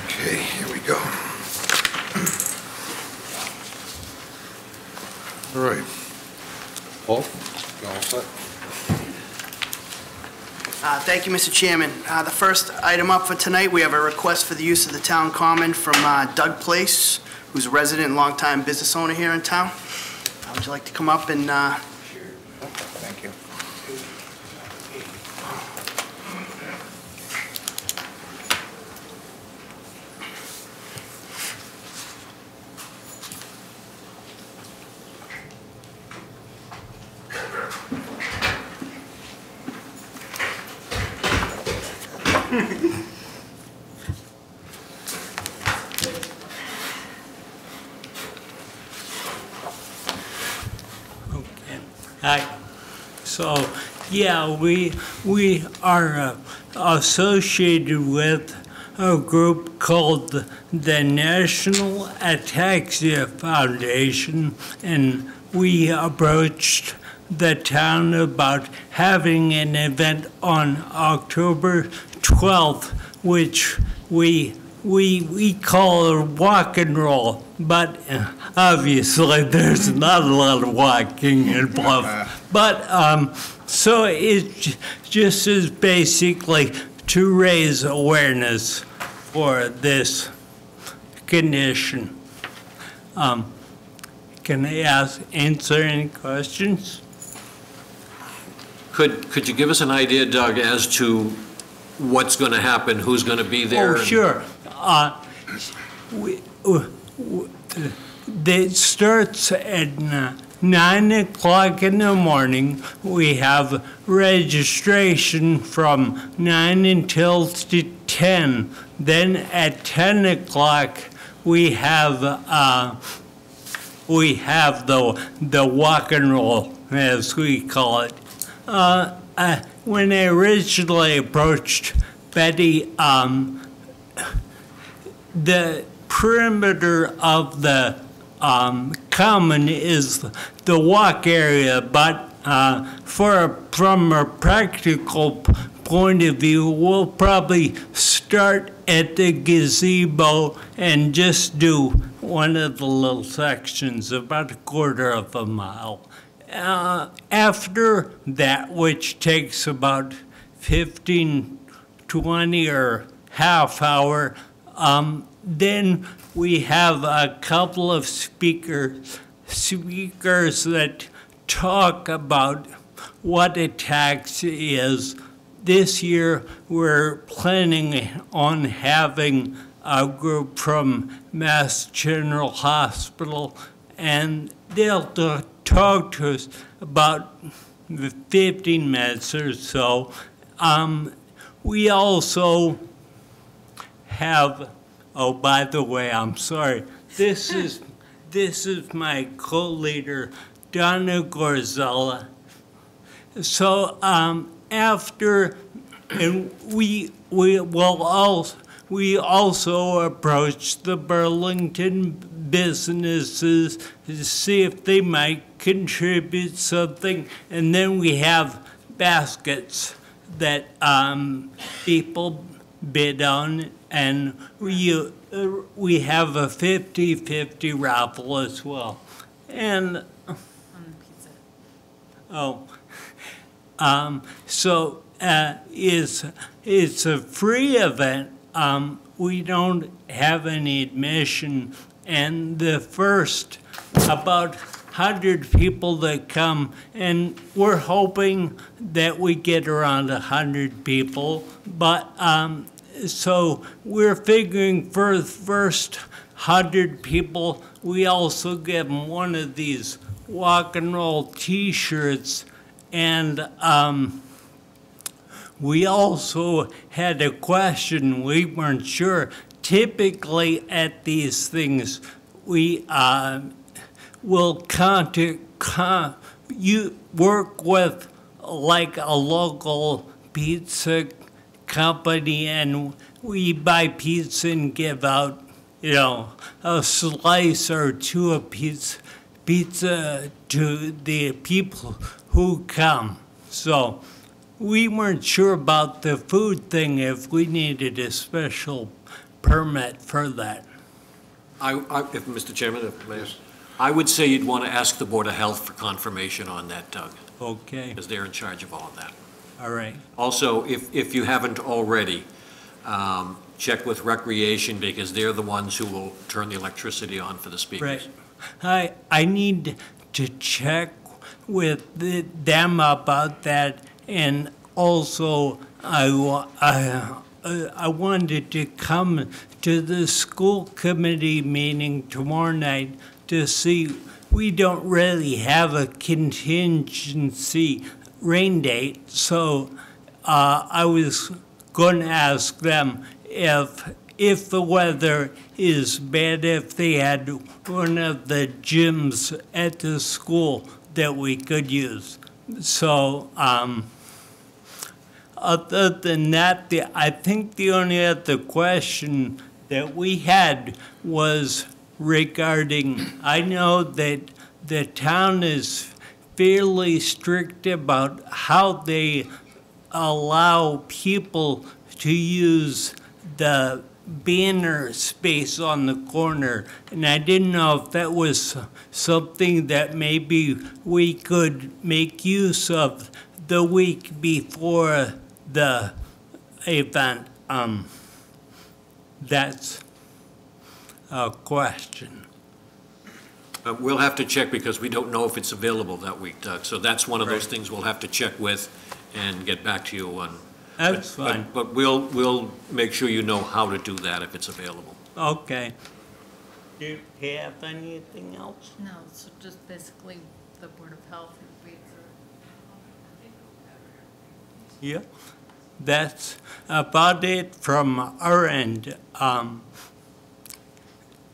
Okay, here we go. All right. Paul, you all set? Thank you, Mr. Chairman. The first item up for tonight, we have a request for the use of the town common from Doug Place, who's a resident and longtime business owner here in town. Would you like to come up and... Thank you. Hi. So, yeah, we are associated with a group called the National Ataxia Foundation, and we approached the town about having an event on October 12th, which we call a walk and roll, but obviously there's not a lot of walking involved. But so it just is basically to raise awareness for this condition. Can I answer any questions? Could you give us an idea, Doug, as to what's going to happen, who's going to be there? Oh, sure. It starts at 9 o'clock in the morning. We have registration from 9 until 10. Then at 10 o'clock, we have the walk and roll, as we call it. When I originally approached Betty, the perimeter of the common is the walk area, but from a practical point of view, we'll probably start at the gazebo and just do one of the little sections, about a quarter of a mile. After that, which takes about 15, 20 or half hour, then we have a couple of speakers that talk about what a tax is. This year, we're planning on having a group from Mass General Hospital, and they'll talk to us about 15 minutes or so. We also have, oh, by the way, I'm sorry. This is my co-leader, Donna Gorzella. So after, and we also approached the Burlington businesses to see if they might contribute something, and then we have baskets that people bid on, and we have a 50-50 raffle as well. And so it's a free event. We don't have any admission, and the first about 100 people that come, and we're hoping that we get around 100 people, but so we're figuring for the first 100 people, we also give them one of these walk and roll t-shirts, and we also had a question. We weren't sure. Typically at these things, we will work with like a local pizza company, and we buy pizza and give out, you know, a slice or two of pizza to the people who come. So we weren't sure about the food thing, if we needed a special permit for that. If, Mr. Chairman, if I may, I would say you'd want to ask the Board of Health for confirmation on that, Doug, Okay, because they're in charge of all of that. all right. Also, if you haven't already, check with Recreation, because they're the ones who will turn the electricity on for the speakers. Right. I need to check with them about that, and also I wanted to come to the school committee meeting tomorrow night to see, we don't really have a contingency rain date, so I was going to ask them if the weather is bad, if they had one of the gyms at the school that we could use. So other than that, I think the only other question that we had was regarding, I know that the town is fairly strict about how they allow people to use the banner space on the corner, and I didn't know if that was something that maybe we could make use of the week before the event. That's a question. We'll have to check, because we don't know if it's available that week, Doug. So that's one of those things we'll have to check with and get back to you on. That's fine. But we'll make sure you know how to do that if it's available. Okay. Do you have anything else? No, so just basically the Board of Health would wait for. Yeah. That's about it from our end.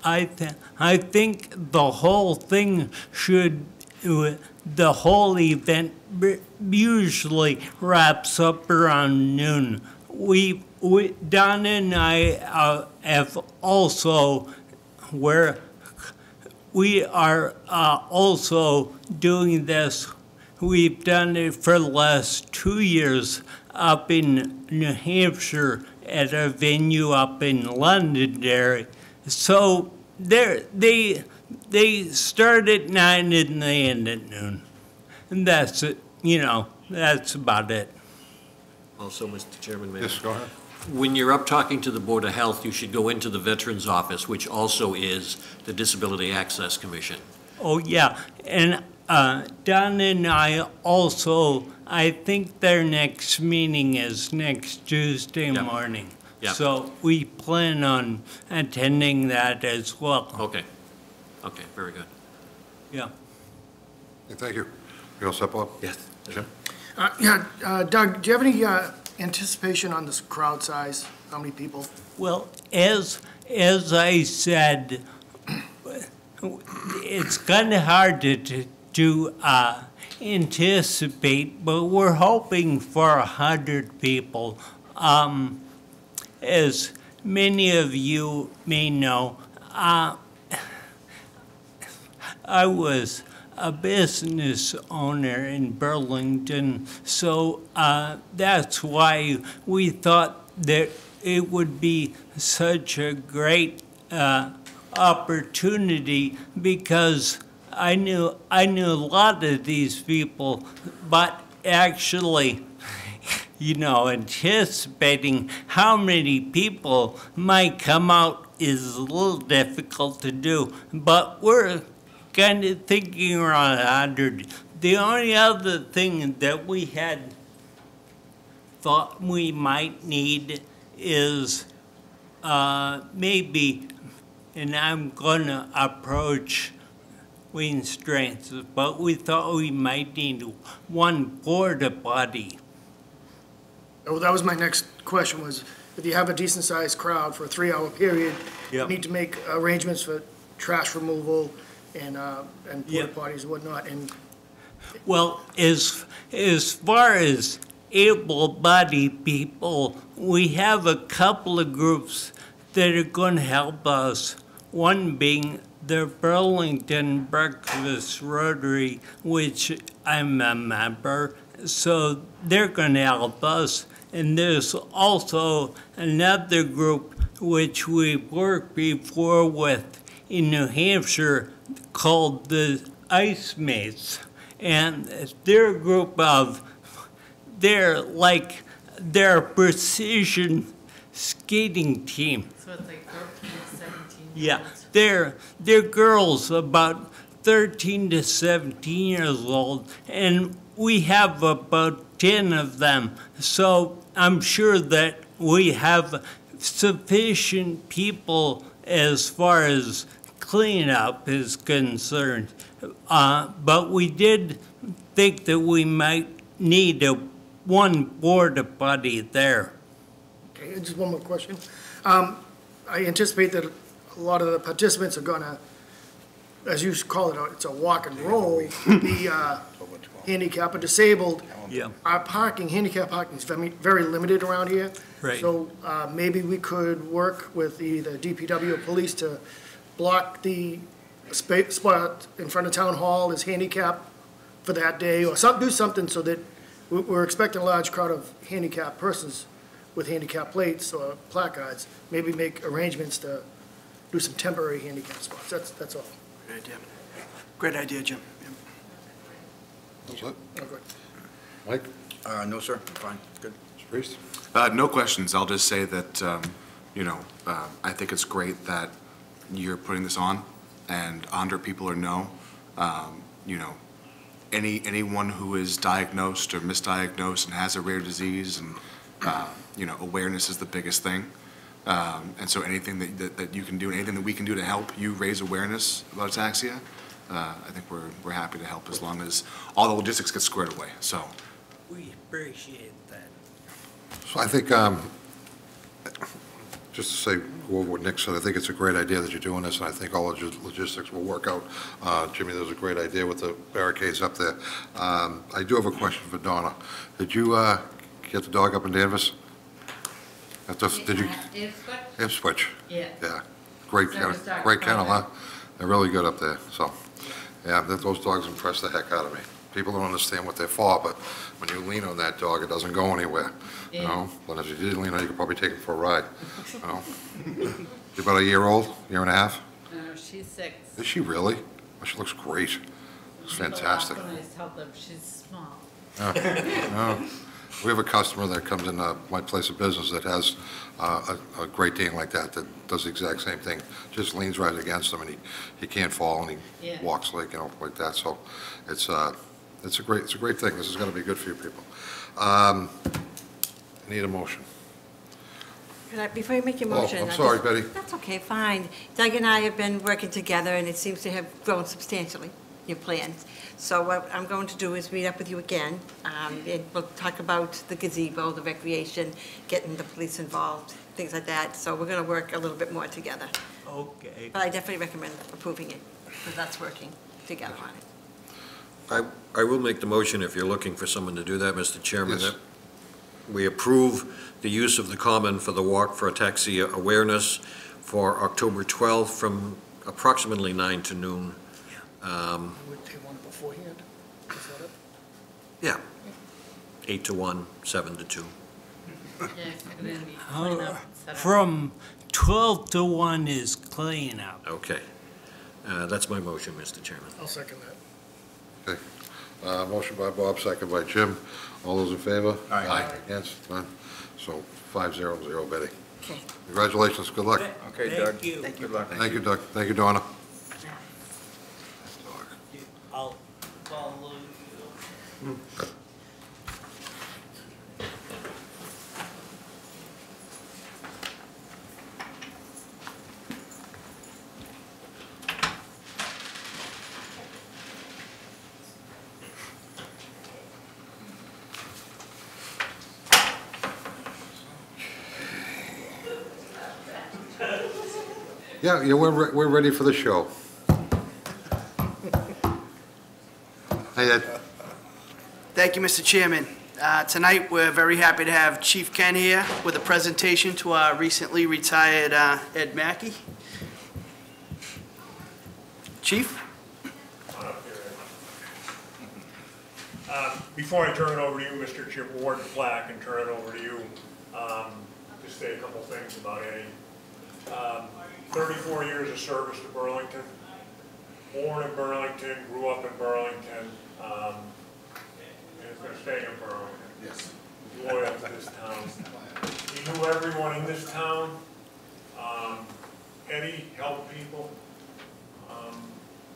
I think the whole thing the whole event usually wraps up around noon. Donna and I have also, we are also doing this. We've done it for the last 2 years up in New Hampshire at a venue up in Londonderry. So they start at 9 and they end at noon. And that's it, that's about it. Also, Mr. Chairman, may I? Yes, go ahead. When you're up talking to the Board of Health, you should go into the Veterans Office, which also is the Disability Access Commission. Oh, yeah, and Don and I also, I think their next meeting is next Tuesday morning. Yeah. So we plan on attending that as well. Okay. Okay, very good. Yeah. Yeah, thank you. You all set, Bob? Yes. Jim? Doug, do you have any anticipation on this crowd size? How many people? Well, as I said, it's kind of hard to anticipate, but we're hoping for 100 people. As many of you may know, I was a business owner in Burlington, so that's why we thought that it would be such a great opportunity, because I knew a lot of these people, but actually, anticipating how many people might come out is a little difficult to do, but we're kind of thinking around 100. The only other thing that we had thought we might need is maybe, and I'm going to approach Wayne Strengths, but we thought we might need one porta potty. Oh, that was my next question, was if you have a decent-sized crowd for a 3-hour period, you need to make arrangements for trash removal and porta potties and whatnot. And well, as far as able-bodied people, we have a couple of groups that are going to help us. One being the Burlington Breakfast Rotary, which I'm a member, so they're going to help us. And there's also another group which we've worked before with in New Hampshire called the Ice Mates. And they're a group of, they're a precision skating team. So it's like 13 to 17 Yeah, years. they're girls about 13 to 17 years old, and we have about 10 of them. So I'm sure that we have sufficient people as far as cleanup is concerned. But we did think that we might need one porta potty there. Okay, and just one more question. I anticipate that a lot of the participants are gonna, as you call it, it's a walk and roll, be handicapped or disabled. Yeah. Our handicap parking is very limited around here. Right. So maybe we could work with either DPW or police to block the spot in front of Town Hall as handicap for that day, or do something so that we're expecting a large crowd of handicapped persons with handicap plates or placards. Maybe make arrangements to do some temporary handicap spots. That's all. Great idea. Great idea, Jim. Yep. That's it. Okay. Mike? No, sir, I'm fine, good. Mr. Priest? No questions. I'll just say that, I think it's great that you're putting this on, and 100 people or no, anyone who is diagnosed or misdiagnosed and has a rare disease, and, awareness is the biggest thing. And so anything that you can do, anything that we can do to help you raise awareness about ataxia, I think we're happy to help as long as all the logistics get squared away, so. We appreciate that. So I think, just to say what Nick said, I think it's a great idea that you're doing this, and I think all the logistics will work out. Jimmy, that was a great idea with the barricades up there. I do have a question for Donna. Did you get the dog up in Danvers? Did you? Ipswich. Yeah. Yeah. Great, So was Dr. great kennel, huh? Carter. They're really good up there, so. Yeah, those dogs impress the heck out of me. People don't understand what they're for, but when you lean on that dog, it doesn't go anywhere, you Yeah. know? But if you did lean on it, you could probably take him for a ride, you know? She's about a year old, year and a half? No, she's 6. Is she really? Oh, she looks great. Looks fantastic. When I tell them she's small. Yeah. We have a customer that comes in my place of business that has a Great Dane like that does the exact same thing. Just leans right against him, and he can't fall, and he Yeah. walks like that. So it's a great thing. This is going to be good for you people. I need a motion. Before you make your Oh, motion. I'm sorry, Betty. That's okay, fine. Doug and I have been working together, and it seems to have grown substantially, your plans. So what I'm going to do is meet up with you again, and we'll talk about the gazebo, the recreation, getting the police involved, things like that. So we're going to work a little bit more together. Okay. But I definitely recommend approving it, because that's working together on it. I will make the motion if you're looking for someone to do that, Mr. Chairman. Yes. That we approve the use of the common for the Walk for Ataxia Awareness for October 12th from approximately 9 to noon. Would they want it beforehand? Is that it? Yeah. 8 to 1, 7 to 2. Yeah, it's gonna be clean up and set up. From 12 to 1 is cleanup. Okay. That's my motion, Mr. Chairman. I'll second that. Okay. Motion by Bob, second by Jim. All those in favor? Aye. Against? None? So 5-0, Betty. Okay. Congratulations, good luck. Okay, Thank Doug. you. Good luck. Thank you, Doug. Thank you, Donna. I'll follow you. Yeah, we're ready for the show. Hey, Ed. Thank you, Mr. Chairman. Tonight, we're very happy to have Chief Ken here with a presentation to our recently retired Ed Mackey. Chief? Before I turn it over to you, Mr. Chair, Ward Black, and turn it over to you, just say a couple things about Eddie. 34 years of service to Burlington. Born in Burlington, grew up in Burlington, and is going to stay in Burlington. Yes. Loyal to this town. He knew everyone in this town. Eddie helped people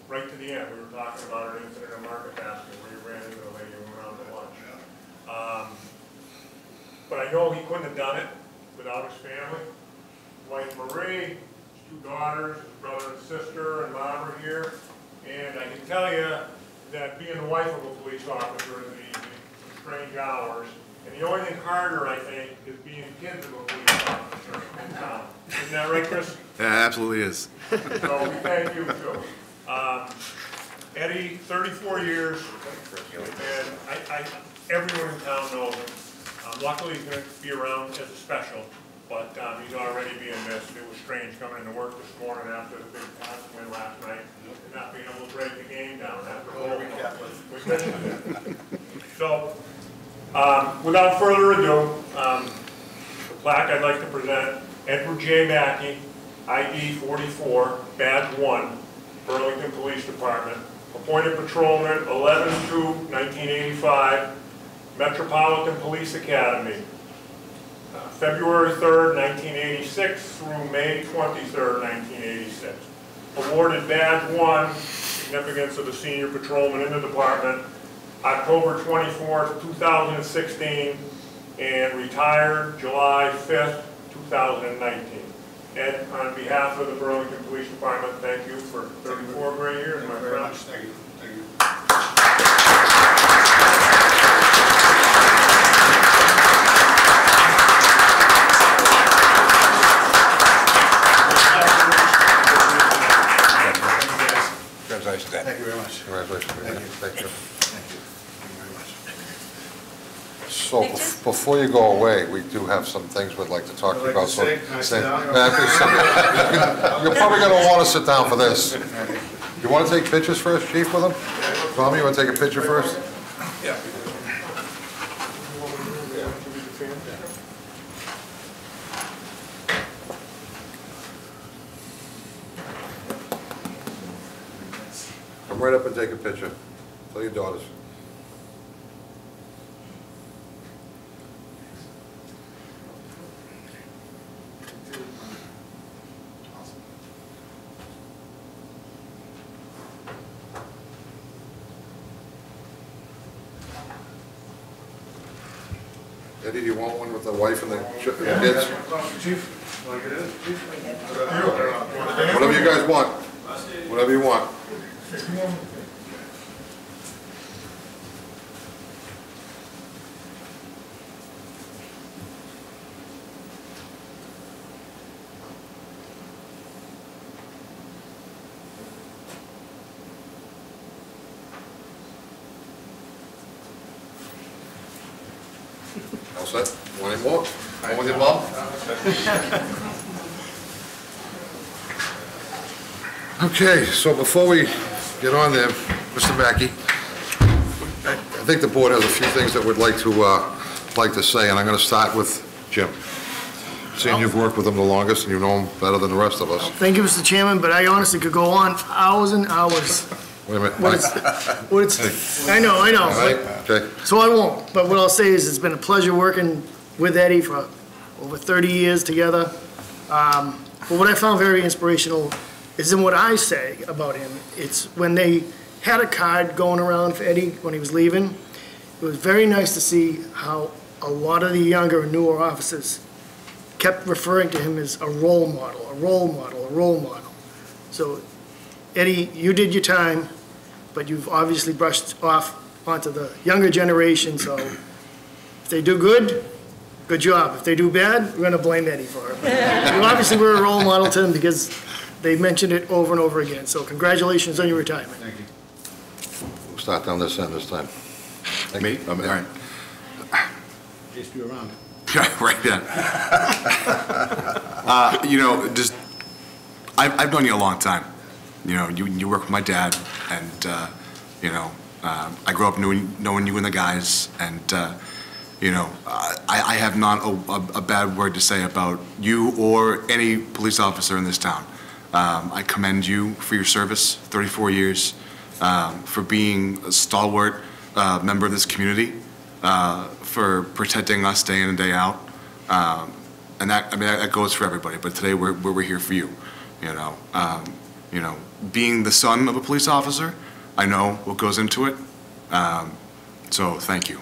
right to the end. We were talking about an incident in Market Basket where you ran into a lady and went out to lunch. But I know he couldn't have done it without his family. Wife Marie, his 2 daughters, his brother and sister, and mom are here. And I can tell you that being the wife of a police officer is easy, some strange hours. And the only thing harder, I think, is being kids of a police officer in town. Isn't that right, Chris? Yeah, it absolutely is. So we thank you, too. Eddie, 34 years, and everyone in town knows him. Luckily, he's going to be around as a special, but he's already being missed. It was strange coming into work this morning after the big Parcel win last night and not being able to break the game down after a we missed it. So, without further ado, the plaque I'd like to present, Edward J. Mackey, ID 44, Badge 1, Burlington Police Department, appointed patrolman 11/2/1985, Metropolitan Police Academy, February 3rd, 1986 through May 23rd, 1986. Awarded Badge 1, significance of the senior patrolman in the department, October 24th, 2016, and retired July 5th, 2019. Ed, on behalf of the Burlington Police Department, thank you for 34 great years, my friend. Thank you. Thank you. Congratulations, Ed. Thank you very much. Congratulations. Thank you. Thank you. Thank you. Thank you very much. So before you go away, we do have some things we'd like to talk to you about. So, you're probably going to want to sit down for this. You want to take pictures first, Chief, with them? Tommy, you want to take a picture first? Yeah. Come right up and take a picture. Tell your daughters. Eddie, do you want one with the wife and the kids? Chief, like it is, Chief. Whatever you guys want. Whatever you want. All set? Want any more? One with your mom? Okay, so before we get on there, Mr. Mackey, I think the board has a few things that we'd like to say, and I'm going to start with Jim. Seeing you've worked with him the longest and you know him better than the rest of us. Thank you, Mr. Chairman, but I honestly could go on hours and hours. Wait a minute. I know. All right, okay. So I won't, but what I'll say is it's been a pleasure working with Eddie for over 30 years together. But what I found very inspirational is in what I say about him. It's when they had a card going around for Eddie when he was leaving, it was very nice to see how a lot of the younger and newer officers kept referring to him as a role model, a role model, a role model. So Eddie, you did your time, but you've obviously brushed off onto the younger generation, so if they do good, good job. If they do bad, we're going to blame Eddie for it. You obviously were a role model to him because they mentioned it over and over again, so congratulations on your retirement. Thank you. We'll start down this end this time. Me? All right. Just you around. Yeah, right, yeah. You know, just, I've known you a long time. You know, you work with my dad, and, you know, I grew up knowing you and the guys, and, I have not a bad word to say about you or any police officer in this town. I commend you for your service, 34 years, for being a stalwart member of this community, for protecting us day in and day out. And that goes for everybody, but today we're here for you, being the son of a police officer, I know what goes into it, so thank you.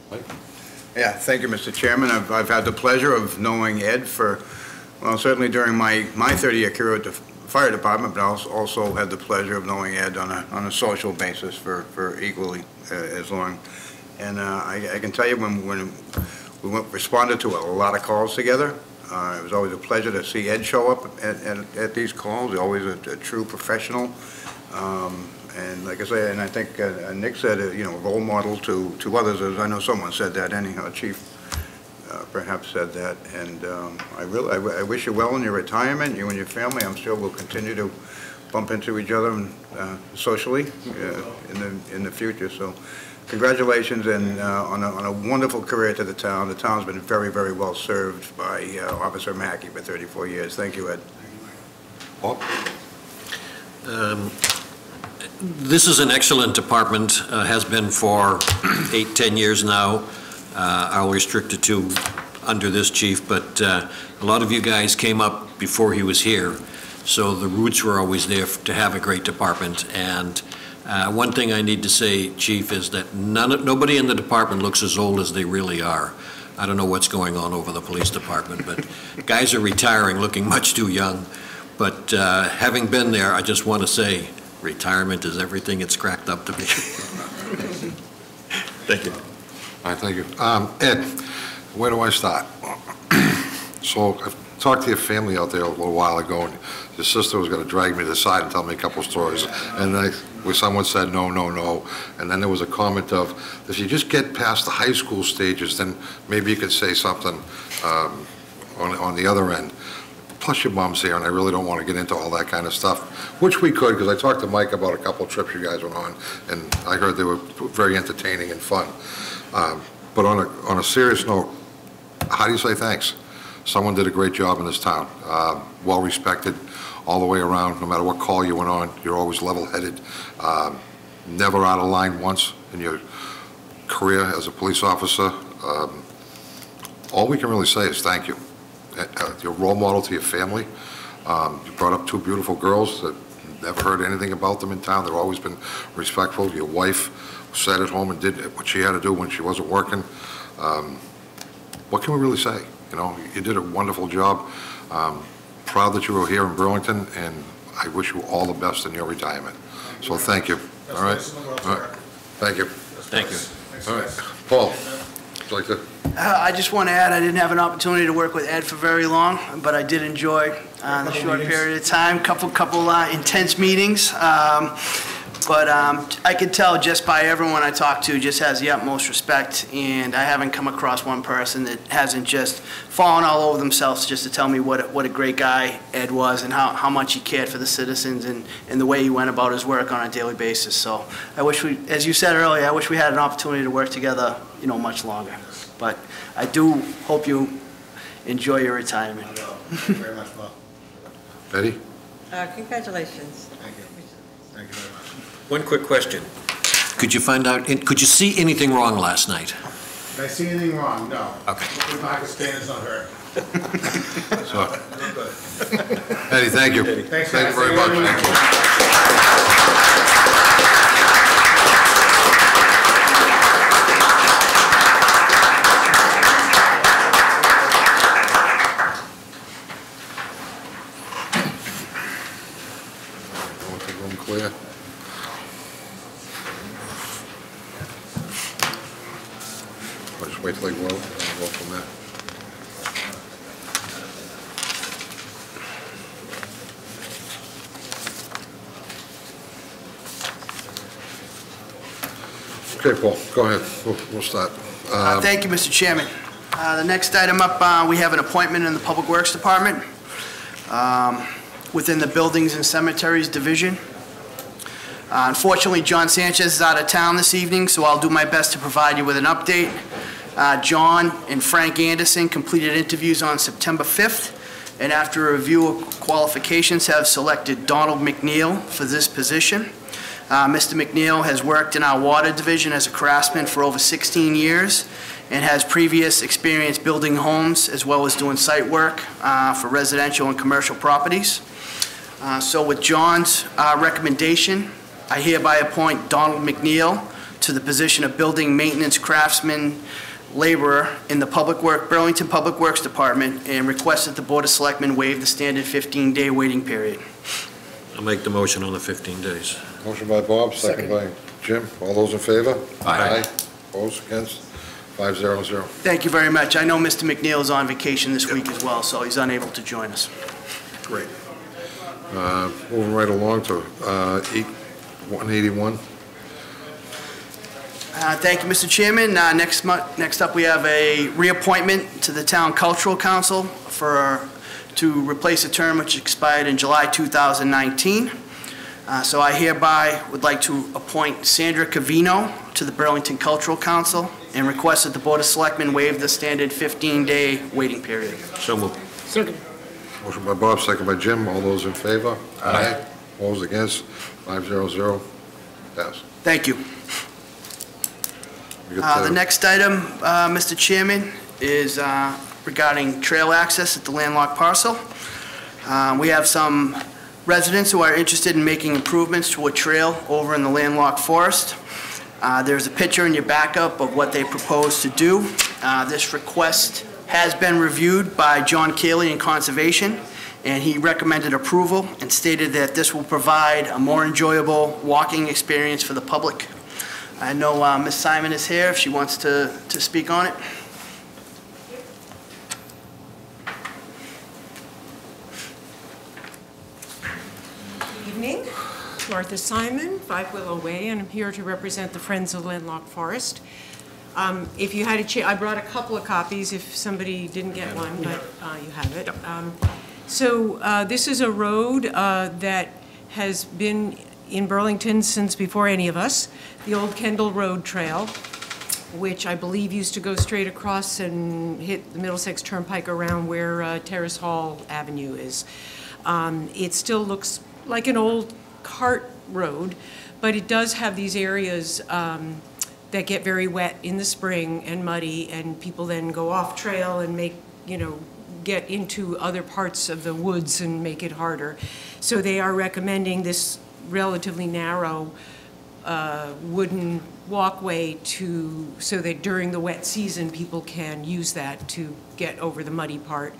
Thank you. Yeah, thank you, Mr. Chairman. I've had the pleasure of knowing Ed for, well, certainly during my 30-year career at the fire department, but I also had the pleasure of knowing Ed on a social basis for equally as long. And I can tell you when we responded to a lot of calls together, it was always a pleasure to see Ed show up at these calls. He's always a true professional. And like I say, and I think Nick said, role model to others, as I know someone said that, anyhow, Chief perhaps said that. And I wish you well in your retirement, you and your family. I'm sure we'll continue to bump into each other socially in the future. So congratulations and on a wonderful career to the town. The town's been very, very well served by Officer Mackey for 34 years. Thank you, Ed. This is an excellent department, has been for 8-10 years now. I'll restrict it to under this chief, but a lot of you guys came up before he was here, so the roots were always there to have a great department. And one thing I need to say, Chief, is that nobody in the department looks as old as they really are. I don't know what's going on over the police department, but guys are retiring looking much too young. But having been there, I just want to say, retirement is everything it's cracked up to be. Thank you. All right, thank you. Ed, where do I start? So I've talked to your family out there a little while ago, and your sister was going to drag me to the side and tell me a couple stories. And someone said, no, no, no. And then there was a comment of, if you just get past the high school stages, then maybe you could say something on the other end. Plus your mom's here, and I really don't want to get into all that kind of stuff, which we could, because I talked to Mike about a couple of trips you guys went on, and I heard they were very entertaining and fun. But on a serious note, how do you say thanks? Someone did a great job in this town, well respected all the way around. No matter what call you went on, you're always level-headed, never out of line once in your career as a police officer. All we can really say is thank you. You're a role model to your family. You brought up two beautiful girls that never heard anything about them in town. They've always been respectful. Your wife sat at home and did what she had to do when she wasn't working. What can we really say? You did a wonderful job. Proud that you were here in Burlington, and I wish you all the best in your retirement. So thank you. All right. All right. Thank you. Thank you. All right. Paul, would you like to? I just want to add, I didn't have an opportunity to work with Ed for very long, but I did enjoy the short period of time, couple intense meetings. But I could tell just by everyone I talked to just has the utmost respect, and I haven't come across one person that hasn't just fallen all over themselves just to tell me what a great guy Ed was and how much he cared for the citizens and the way he went about his work on a daily basis. So I wish as you said earlier, I wish we had an opportunity to work together, much longer. But I do hope you enjoy your retirement. I will. Thank you very much, Paul. Eddie? Congratulations. Thank you. Thank you very much. One quick question. Could you see anything wrong last night? Did I see anything wrong? No. Okay. The Pakistan is not hurt. Eddie, thank you. Thanks, Thank you guys. very much. Thank you. Room clear. I'll just wait till they go out and I'll go from there. Okay, Paul, go ahead. We'll start. Thank you, Mr. Chairman. The next item up, we have an appointment in the Public Works Department within the Buildings and Cemeteries Division. Unfortunately, John Sanchez is out of town this evening, so I'll do my best to provide you with an update. John and Frank Anderson completed interviews on September 5th, and after a review of qualifications, have selected Donald Macneil for this position. Mr. Macneil has worked in our water division as a craftsman for over 16 years and has previous experience building homes as well as doing site work for residential and commercial properties. So with John's recommendation, I hereby appoint Donald Macneil to the position of Building Maintenance Craftsman Laborer in the Burlington Public Works Department, and request that the Board of Selectmen waive the standard 15-day waiting period. I'll make the motion on the 15 days. Motion by Bob, second by Jim. All those in favor? Aye. Opposed, against? 500. Thank you very much. I know Mr. Macneil is on vacation this week as well, so he's unable to join us. Great. Moving right along to 181. Thank you, Mr. Chairman. Next up, we have a reappointment to the Town Cultural Council to replace a term which expired in July 2019. So I hereby would like to appoint Sandra Cavino to the Burlington Cultural Council and request that the Board of Selectmen waive the standard 15-day waiting period. So moved. Second. Motion by Bob, second by Jim. All those in favor? Aye. Opposed, against? 500. Pass. Thank you. The next item, Mr. Chairman, is regarding trail access at the landlocked parcel. We have some residents who are interested in making improvements to a trail over in the landlocked forest. There's a picture in your backup of what they propose to do. This request has been reviewed by John Cayley in Conservation, and he recommended approval and stated that this will provide a more enjoyable walking experience for the public. I know Ms. Simon is here if she wants to speak on it. Good evening. Martha Simon, 5 Willow Way, and I'm here to represent the Friends of Landlocked Forest. If you had a chance, I brought a couple of copies if somebody didn't get one, but you have it. So this is a road that has been in Burlington since before any of us, the old Kendall Road Trail, which I believe used to go straight across and hit the Middlesex Turnpike around where Terrace Hall Avenue is. It still looks like an old cart road, but it does have these areas that get very wet in the spring and muddy, and people then go off trail and get into other parts of the woods and make it harder. So they are recommending this relatively narrow wooden walkway so that during the wet season people can use that to get over the muddy part,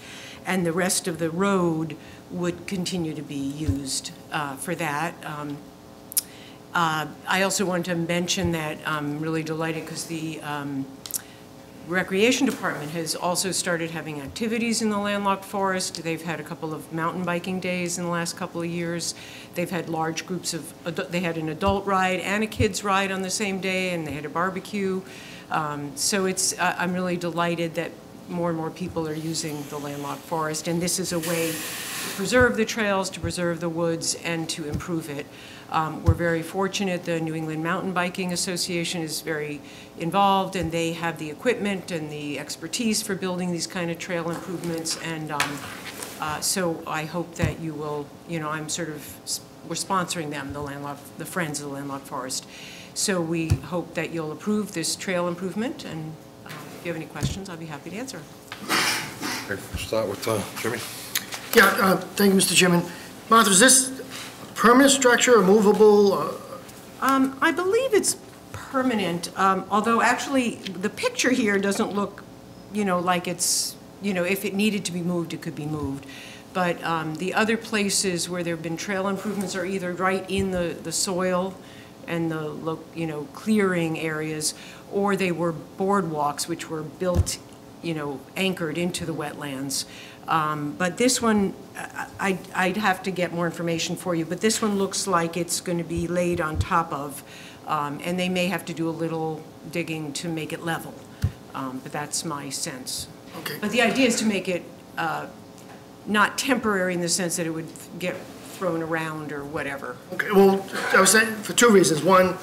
and the rest of the road would continue to be used for that. I also want to mention that I'm really delighted because the Recreation Department has also started having activities in the landlocked forest. They've had a couple of mountain biking days in the last couple of years. They've had large groups of, they had an adult ride and a kids ride on the same day, and they had a barbecue. So I'm really delighted that more and more people are using the landlocked forest, and this is a way to preserve the trails, to preserve the woods, and to improve it. We're very fortunate. The New England Mountain Biking Association is very involved, and they have the equipment and the expertise for building these kind of trail improvements. And so I hope that you will, we're sponsoring them, the Friends of the Landlocked Forest. So we hope that you'll approve this trail improvement, and if you have any questions, I'll be happy to answer. Okay, we'll start with Jimmy. Yeah, thank you, Mr. Chairman. Martha, is this permanent structure or movable? I believe it's permanent, although actually the picture here doesn't look, like it's, if it needed to be moved, it could be moved. But the other places where there have been trail improvements are either right in the soil and the, clearing areas, or they were boardwalks which were built, anchored into the wetlands. But this one, I'd have to get more information for you, but this one looks like it's going to be laid on top of, and they may have to do a little digging to make it level, but that's my sense. Okay. But the idea is to make it not temporary in the sense that it would get thrown around or whatever. Okay, well, I was saying, for two reasons. One,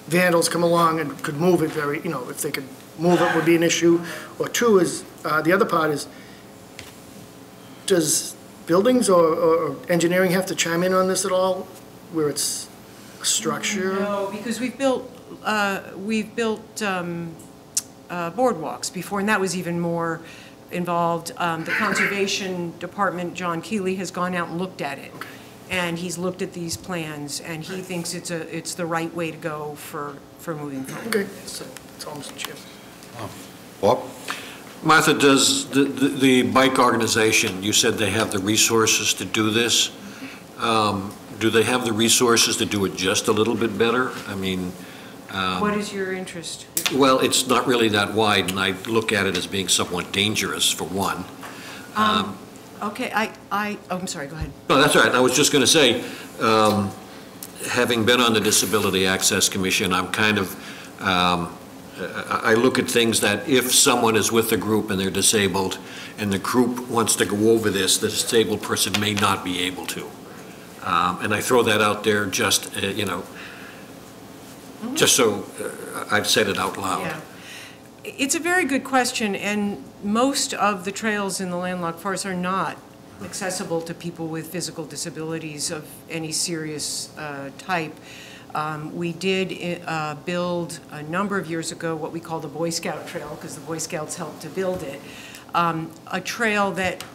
vandals come along and could move it very, if they could move it would be an issue. Or two is, the other part is, does buildings or engineering have to chime in on this at all, where it's a structure? No, because we've built boardwalks before, and that was even more involved. The Conservation Department, John Keeley, has gone out and looked at it. Okay. And he's looked at these plans, and he thinks it's the right way to go for moving forward. Okay, so that's all, Mr. Chair. Bob? Martha, does the bike organization, you said they have the resources to do this. Do they have the resources to do it just a little bit better? I mean... What is your interest? Well, it's not really that wide, and I look at it as being somewhat dangerous, for one. Okay, I'm sorry, go ahead. No, that's all right. I was just going to say, having been on the Disability Access Commission, I'm kind of, I look at things that if someone is with a group and they're disabled, and the group wants to go over this, the disabled person may not be able to. And I throw that out there just, just so I've said it out loud. Yeah. It's a very good question, and most of the trails in the landlocked forest are not accessible to people with physical disabilities of any serious type. We did build a number of years ago what we call the Boy Scout Trail, because the Boy Scouts helped to build it, a trail that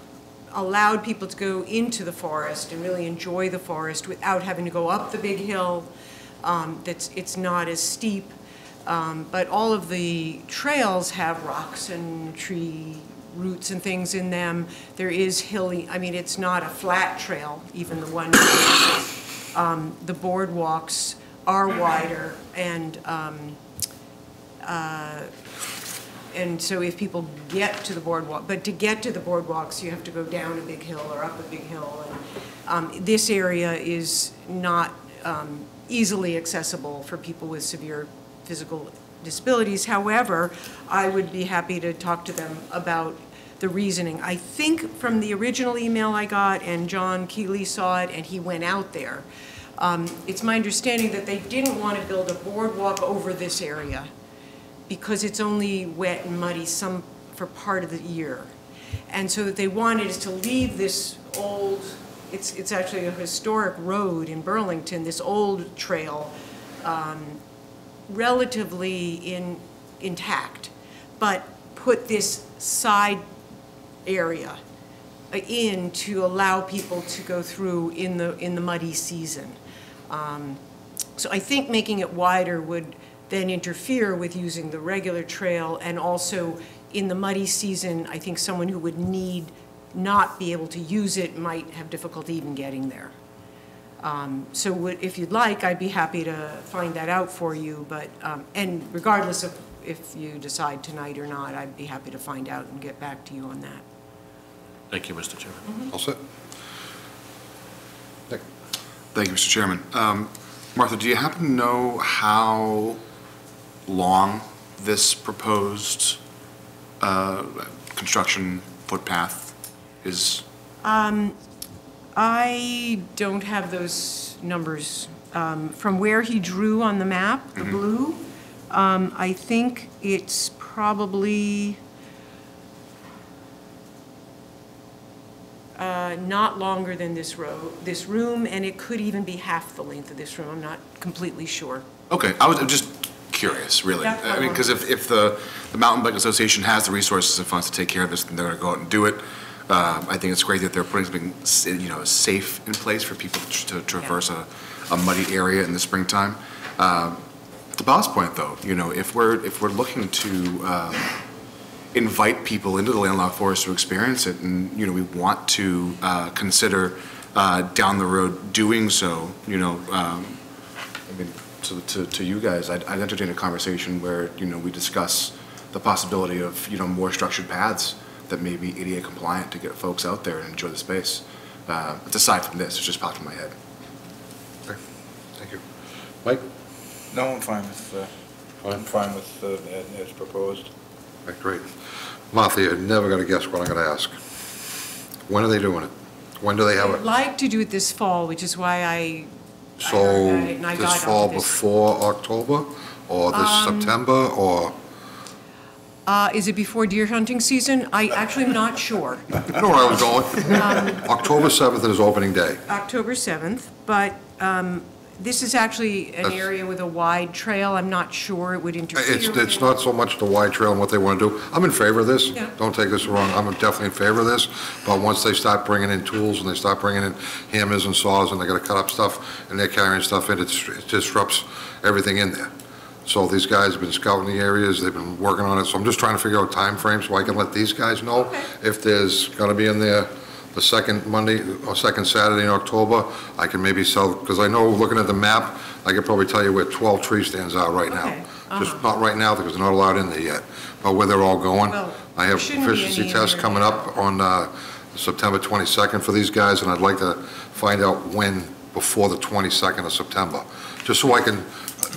allowed people to go into the forest and really enjoy the forest without having to go up the big hill. It's not as steep. But all of the trails have rocks and tree roots and things in them. There is hilly, I mean, it's not a flat trail, even the one. The boardwalks are wider, and so if people get to the boardwalk, but to get to the boardwalks, you have to go down a big hill or up a big hill. And this area is not easily accessible for people with severe physical disabilities. However, I would be happy to talk to them about the reasoning. I think from the original email I got, and John Keeley saw it, and he went out there, it's my understanding that they didn't want to build a boardwalk over this area because it's only wet and muddy for part of the year. And so what they wanted is to leave this old, it's actually a historic road in Burlington, this old trail, relatively intact, but put this side area in to allow people to go through in the muddy season. So I think making it wider would then interfere with using the regular trail, and also in the muddy season, I think someone who would not be able to use it might have difficulty even getting there. So if you'd like, I'd be happy to find that out for you, but, and regardless of if you decide tonight or not, I'd be happy to find out and get back to you on that. Thank you, Mr. Chairman. Mm-hmm. All set? Nick? Thank you, Mr. Chairman. Martha, do you happen to know how long this proposed construction footpath is? I don't have those numbers. From where he drew on the map, the blue, I think it's probably not longer than this room, and it could even be half the length of this room. I'm not completely sure. Okay, I'm just curious, really. Yeah, I mean, because if the Mountain Bike Association has the resources and funds to take care of this, then they're going to go out and do it. I think it's great that they're putting something, safe in place for people to traverse a muddy area in the springtime. To Bob's point, though, if we're looking to invite people into the landlocked forest to experience it, and we want to consider down the road doing so, I mean, to you guys, I'd entertain a conversation where we discuss the possibility of more structured paths that may be ADA compliant to get folks out there and enjoy the space. It's aside from this, it's just popped in my head. Okay, thank you. Mike? No, I'm fine with as proposed. Okay, great. Martha, you're never going to guess what I'm going to ask. When are they doing it? When do they have I'd it? like to do it this fall, which is why I So heard about it and I got this fall onto this. before October, or this September, or? Is it before deer hunting season? I actually am not sure. I know where I was going. October 7th is opening day. October 7th, but this is actually an area with a wide trail. I'm not sure it would interfere. It's not so much the wide trail and what they want to do. I'm in favor of this. Yeah. Don't take this wrong. I'm definitely in favor of this. But once they start bringing in tools and they start bringing in hammers and saws and they got to cut up stuff and they're carrying stuff in, it disrupts everything in there. So these guys have been scouting the areas, they've been working on it, so I'm just trying to figure out time frames so I can let these guys know if there's gonna be in there the second Monday or second Saturday in October, I can maybe sell, because I know, looking at the map, I could probably tell you where 12 tree stands are right now. Okay, Just not right now, because they're not allowed in there yet, but where they're all going. Well, I have there shouldn't be efficiency any in tests there coming now. up on September 22nd for these guys, and I'd like to find out when before the 22nd of September, just so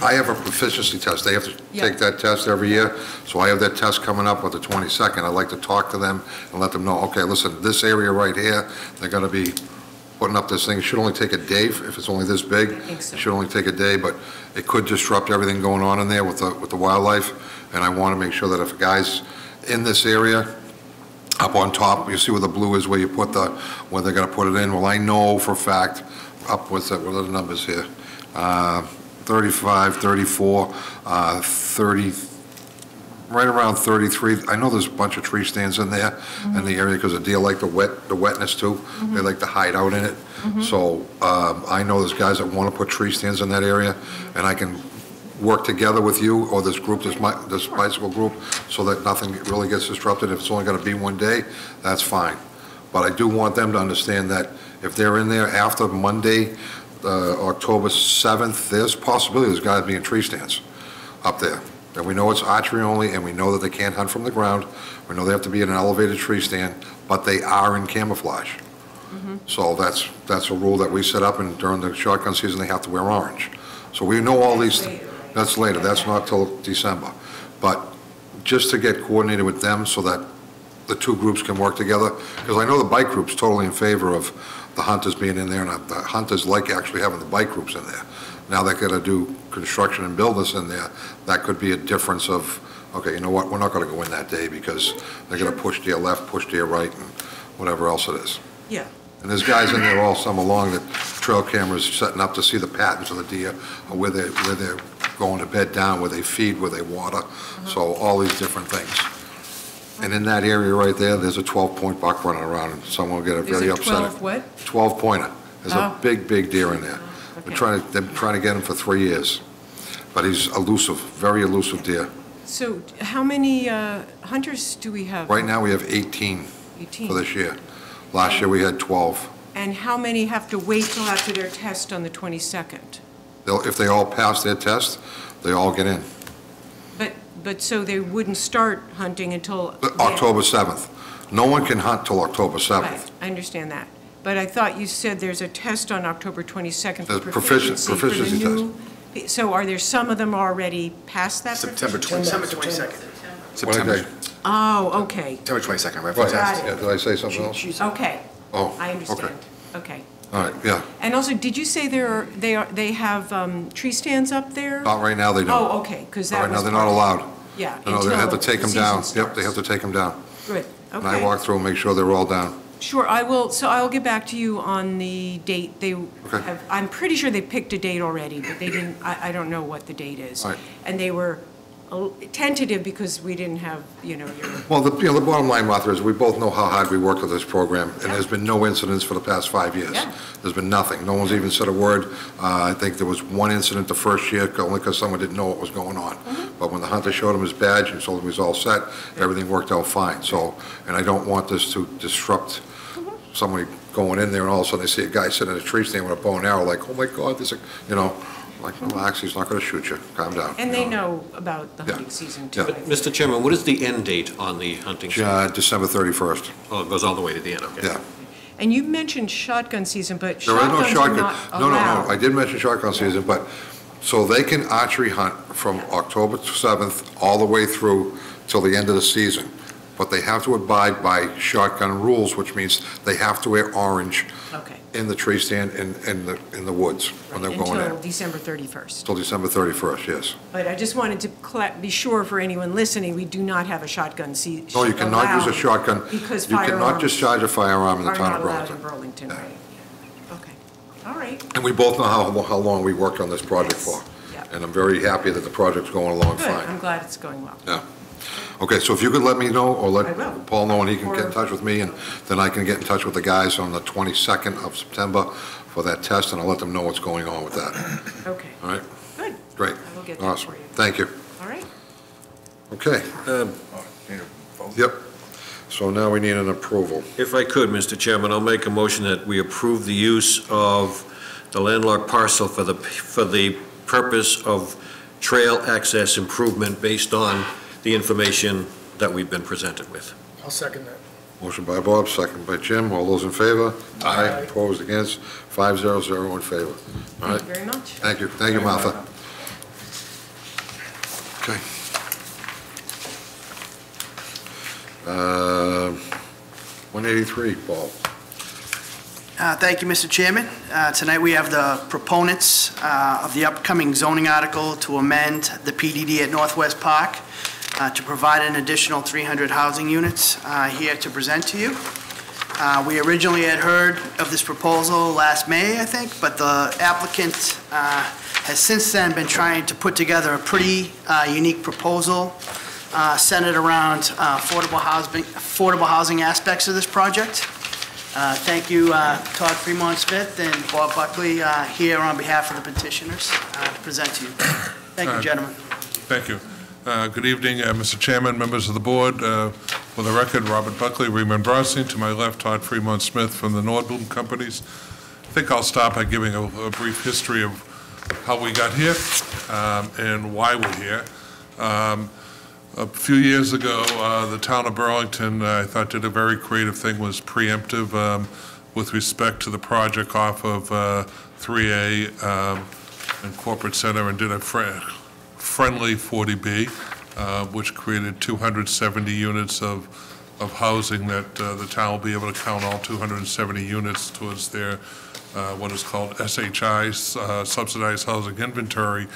I have a proficiency test. They have to take that test every year, so I have that test coming up with the 22nd. I'd like to talk to them and let them know, okay, listen, this area right here, they're gonna be putting up this thing. It should only take a day if it's only this big. I think so. It should only take a day, but it could disrupt everything going on in there with the wildlife, and I wanna make sure that if a guy's in this area, up on top, you see where the blue is, where you put where they're gonna put it in. Well, I know for a fact, what are the numbers here? 35, 34, 30, right around 33. I know there's a bunch of tree stands in there in the area because the deer like the wetness too. They like to hide out in it. So I know there's guys that want to put tree stands in that area, and I can work together with you or this group, this bicycle group, so that nothing really gets disrupted. If it's only going to be one day, that's fine. But I do want them to understand that if they're in there after Monday, October 7th, there's possibility there's got to be in tree stands up there. And we know it's archery only, and we know that they can't hunt from the ground. We know they have to be in an elevated tree stand, but they are in camouflage. So that's a rule that we set up, and during the shotgun season, they have to wear orange. So we know all these, that's later, that's not till December. But just to get coordinated with them so that the two groups can work together, because I know the bike group's totally in favor of the hunters being in there, and the hunters like actually having the bike groups in there. Now they're gonna do construction and build this in there, that could be a difference of, okay, you know what, we're not gonna go in that day because they're gonna push to your left, push to your right, and whatever else it is. Yeah. And there's guys in there all summer long that trail cameras setting up to see the patterns of the deer, or where they're going to bed down, where they feed, where they water, so all these different things. And in that area right there, there's a 12-point buck running around, and someone will get very upset. 12 what? 12-pointer. There's a big deer in there. Okay. They're trying to get him for 3 years. But he's elusive, very elusive deer. So how many hunters do we have? Right now, we have 18 for this year. Last year, we had 12. And how many have to wait till after their test on the 22nd? If they all pass their test, they all get in. But so they wouldn't start hunting until? October 7th. No one can hunt till October 7th. Right, I understand that. But I thought you said there's a test on October 22nd for There's proficiency for the proficiency new. So are there some of them already past that? September proficiency? 22nd. September. September, Oh, okay, September 22nd, right? Right. Fantastic. Yeah, did I say something else? okay. Oh, I understand. okay. Okay. All right, yeah. And also, did you say they have tree stands up there? Not right now, they don't. Oh, okay, because that Right was. now, they're not allowed. Yeah. No, they have to until take them the down. season Yep, they have to starts. take them down. Good, And I okay. walk through and make sure they're all down. Sure, I will, so I'll get back to you on the date. They have, I'm pretty sure they picked a date already, but they didn't, I don't know what the date is. Right. And they were tentative because we didn't have, your. Well, the bottom line, Martha, is we both know how hard we worked with this program, and there's been no incidents for the past 5 years. Yeah. There's been nothing. No one's even said a word. I think there was one incident the first year, only because someone didn't know what was going on. But when the hunter showed him his badge and told him he was all set, everything worked out fine. So, and I don't want this to disrupt somebody going in there and all of a sudden they see a guy sitting in a tree stand with a bow and arrow, like, oh my God, there's a, like, relax, he's not gonna shoot you, calm down. And they know about the Yeah. hunting season too. Yeah. I think. Mr. Chairman, what is the end date on the hunting season? December 31st, Oh, it goes all the way to the end, okay. yeah. And you mentioned shotgun season, but There is no shotguns are shotgun. not No, allowed. I did mention shotgun season, but, so they can archery hunt from October 7th all the way through till the end of the season. but they have to abide by shotgun rules, which means they have to wear orange Okay. in the tree stand in the woods when they're going Until in. December 31st. Till December 31st, yes. But I just wanted to be sure for anyone listening, we do not have a shotgun season. No, you cannot use a shotgun. Because You cannot firearms discharge a firearm in the are town not of allowed in Burlington. Burlington, right? Okay, all right. And we both know how long we worked on this project Yes. for. Yeah. And I'm very happy that the project's going along Good, fine. I'm glad it's going well. Yeah. Okay, so if you could let me know, or I will. let Paul know, and he can get in Or- touch with me, and then I can get in touch with the guys on the 22nd of September for that test, and I'll let them know what's going on with that. Okay, All right? good. Great. I will get that Awesome. for you. Thank you. All right. Okay. Yep. So now we need an approval. If I could, Mr. Chairman, I'll make a motion that we approve the use of the landlocked parcel for the purpose of trail access improvement based on the information that we've been presented with. I'll second that. Motion by Bob, second by Jim. All those in favor? Aye. Opposed, against? 500 in favor. All right. Thank you very much. Thank you. Thank you, Martha. Okay. 183, Paul. Thank you, Mr. Chairman. Tonight, we have the proponents of the upcoming zoning article to amend the PDD at Northwest Park to provide an additional 300 housing units here to present to you. We originally had heard of this proposal last May, I think, but the applicant has since then been trying to put together a pretty unique proposal centered around affordable housing aspects of this project. Thank you, Todd Fremont-Smith and Bob Buckley, here on behalf of the petitioners to present to you. Thank you, gentlemen. Thank you. Good evening, Mr. Chairman, members of the board. For the record, Robert Buckley, Raymond Brossing. To my left, Todd Fremont-Smith from the Nordblum Companies. I think I'll start by giving a brief history of how we got here and why we're here. A few years ago, the town of Burlington, I thought, did a very creative thing, was preemptive with respect to the project off of 3A and Corporate Center, and did a friendly 40B, which created 270 units of housing that the town will be able to count all 270 units towards their what is called SHI, Subsidized Housing Inventory,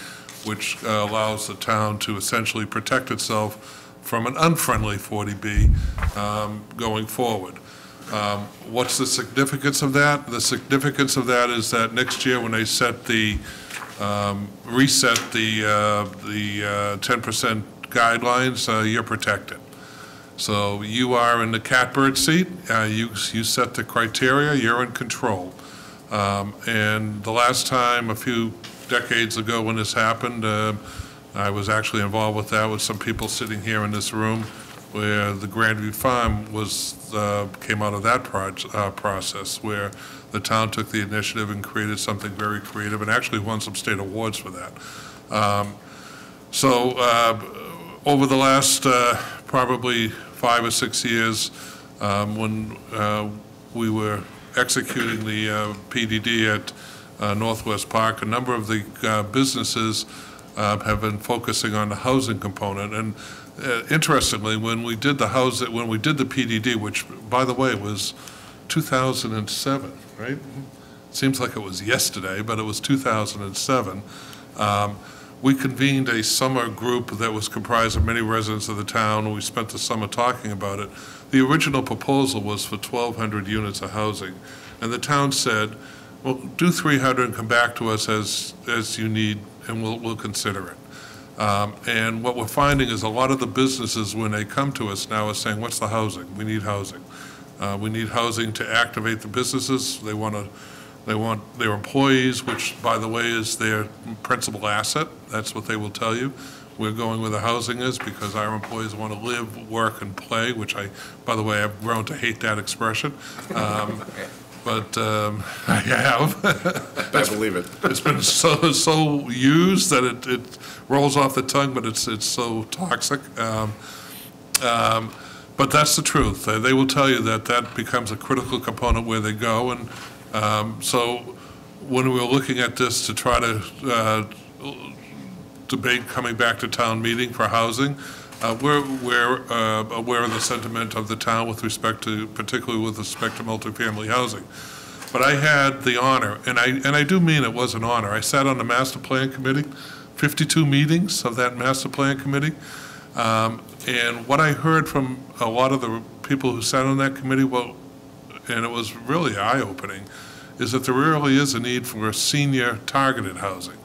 which allows the town to essentially protect itself from an unfriendly 40B going forward. What's the significance of that? The significance of that is that next year when they set the, reset the 10% guidelines, you're protected. So you are in the catbird seat, you set the criteria, you're in control. And the last time, a few decades ago when this happened, I was actually involved with that with some people sitting here in this room, where the Grandview Farm was came out of that process, where the town took the initiative and created something very creative and actually won some state awards for that. Over the last probably 5 or 6 years, when we were executing the PDD at Northwest Park, a number of the businesses have been focusing on the housing component. And interestingly, when we did the PDD, which, by the way, was 2007, right? Seems like it was yesterday, but it was 2007. We convened a summer group that was comprised of many residents of the town, and we spent the summer talking about it. The original proposal was for 1,200 units of housing, and the town said, well, do 300 and come back to us as you need, and we'll consider it. And what we're finding is a lot of the businesses, when they come to us now, are saying, what's the housing? We need housing. We need housing to activate the businesses. They want their employees, which, by the way, is their principal asset. That's what they will tell you. We're going where the housing is because our employees want to live, work, and play, which by the way, I've grown to hate that expression. But I have. I believe it. It's been so used that it rolls off the tongue, but it's so toxic. But that's the truth. They will tell you that becomes a critical component where they go. And so when we were looking at this to try to debate coming back to town meeting for housing, We're aware of the sentiment of the town with respect to, particularly with respect to multifamily housing. But I had the honor, and I do mean it was an honor. I sat on the master plan committee, 52 meetings of that master plan committee. And what I heard from a lot of the people who sat on that committee, well, and it was really eye-opening, is that there really is a need for senior targeted housing.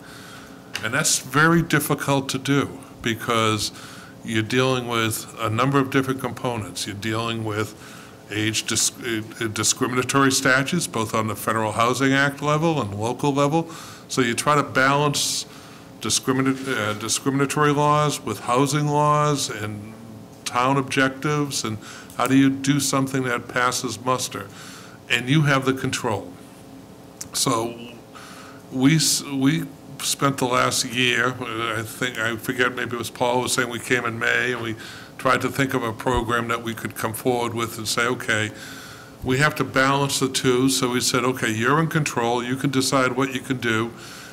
And that's very difficult to do because you're dealing with a number of different components. You're dealing with age discriminatory statutes, both on the Federal Housing Act level and local level. So you try to balance discriminatory laws with housing laws and town objectives, and how do you do something that passes muster? And you have the control. So we spent the last year, I forget, maybe it was Paul was saying we came in May, and we tried to think of a program that we could come forward with and say, okay, we have to balance the two. So we said, okay, you're in control. You can decide what you can do.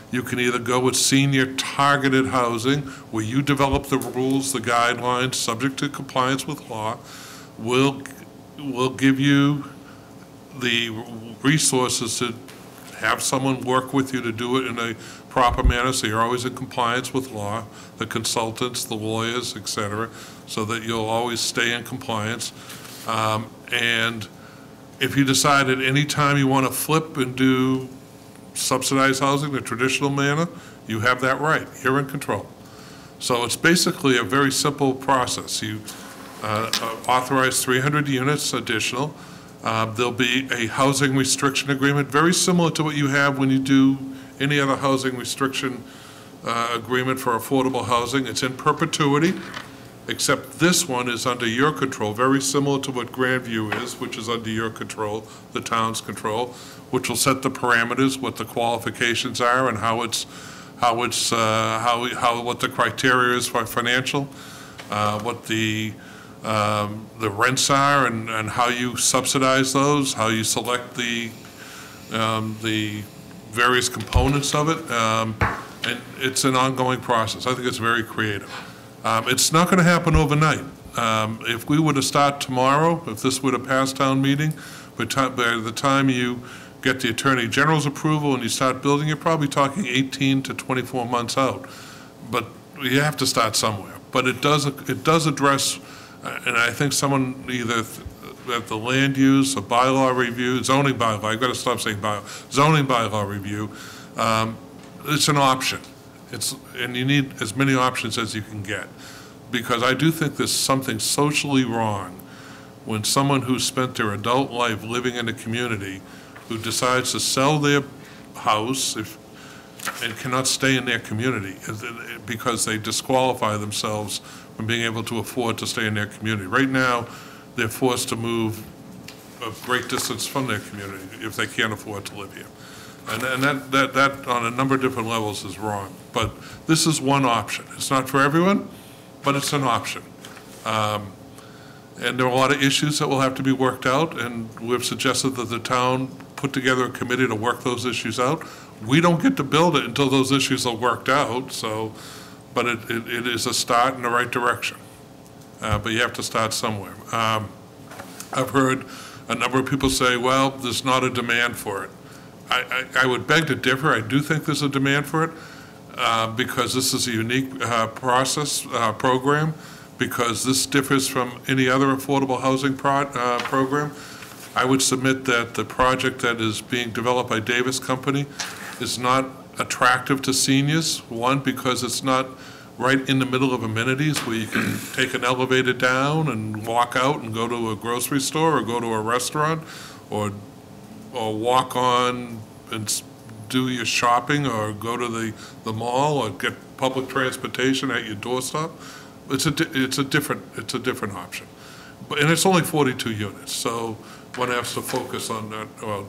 You can either go with senior targeted housing, where you develop the rules, the guidelines, subject to compliance with law. We'll give you the resources to have someone work with you to do it in a proper manner, so you're always in compliance with law, the consultants, the lawyers, et cetera, so that you'll always stay in compliance. And if you decide at any time you want to flip and do subsidized housing the traditional manner, you have that right. You're in control. So it's basically a very simple process. You authorize 300 units additional. There'll be a housing restriction agreement, very similar to what you have when you do any other housing restriction agreement for affordable housing. It's in perpetuity, except this one is under your control, very similar to what Grandview is, which is under your control, the town's control, which will set the parameters, what the qualifications are, and what the criteria is for financial, what the rents are, and how you subsidize those, how you select the various components of it, and it's an ongoing process. I think it's very creative. It's not going to happen overnight. If we were to start tomorrow, if this were to pass town meeting, by the time you get the Attorney General's approval and you start building, you're probably talking 18 to 24 months out. But you have to start somewhere. But it does address, and I think someone either at the land use, a bylaw review, zoning bylaw, I've got to stop saying bylaw, zoning bylaw review, it's an option. And you need as many options as you can get. Because I do think there's something socially wrong when someone who's spent their adult life living in a community who decides to sell their house and cannot stay in their community because they disqualify themselves from being able to afford to stay in their community. Right now, they're forced to move a great distance from their community if they can't afford to live here. And that on a number of different levels is wrong. But this is one option. It's not for everyone, but it's an option. And there are a lot of issues that will have to be worked out, and we've suggested that the town put together a committee to work those issues out. We don't get to build it until those issues are worked out, but it is a start in the right direction. But you have to start somewhere. I've heard a number of people say, well, there's not a demand for it. I would beg to differ. I do think there's a demand for it because this is a unique program, because this differs from any other affordable housing program. I would submit that the project that is being developed by Davis Company is not attractive to seniors. One, because it's not right in the middle of amenities where you can take an elevator down and walk out and go to a grocery store or go to a restaurant or walk on and do your shopping or go to the mall or get public transportation at your doorstep. It's a different option. And it's only 42 units, so one has to focus on that. Well,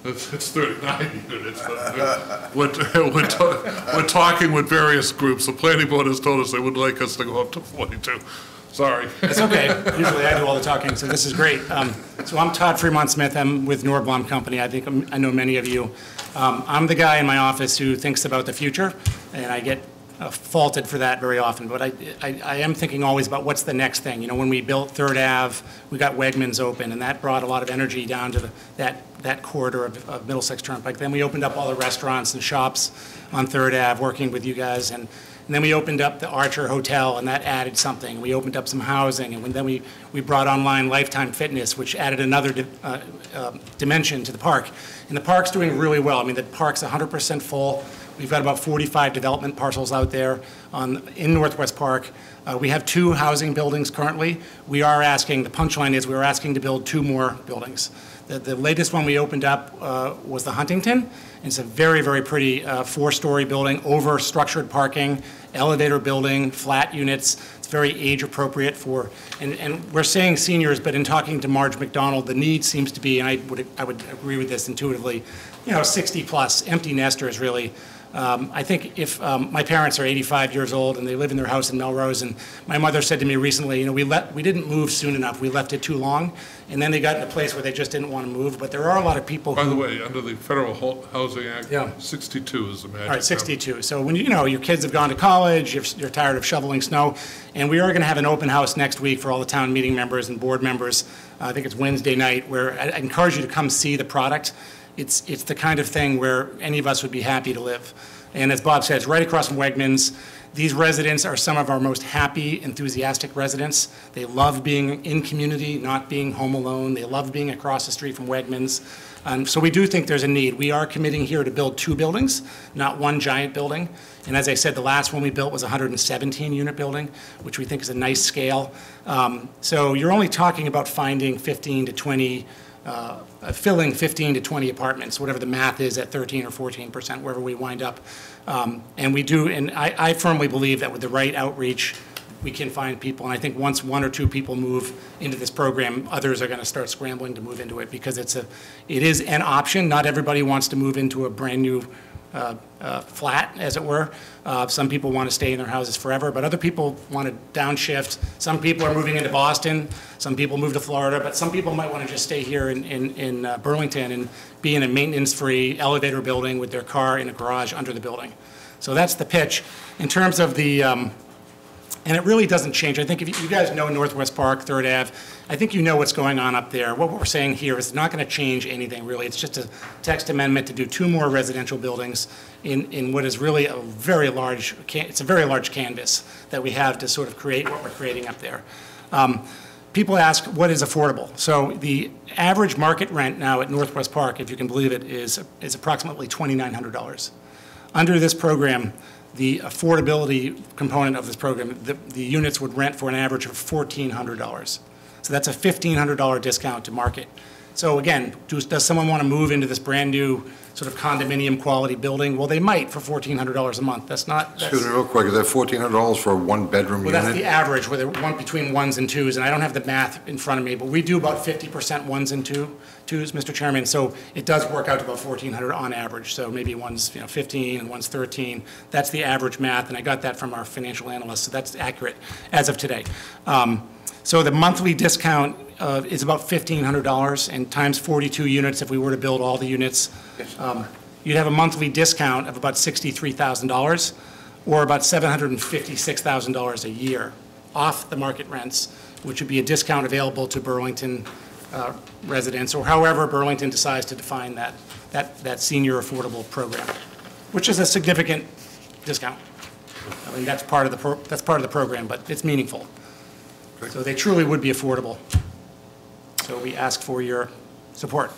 it's 39 units. But we're talking with various groups. The planning board has told us they would like us to go up to 42. Sorry. It's okay. Usually I do all the talking, so this is great. So I'm Todd Fremont-Smith. I'm with Nordblom Company. I think I know many of you. I'm the guy in my office who thinks about the future, and I get faulted for that very often, but I am thinking always about what's the next thing. You know, when we built 3rd Ave, we got Wegmans open, and that brought a lot of energy down to that corridor of Middlesex Turnpike. Then we opened up all the restaurants and shops on 3rd Ave, working with you guys, and then we opened up the Archer Hotel, and that added something. We opened up some housing, and then we brought online Lifetime Fitness, which added another dimension to the park. And the park's doing really well. I mean, the park's 100% full. We've got about 45 development parcels out there in Northwest Park. We have 2 housing buildings currently. We are asking, the punchline is we're asking to build 2 more buildings. The latest one we opened up was the Huntington. It's a very, very pretty 4-story building, over structured parking, elevator building, flat units. It's very age appropriate for, and we're saying seniors, but in talking to Marge McDonald, the need seems to be, and I would agree with this intuitively, you know, 60 plus, empty nesters really. I think if my parents are 85 years old and they live in their house in Melrose, and my mother said to me recently, you know, we didn't move soon enough. We left it too long, and then they got in a place where they just didn't want to move. But there are a lot of people. By the way, under the Federal Housing Act, 62 is the magic. All right, 62. So when you know your kids have gone to college, you're tired of shoveling snow, and we are going to have an open house next week for all the town meeting members and board members. I think it's Wednesday night, where I encourage you to come see the product. It's the kind of thing where any of us would be happy to live. And as Bob said, it's right across from Wegmans. These residents are some of our most happy, enthusiastic residents. They love being in community, not being home alone. They love being across the street from Wegmans. So we do think there's a need. We are committing here to build 2 buildings, not 1 giant building. And as I said, the last one we built was a 117-unit building, which we think is a nice scale. So you're only talking about finding 15 to 20 filling 15 to 20 apartments, whatever the math is at 13 or 14%, wherever we wind up. And we do, and I firmly believe that with the right outreach, we can find people. And I think once 1 or 2 people move into this program, others are going to start scrambling to move into it, because it is an option. Not everybody wants to move into a brand new flat, as it were. Some people want to stay in their houses forever, but other people want to downshift. Some people are moving into Boston, some people move to Florida, but some people might want to just stay here in Burlington and be in a maintenance-free elevator building with their car in a garage under the building. So that's the pitch. In terms of the, and it really doesn't change. I think if you guys know Northwest Park, 3rd Ave, I think you know what's going on up there. What we're saying here is not going to change anything, really. It's just a text amendment to do 2 more residential buildings in what is really a very large, it's a very large canvas that we have to sort of create what we're creating up there. People ask, what is affordable? So the average market rent now at Northwest Park, if you can believe it, is approximately $2,900. Under this program, the affordability component of this program, the units would rent for an average of $1,400. So that's a $1,500 discount to market. So again, does someone want to move into this brand new sort of condominium quality building? Well, they might for $1,400 a month. That's not. Excuse me real quick, is that $1,400 for a 1-bedroom unit? Well, that's the average, where they're between 1s and 2s, and I don't have the math in front of me, but we do about 50% 1s and 2s, Mr. Chairman. So it does work out to about $1,400 on average. So maybe one's 15 and one's 13. That's the average math, and I got that from our financial analyst, so that's accurate as of today. So the monthly discount is about $1,500, and times 42 units if we were to build all the units. You'd have a monthly discount of about $63,000, or about $756,000 a year off the market rents, which would be a discount available to Burlington residents, or however Burlington decides to define that senior affordable program, which is a significant discount. I mean, that's part of the program, but it's meaningful. Great. So they truly would be affordable. So we ask for your support.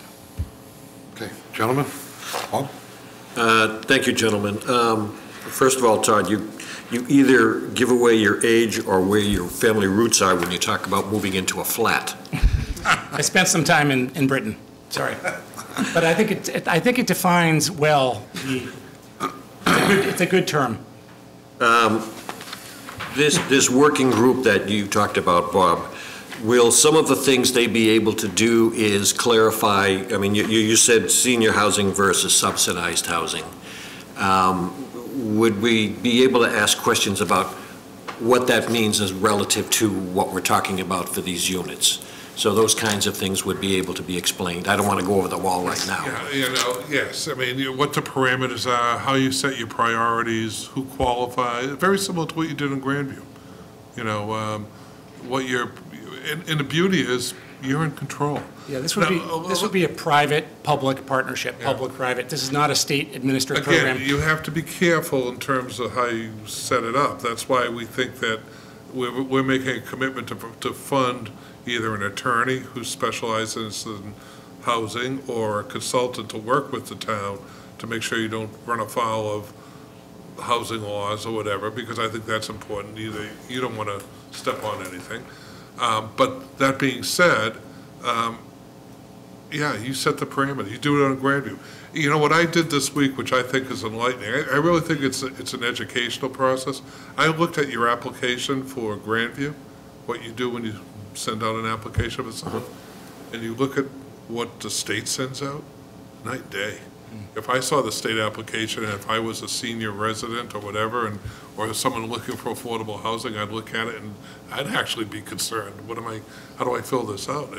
Okay, gentlemen. Bob? Thank you, gentlemen. First of all, Todd, you either give away your age or where your family roots are when you talk about moving into a flat. I spent some time in Britain. Sorry, but I think it defines well it's a good term. This working group that you talked about, Bob, will some of the things they be able to do is clarify, I mean, you said senior housing versus subsidized housing. Would we be able to ask questions about what that means as relative to what we're talking about for these units? So those kinds of things would be able to be explained. I don't want to go over the wall right now. Yeah, yes, I mean, what the parameters are, how you set your priorities, who qualifies, very similar to what you did in Grandview. What and the beauty is, you're in control. Yeah, this would be a private-public partnership, public-private. This is not a state-administered program. Again, you have to be careful in terms of how you set it up. That's why we think that we're making a commitment to fund either an attorney who specializes in housing or a consultant to work with the town to make sure you don't run afoul of housing laws or whatever, because I think that's important. Either you don't want to step on anything. But that being said, yeah, you set the parameter. You do it on Grandview. You know, what I did this week, which I think is enlightening, I really think it's an educational process. I looked at your application for Grandview, what you do when you send out an application for something, and you look at what the state sends out, night and day. If I saw the state application, and if I was a senior resident or whatever, or someone looking for affordable housing, I'd look at it and I'd actually be concerned. How do I fill this out?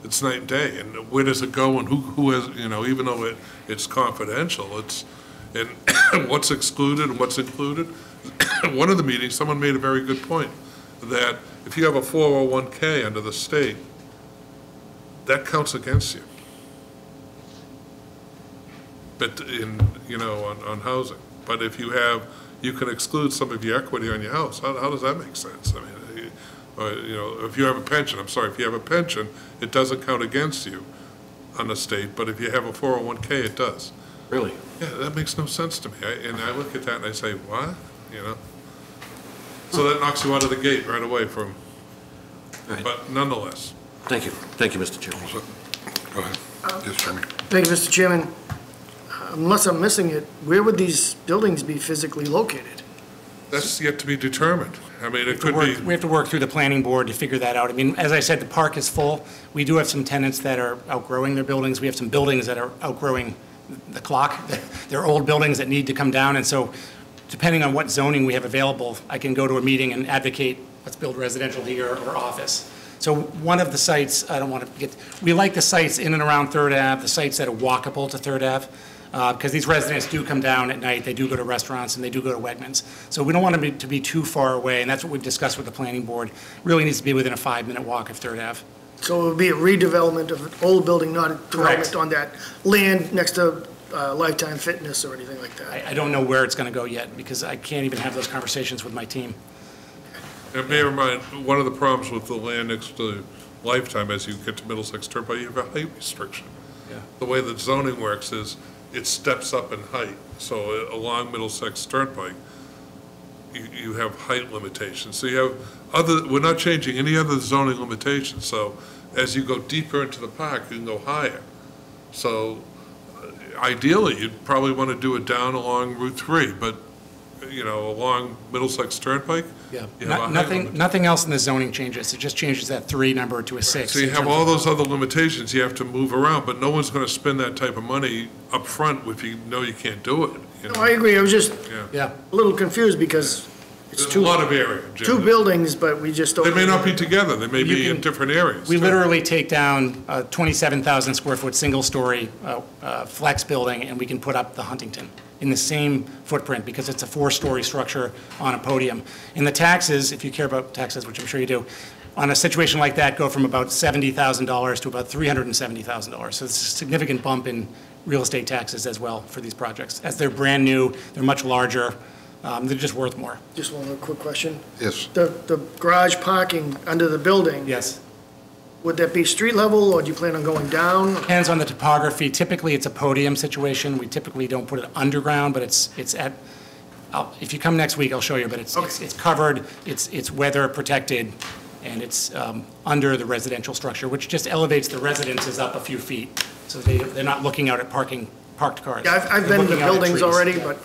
It's night and day. And where does it go, and who has, even though it's confidential, and what's excluded and what's included. One of the meetings, someone made a very good point, that if you have a 401k under the state, that counts against you. But on housing. But if you can exclude some of your equity on your house. How does that make sense? I mean, if you have a pension, if you have a pension, it doesn't count against you on the state, but if you have a 401k, it does. Really? Yeah, that makes no sense to me. And I look at that and I say, what? So that knocks you out of the gate right away from, right. But nonetheless. Thank you. Thank you, Mr. Chairman. Go ahead. Yes, Jeremy. Thank you, Mr. Chairman. Unless I'm missing it, where would these buildings be physically located? That's yet to be determined. I mean, it could be. We have to work through the planning board to figure that out. I mean, as I said, the park is full. We do have some tenants that are outgrowing their buildings. We have some buildings that are outgrowing the clock. They're old buildings that need to come down. And so depending on what zoning we have available, I can go to a meeting and advocate, let's build residential here or office. So one of the sites, I don't want to get, we like the sites in and around 3rd Ave, the sites that are walkable to 3rd Ave. Because these residents do come down at night, they do go to restaurants, and they do go to Wegmans. So we don't want them to be too far away, and that's what we've discussed with the planning board. Really needs to be within a 5-minute walk of 3rd Ave. So it would be a redevelopment of an old building, not a development Correct. on that land next to Lifetime Fitness or anything like that? I don't know where it's going to go yet, because I can't even have those conversations with my team. And bear in mind, one of the problems with the land next to Lifetime, as you get to Middlesex Turnpike, you have a height restriction. Yeah. The way that zoning works is, it steps up in height. So along Middlesex Turnpike, you have height limitations. So you have we're not changing any other zoning limitations. So as you go deeper into the park, you can go higher. So ideally, you'd probably want to do it down along Route 3, but along Middlesex Turnpike, Yeah. you have a height limitation. Nothing else in the zoning changes. It just changes that 3 number to a 6. So you have all those other limitations you have to move around, but no one's going to spend that type of money up front if you know you can't do it. No, I agree. I was just Yeah. a little confused because it's There's a lot of area, Jim. 2 buildings, but we just don't. They may not be together, they may be in different areas. We too. literally take down a 27,000 square foot, single-story flex building, and we can put up the Huntington in the same footprint, because it's a 4-story structure on a podium. And the taxes, if you care about taxes, which I'm sure you do, on a situation like that, go from about $70,000 to about $370,000. So it's a significant bump in real estate taxes as well for these projects. As they're brand new, they're much larger, they're just worth more. Just one quick question. Yes. The garage parking under the building. Yes. Would that be street level, or do you plan on going down? Depends on the topography. Typically, it's a podium situation. We typically don't put it underground, but it's at, if you come next week, I'll show you, but it's covered, it's weather protected, and it's under the residential structure, which just elevates the residences up a few feet, so they're not looking out at parked cars. Yeah, I've been in the buildings already, but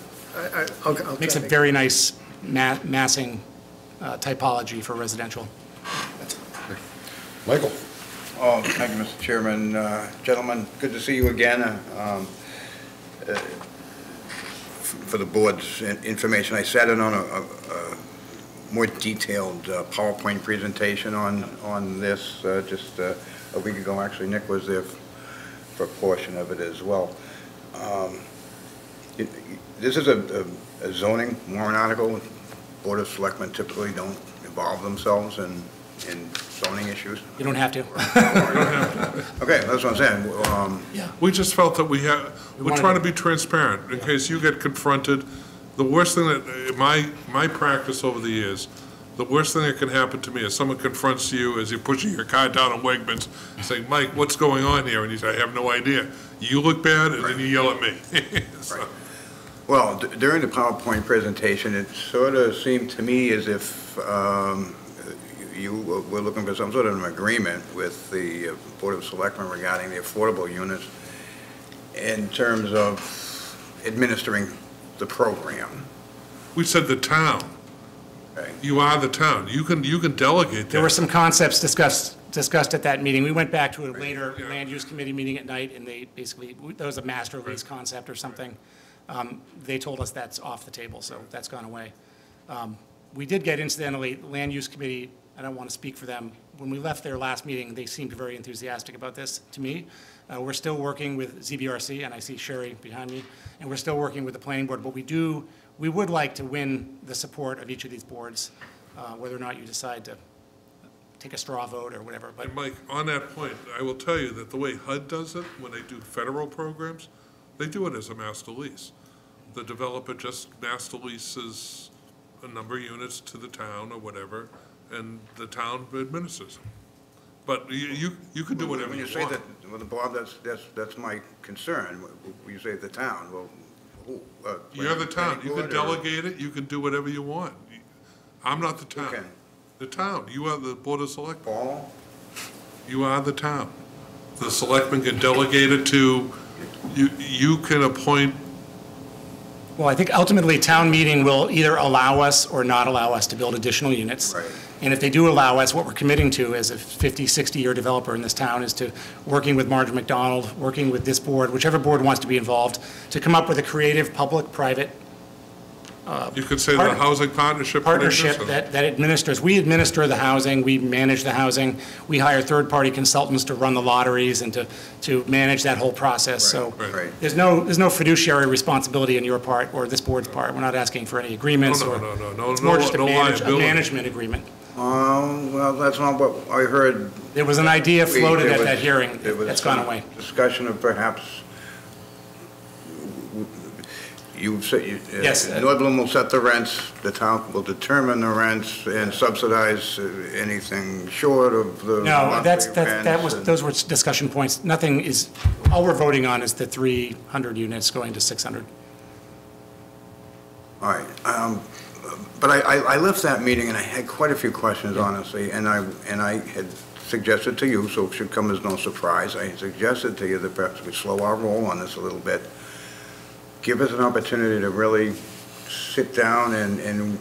I'll Makes a very nice massing typology for residential. Michael? Oh, thank you, Mr. Chairman. Gentlemen, good to see you again. For the board's information, I sat in on more detailed PowerPoint presentation on this just a week ago. Actually, Nick was there for a portion of it as well. This is a zoning warrant article. Board of Selectmen typically don't involve themselves in zoning issues. You don't have to. Okay, that's what I'm saying. We just felt that we're trying to be transparent in case you get confronted. The worst thing that, my practice over the years, the worst thing that can happen to me is someone confronts you as you're pushing your car down on Wegmans, saying, Mike, what's going on here? And you say, I have no idea. You look bad, and then you yell at me. So. Right. Well, during the PowerPoint presentation, it sort of seemed to me as if you were looking for some sort of an agreement with the Board of Selectmen regarding the affordable units in terms of administering the program. We said the town. Okay. You are the town. You can delegate that. There were some concepts discussed at that meeting. We went back to a later land use committee meeting at night, and they basically, that was a master lease concept or something. They told us that's off the table, so that's gone away. We did get, incidentally, land use committee, I don't want to speak for them. When we left their last meeting, they seemed very enthusiastic about this to me. We're still working with ZBRC, and I see Sherry behind me, and we're still working with the planning board, but we would like to win the support of each of these boards, whether or not you decide to take a straw vote or whatever. But and Mike, on that point, I will tell you that the way HUD does it, when they do federal programs, they do it as a master lease. The developer just master leases a number of units to the town or whatever, and the town administers them. But you can do whatever you want. When you say that, well, Bob, that's my concern. When you say the town, well, who? You're the town. You can delegate it. You can do whatever you want. I'm not the town. Okay. The town. You are the Board of Selectmen. Paul? You are the town. The selectmen can delegate it to, you can appoint. well, I think ultimately town meeting will either allow us or not allow us to build additional units. Right. And if they do allow us, what we're committing to as a 50, 60-year developer in this town is to working with Marjorie McDonald, working with this board, whichever board wants to be involved, to come up with a creative public-private You could say the housing partnership. that administers. We administer the housing, we manage the housing, we hire third-party consultants to run the lotteries and to manage that whole process. So Right. there's no fiduciary responsibility on your part or this board's part. We're not asking for any agreements or. It's more just a management agreement. Well, that's not what I heard. There was an idea floated There at was- that hearing there was that's gone some away. Discussion of perhaps, you said, Yes. North Bloom will set the rents, the town will determine the rents and subsidize anything short of the No, monthly rents and- those were discussion points. Nothing is, all we're voting on is the 300 units going to 600. All right, but I left that meeting and I had quite a few questions, honestly, and I had suggested to you, so it should come as no surprise, I suggested to you that perhaps we slow our roll on this a little bit, give us an opportunity to really sit down and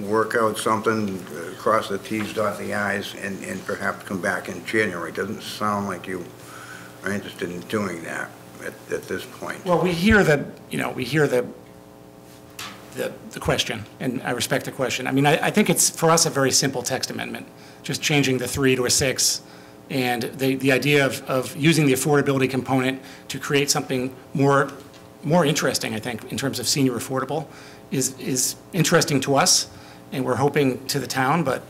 work out something, cross the Ts, dot the Is, and perhaps come back in January. It doesn't sound like you are interested in doing that at this point. Well, we hear the question, and I respect the question. I mean, I think it's, for us, a very simple text amendment, just changing the 3 to a 6, and the idea of using the affordability component to create something more interesting, I think, in terms of senior affordable, is interesting to us, and we're hoping to the town, but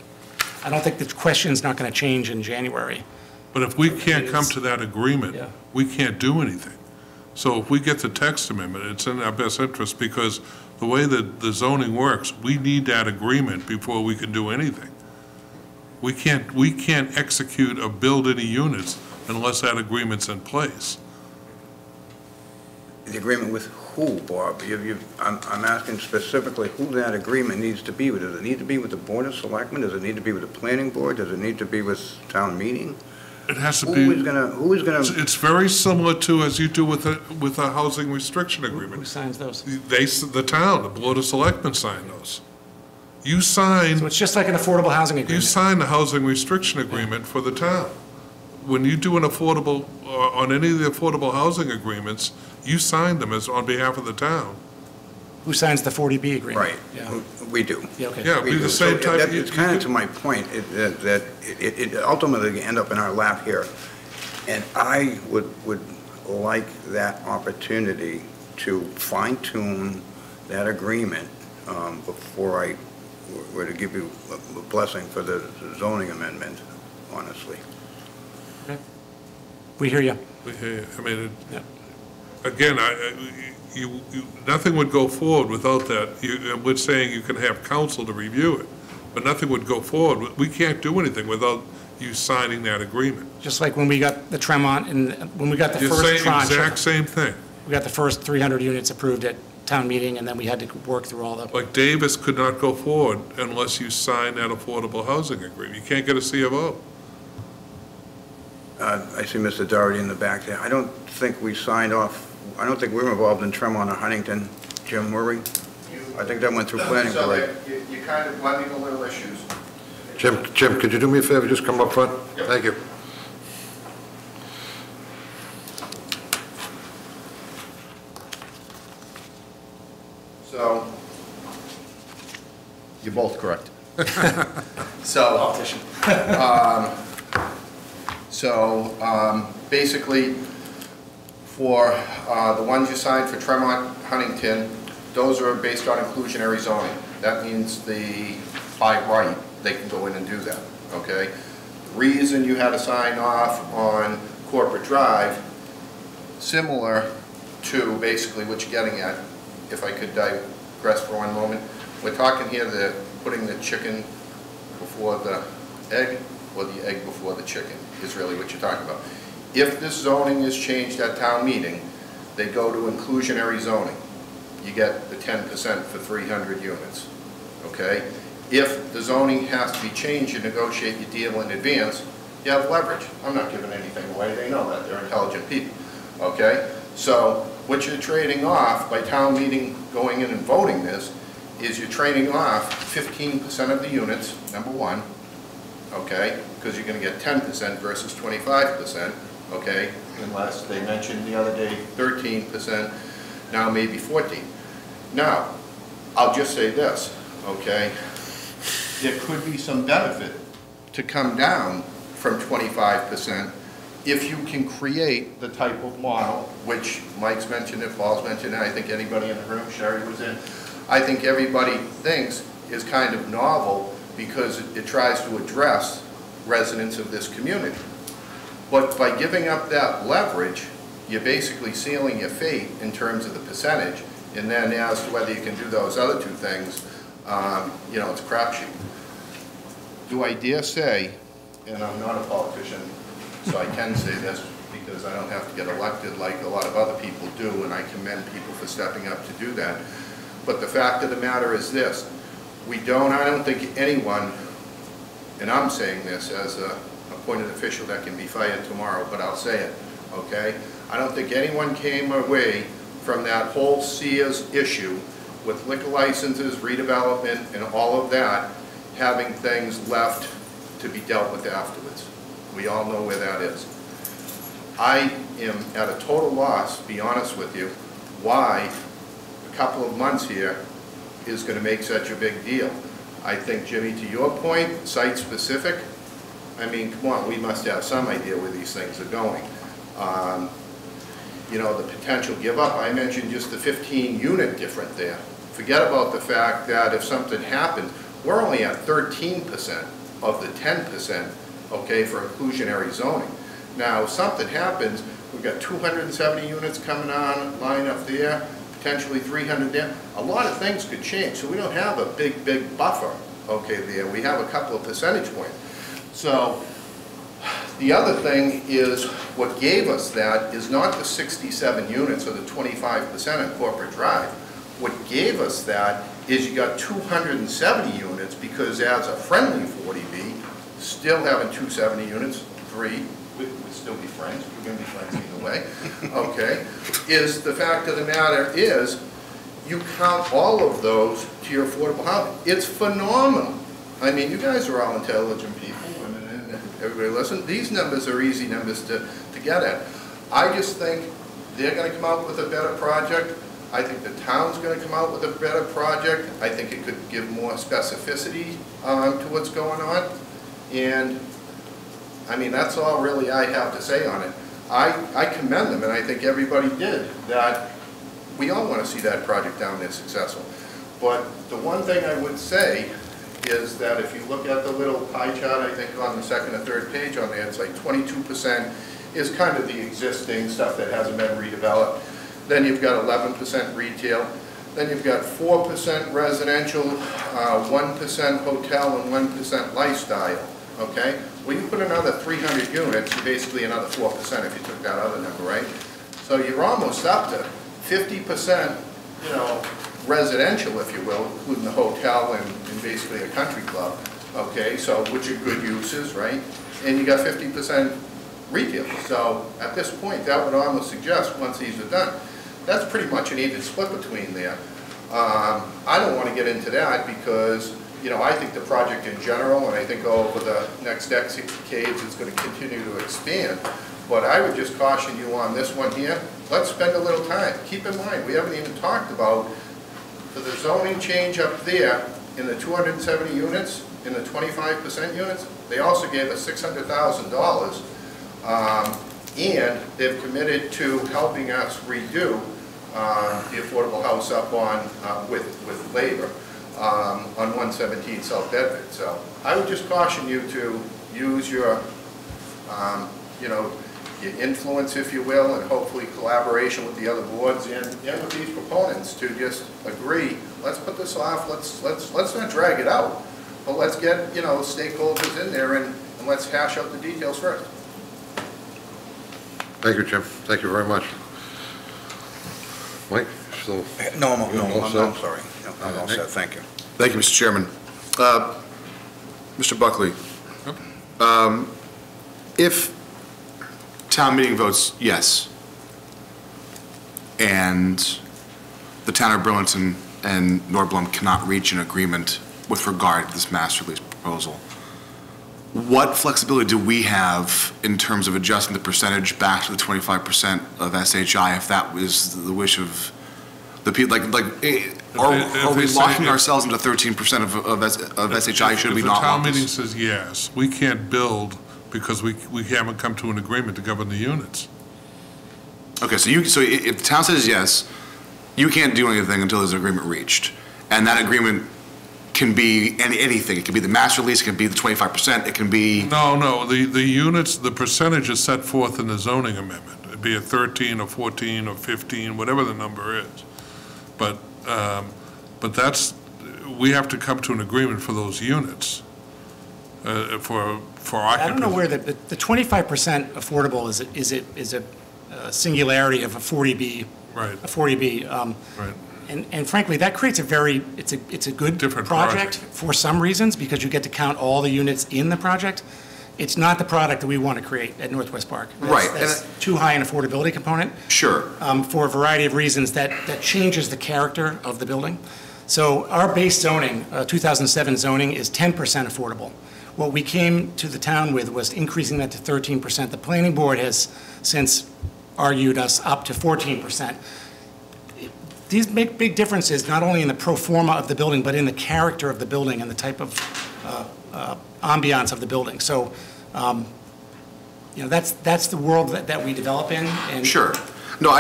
I don't think the question's not going to change in January. But if we can't come to that agreement, Yeah. we can't do anything. So if we get the text amendment, it's in our best interest, because the way that the zoning works, we need that agreement before we can do anything. We can't execute or build any units unless that agreement's in place. The agreement with who, Bob? I'm asking specifically who that agreement needs to be with. Does it need to be with the Board of Selectmen? Does it need to be with the Planning Board? Does it need to be with town meeting? It has to be. Who is gonna? It's very similar to as you do with a housing restriction agreement. Who signs those? The town, the Board of Selectmen sign those. You sign. So it's just like an affordable housing agreement. You sign the housing restriction agreement for the town. When you do an affordable, on any of the affordable housing agreements, you sign them as on behalf of the town. Who signs the 40B agreement? Right. Yeah. We do. Yeah, okay. Yeah, it'd We be do. the same So type. It's kind of to my point, that it ultimately end up in our lap here. And I would like that opportunity to fine-tune that agreement before I were to give you a blessing for the zoning amendment, honestly. We hear you. We hear you. I mean, Yeah. again, nothing would go forward without that. We're saying you can have counsel to review it, but nothing would go forward. We can't do anything without you signing that agreement. Just like when we got the Tremont and when we got the You're first saying tranche. exact same thing. We got the first 300 units approved at town meeting, and then we had to work through all the, Like Davis could not go forward unless you sign that affordable housing agreement. You can't get a C of O. I see Mr. Doherty in the back there. I don't think we signed off, I don't think we were involved in Tremont or Huntington. Jim, were we? I think that went through planning board. You're kind of blending a little issues. Jim, could you do me a favor, just come up front? Yep. Thank you. So, you're both correct. So, basically, for the ones you signed for Tremont, Huntington, those are based on inclusionary zoning. That means by right, they can go in and do that, okay? The reason you had to sign off on Corporate Drive, similar to basically what you're getting at, if I could digress for one moment. We're talking here that putting the chicken before the egg, or the egg before the chicken, is really what you're talking about. If this zoning is changed at town meeting, they go to inclusionary zoning. You get the 10% for 300 units, okay? If the zoning has to be changed, you negotiate your deal in advance, you have leverage. I'm not giving anything away, they know that, they're intelligent people, okay? So what you're trading off by town meeting going in and voting this is you're trading off 15% of the units, number one, okay? Because you're going to get 10% versus 25%, okay? Unless they mentioned the other day 13%, now maybe 14%. Now, I'll just say this, okay? There could be some benefit to come down from 25% if you can create the type of model, which Mike's mentioned it, Paul's mentioned it, I think anybody in the room, Sherry was in, I think everybody thinks is kind of novel because it tries to address residents of this community. But by giving up that leverage, you're basically sealing your fate in terms of the percentage, and then as to whether you can do those other two things, you know, it's a crapshoot. Do I dare say, and I'm not a politician, so I can say this because I don't have to get elected like a lot of other people do, and I commend people for stepping up to do that. But the fact of the matter is this, I don't think anyone, and I'm saying this as an appointed official that can be fired tomorrow, but I'll say it, okay? I don't think anyone came away from that whole Sears issue with liquor licenses, redevelopment, and all of that, having things left to be dealt with afterwards. We all know where that is. I am at a total loss, to be honest with you, why a couple of months here is going to make such a big deal. I think, Jimmy, to your point, site-specific, I mean, come on, we must have some idea where these things are going. You know, the potential give-up, I mentioned just the 15-unit difference there. Forget about the fact that if something happens, we're only at 13% of the 10%, okay, for inclusionary zoning. Now, if something happens, we've got 270 units coming online up there, potentially 300 there. A lot of things could change, so we don't have a big buffer, okay, there. We have a couple of percentage points. So the other thing is what gave us that is not the 67 units or the 25% on Corporate Drive. What gave us that is you got 270 units because as a friendly 40B, still having 270 units, we'd still be friends, we're going to be friends either way, okay, is the fact of the matter is you count all of those to your affordable housing. It's phenomenal. I mean, you guys are all intelligent people, women, and everybody listen. These numbers are easy numbers to get at. I just think they're going to come out with a better project. I think the town's gonna come out with a better project. I think it could give more specificity to what's going on. And, I mean, that's all really I have to say on it. I commend them, and I think everybody did, that we all want to see that project down there successful. But the one thing I would say is that if you look at the little pie chart, I think on the second or third page on there, it's like 22% is kind of the existing stuff that hasn't been redeveloped. Then you've got 11% retail. Then you've got 4% residential, 1% hotel, and 1% lifestyle, okay? Well, you put another 300 units, you're basically another 4% if you took that other number, right? So you're almost up to 50%, you know, residential, if you will, including the hotel and basically a country club, okay? So, which are good uses, right? And you got 50% retail. So at this point, that would almost suggest, once these are done, that's pretty much an even split between there. I don't want to get into that because, you know, I think the project in general, and I think over the next decades, it's going to continue to expand. But I would just caution you on this one here, let's spend a little time. Keep in mind, we haven't even talked about, for the zoning change up there, in the 270 units, in the 25% units, they also gave us $600,000. And they've committed to helping us redo the affordable house up on, with labor, on 117 South Bedford. So I would just caution you to use your, you know, your influence, if you will, and hopefully collaboration with the other boards and with these proponents to just agree, let's put this off, let's not drag it out, but let's get, you know, stakeholders in there and let's hash out the details first. Thank you, Jim. Thank you very much. Mike, still? No, I'm sorry. No, I'm all set, thank you. Thank you, Mr. Chairman. Mr. Buckley, if town meeting votes yes, and the town of Burlington and Nordblom cannot reach an agreement with regard to this master lease proposal, what flexibility do we have in terms of adjusting the percentage back to the 25% of SHI if that was the wish of the people? Are we locking ourselves into 13% of SHI? Should we not? If the town meeting says yes, we can't build because we haven't come to an agreement to govern the units. Okay, so if the town says yes, you can't do anything until there's an agreement reached, and that agreement can be anything. It can be the master lease, it can be the 25%, it can be... No, the units, the percentage is set forth in the zoning amendment. It'd be a 13 or 14 or 15, whatever the number is. But that's, we have to come to an agreement for those units, for occupancy. I don't know where the 25% affordable is a singularity of a 40B. Right. A 40B. Right. And frankly, that creates it's a good different project for some reasons because you get to count all the units in the project. It's not the product that we want to create at Northwest Park. That's too high an affordability component. Sure. For a variety of reasons that changes the character of the building. So our base zoning, 2007 zoning, is 10% affordable. What we came to the town with was increasing that to 13%. The planning board has since argued us up to 14%. These make big differences, not only in the pro forma of the building, but in the character of the building and the type of ambiance of the building. So, you know, that's the world that we develop in. And sure. No,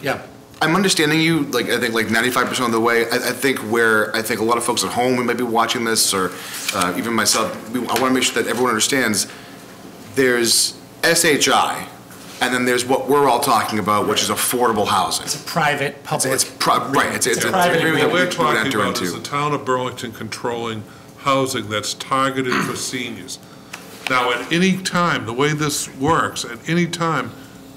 yeah. I'm understanding you, I think 95% of the way. I think a lot of folks at home who might be watching this, or even myself, I want to make sure that everyone understands there's SHI, and then there's what we're all talking about, which is affordable housing. It's a private, public. It's a private agreement that we're talking enter about into. is the town of Burlington controlling housing that's targeted for seniors. Now, at any time, the way this works, at any time,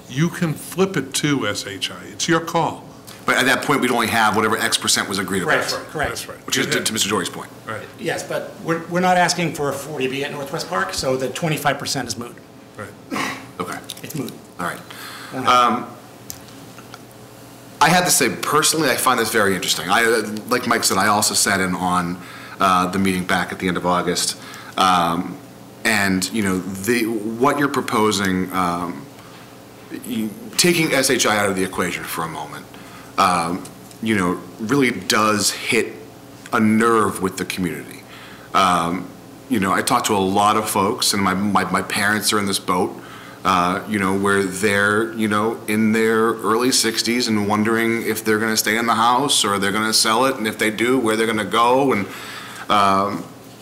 you can flip it to SHI. It's your call. But at that point, we'd only have whatever X% was agreed upon. Correct. That's right. Which is to Mr. Dory's point. Right. Yes, but we're not asking for a 40B at Northwest Park, so the 25% is moot. Right. Okay. It's moot. All right. I had to say, personally, I find this very interesting. Like Mike said, I also sat in on the meeting back at the end of August. And, you know, what you're proposing, taking SHI out of the equation for a moment, really does hit a nerve with the community. I talk to a lot of folks, and my parents are in this boat, where they're, in their early 60s and wondering if they're going to stay in the house or they're going to sell it, and if they do, where they're going to go. And,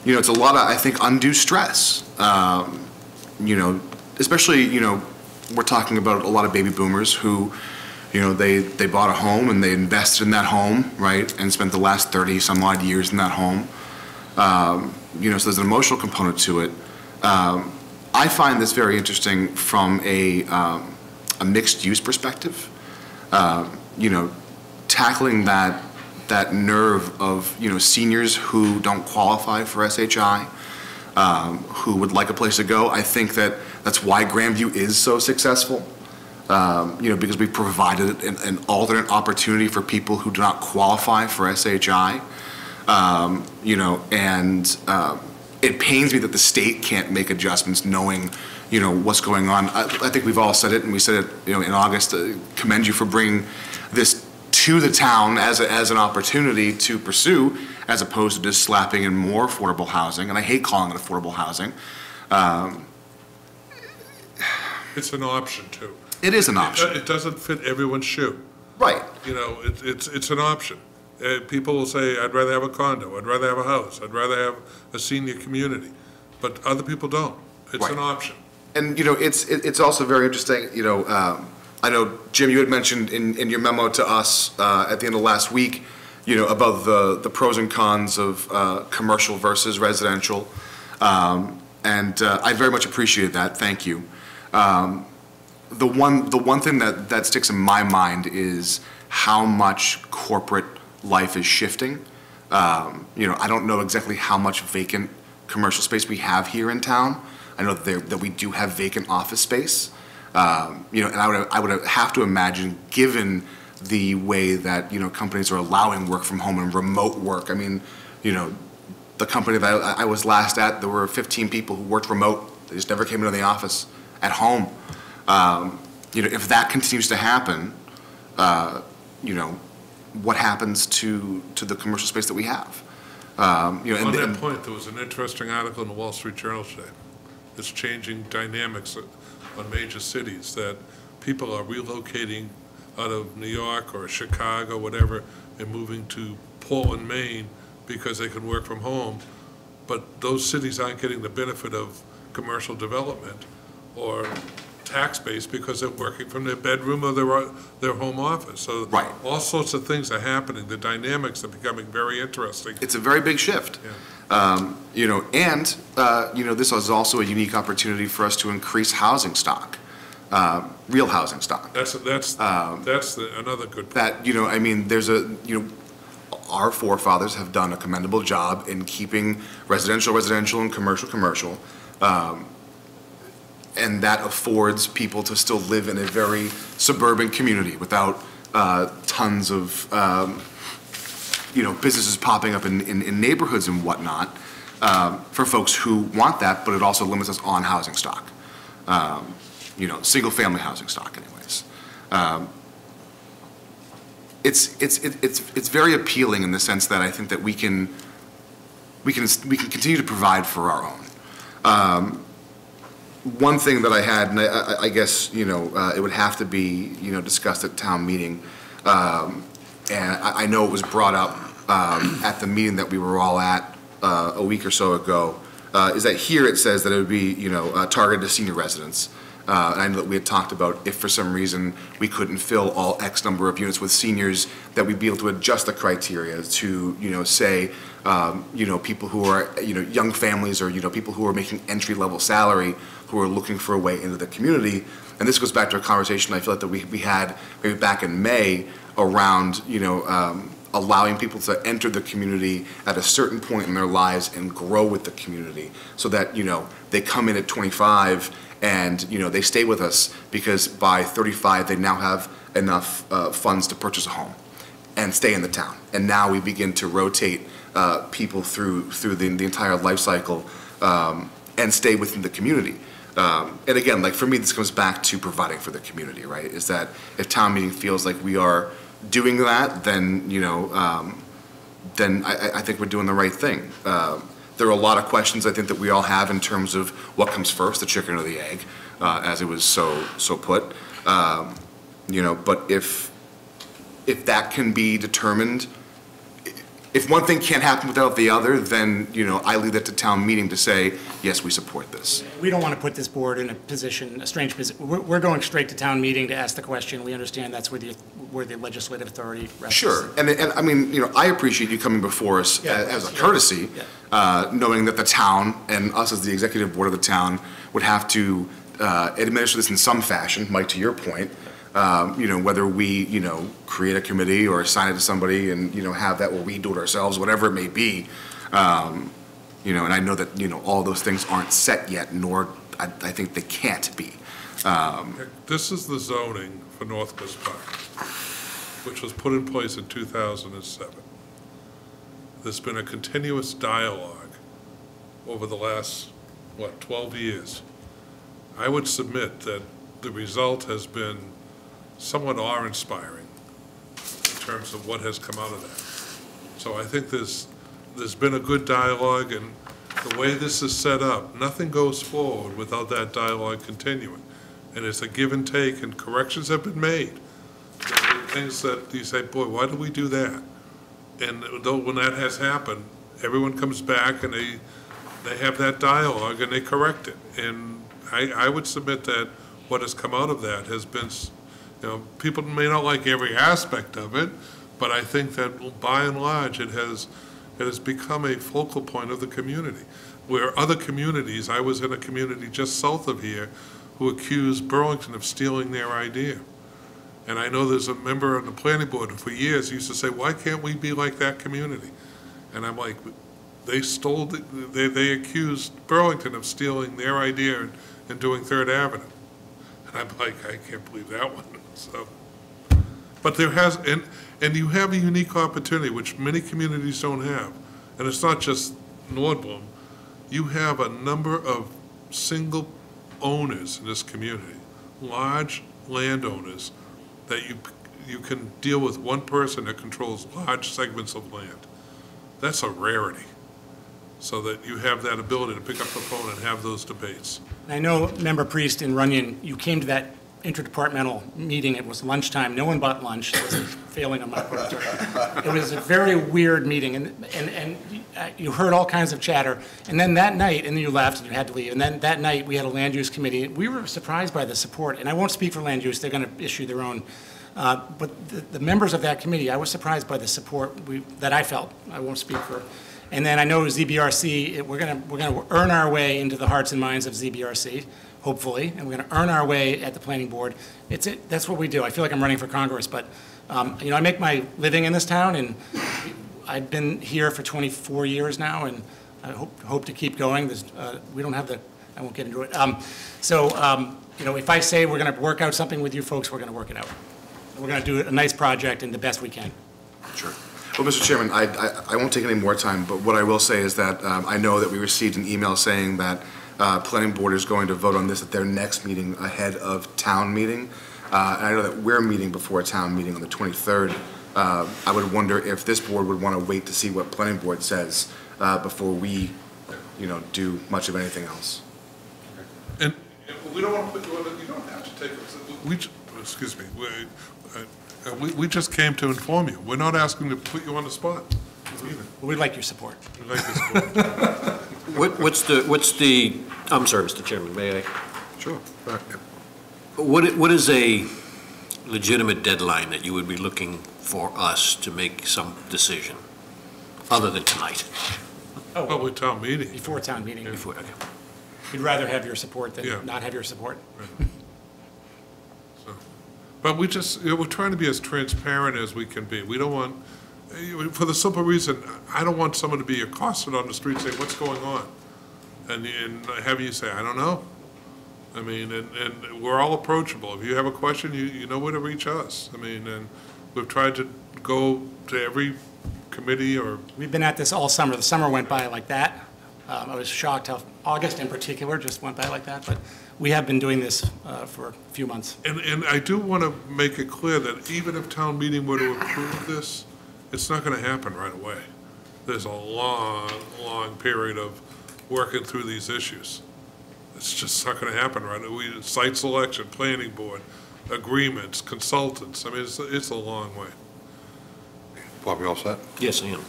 it's a lot of, I think, undue stress. Especially, we're talking about a lot of baby boomers who, they bought a home and they invested in that home, right, and spent the last 30 some odd years in that home. So there's an emotional component to it. I find this very interesting from a mixed-use perspective. Tackling that nerve of seniors who don't qualify for SHI, who would like a place to go. I think that's why Grandview is so successful. Because we provided an alternate opportunity for people who do not qualify for SHI. It pains me that the state can't make adjustments knowing, what's going on. I think we've all said it, and we said it, in August, commend you for bringing this to the town as an opportunity to pursue, as opposed to just slapping in more affordable housing. And I hate calling it affordable housing. It's an option, too. It is an option. It doesn't fit everyone's shoe. Right. It's an option. People will say, I'd rather have a condo, I'd rather have a house, I'd rather have a senior community. But other people don't. It's right. An option. And, it's also very interesting, I know, Jim, you had mentioned in your memo to us at the end of last week, about the pros and cons of commercial versus residential. And I very much appreciated that. Thank you. The one thing that sticks in my mind is how much corporate life is shifting. I don't know exactly how much vacant commercial space we have here in town. I know that we do have vacant office space. And I would have to imagine, given the way that companies are allowing work from home and remote work. I mean, the company that I was last at, there were 15 people who worked remote. They just never came into the office at home. If that continues to happen, what happens to the commercial space that we have? On that point, there was an interesting article in the Wall Street Journal today. It's changing dynamics on major cities, that people are relocating out of New York or Chicago, whatever, and moving to Portland, Maine, because they can work from home. But those cities aren't getting the benefit of commercial development or tax base because they're working from their bedroom or their home office. So right. All sorts of things are happening. The dynamics are becoming very interesting. It's a very big shift. Yeah. This is also a unique opportunity for us to increase housing stock, real housing stock. That's another good point. There's our forefathers have done a commendable job in keeping residential, and commercial. And that affords people to still live in a very suburban community without tons of businesses popping up in neighborhoods and whatnot, for folks who want that, but it also limits us on housing stock, single-family housing stock anyways. It's very appealing in the sense that I think that we can continue to provide for our own. One thing that I had, and I guess, it would have to be, discussed at town meeting, and I know it was brought up at the meeting that we were all at a week or so ago, is that here it says that it would be, targeted to senior residents. And I know that we had talked about if for some reason we couldn't fill all X number of units with seniors, that we'd be able to adjust the criteria to, say, people who are, young families or, people who are making entry-level salary who are looking for a way into the community. And this goes back to a conversation I feel like that we had maybe back in May around, allowing people to enter the community at a certain point in their lives and grow with the community so that, they come in at 25 and, they stay with us because by 35 they now have enough funds to purchase a home and stay in the town. And now we begin to rotate people through the entire life cycle and stay within the community. And again, like for me, this comes back to providing for the community, right? Is that if town meeting feels like we are doing that, then, then I think we're doing the right thing. There are a lot of questions I think that we all have in terms of what comes first, the chicken or the egg, as it was so put. But if that can be determined, if one thing can't happen without the other, then, I leave that to town meeting to say, yes, we support this. We don't want to put this board in a strange position. We're going straight to town meeting to ask the question. We understand that's where the legislative authority rests. Sure, and I mean, I appreciate you coming before us as a courtesy, knowing that the town and us as the executive board of the town would have to administer this in some fashion, Mike, to your point. Whether we, create a committee or assign it to somebody and, have that, or we do it ourselves, whatever it may be. And I know that, all those things aren't set yet, nor I think they can't be. This is the zoning for Northwest Park, which was put in place in 2007. There's been a continuous dialogue over the last, 12 years. I would submit that the result has been somewhat awe-inspiring in terms of what has come out of that. So I think there's been a good dialogue, and the way this is set up, nothing goes forward without that dialogue continuing. And it's a give and take, and corrections have been made. There are things that you say, boy, why did we do that? And though when that has happened, everyone comes back and they have that dialogue and they correct it. And I would submit that what has come out of that has been, people may not like every aspect of it, but I think that by and large it has become a focal point of the community. Where other communities, I was in a community just south of here who accused Burlington of stealing their idea. And I know there's a member on the planning board who for years used to say, why can't we be like that community? And I'm like, they they accused Burlington of stealing their idea and doing Third Avenue. And I'm like, I can't believe that one. So, but there has, and you have a unique opportunity, which many communities don't have. And it's not just Nordblum. You have a number of single owners in this community, large landowners, that you can deal with one person that controls large segments of land. That's a rarity. So that you have that ability to pick up the phone and have those debates. I know, Member Priest in Runyon, you came to that interdepartmental meeting. It was lunchtime. No one bought lunch. It was failing on my part. It was a very weird meeting, and you heard all kinds of chatter. And then that night, and then you left and you had to leave. And then that night, we had a land use committee. We were surprised by the support. And I won't speak for land use. They're going to issue their own. But the members of that committee, I was surprised by the support that I felt. I won't speak for. And then I know ZBRC, we're going to earn our way into the hearts and minds of ZBRC, hopefully, and we're going to earn our way at the planning board. That's what we do. I feel like I'm running for Congress, but I make my living in this town, and I've been here for 24 years now, and I hope to keep going. We don't have I won't get into it. If I say we're going to work out something with you folks, we're going to work it out. We're going to do a nice project and the best we can. Sure. Well, Mr. Chairman, I won't take any more time, but what I will say is that I know that we received an email saying that Planning Board is going to vote on this at their next meeting ahead of town meeting. And I know that we're meeting before a town meeting on the 23rd. I would wonder if this board would want to wait to see what Planning Board says before we, do much of anything else. And we don't want to put you on, you don't have to take it. Excuse me. We just came to inform you. We're not asking to put you on the spot. We'd like your support. We'd like your support. What's the, I'm sorry, Mr. Chairman, may I? Sure. What is a legitimate deadline that you would be looking for us to make some decision, other than tonight? Well, with town meeting. Before town meeting. Before, okay. We'd rather have your support than not have your support. Right. But we're trying to be as transparent as we can be. We don't want, for the simple reason, I don't want someone to be accosted on the street saying, what's going on? And have you say, I don't know. I mean, and we're all approachable. If you have a question, you know where to reach us. I mean, and we've tried to go to every committee or... We've been at this all summer. The summer went by like that. I was shocked how August in particular just went by like that, but we have been doing this for a few months. And I do want to make it clear that even if town meeting were to approve this, it's not going to happen right away. There's a long, long period of working through these issues. It's just not going to happen right away. Site selection, planning board, agreements, consultants. I mean, it's a long way. Bob, you all set? Yes, I am.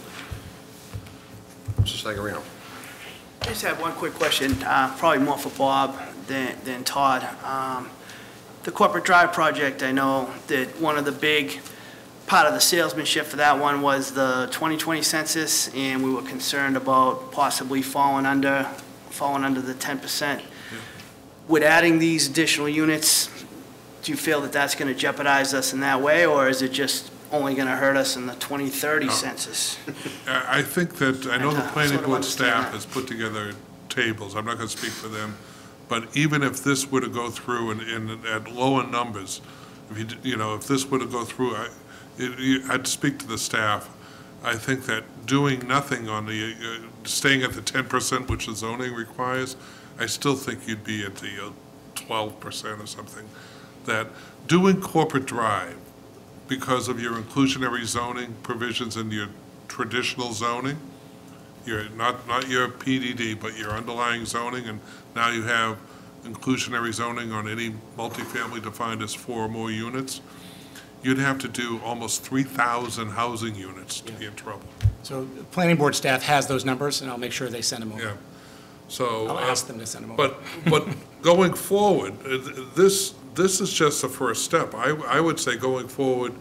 Mr. Sagarino. I just have one quick question, probably more for Bob than Todd. The Corporate Drive project, I know that one of the big part of the salesmanship for that one was the 2020 census, and we were concerned about possibly falling under the 10%. With adding these additional units, do you feel that that's going to jeopardize us in that way, or is it just only going to hurt us in the 2030 census? I think that, I know the planning sort of board understand staff that. has put together tables, I'm not going to speak for them, but even if this were to go through and at lower numbers, if this were to go through, I'd speak to the staff. I think that doing nothing on the, staying at the 10%, which the zoning requires, I still think you'd be at the 12% or something. That doing Corporate Drive, because of your inclusionary zoning provisions in your traditional zoning, not your PDD, but your underlying zoning, and now you have inclusionary zoning on any multifamily defined as 4 or more units, you'd have to do almost 3,000 housing units to be in trouble. So the planning board staff has those numbers, and I'll make sure they send them over. Yeah. So I'll ask them to send them over. But going forward, this is just the first step. I would say going forward,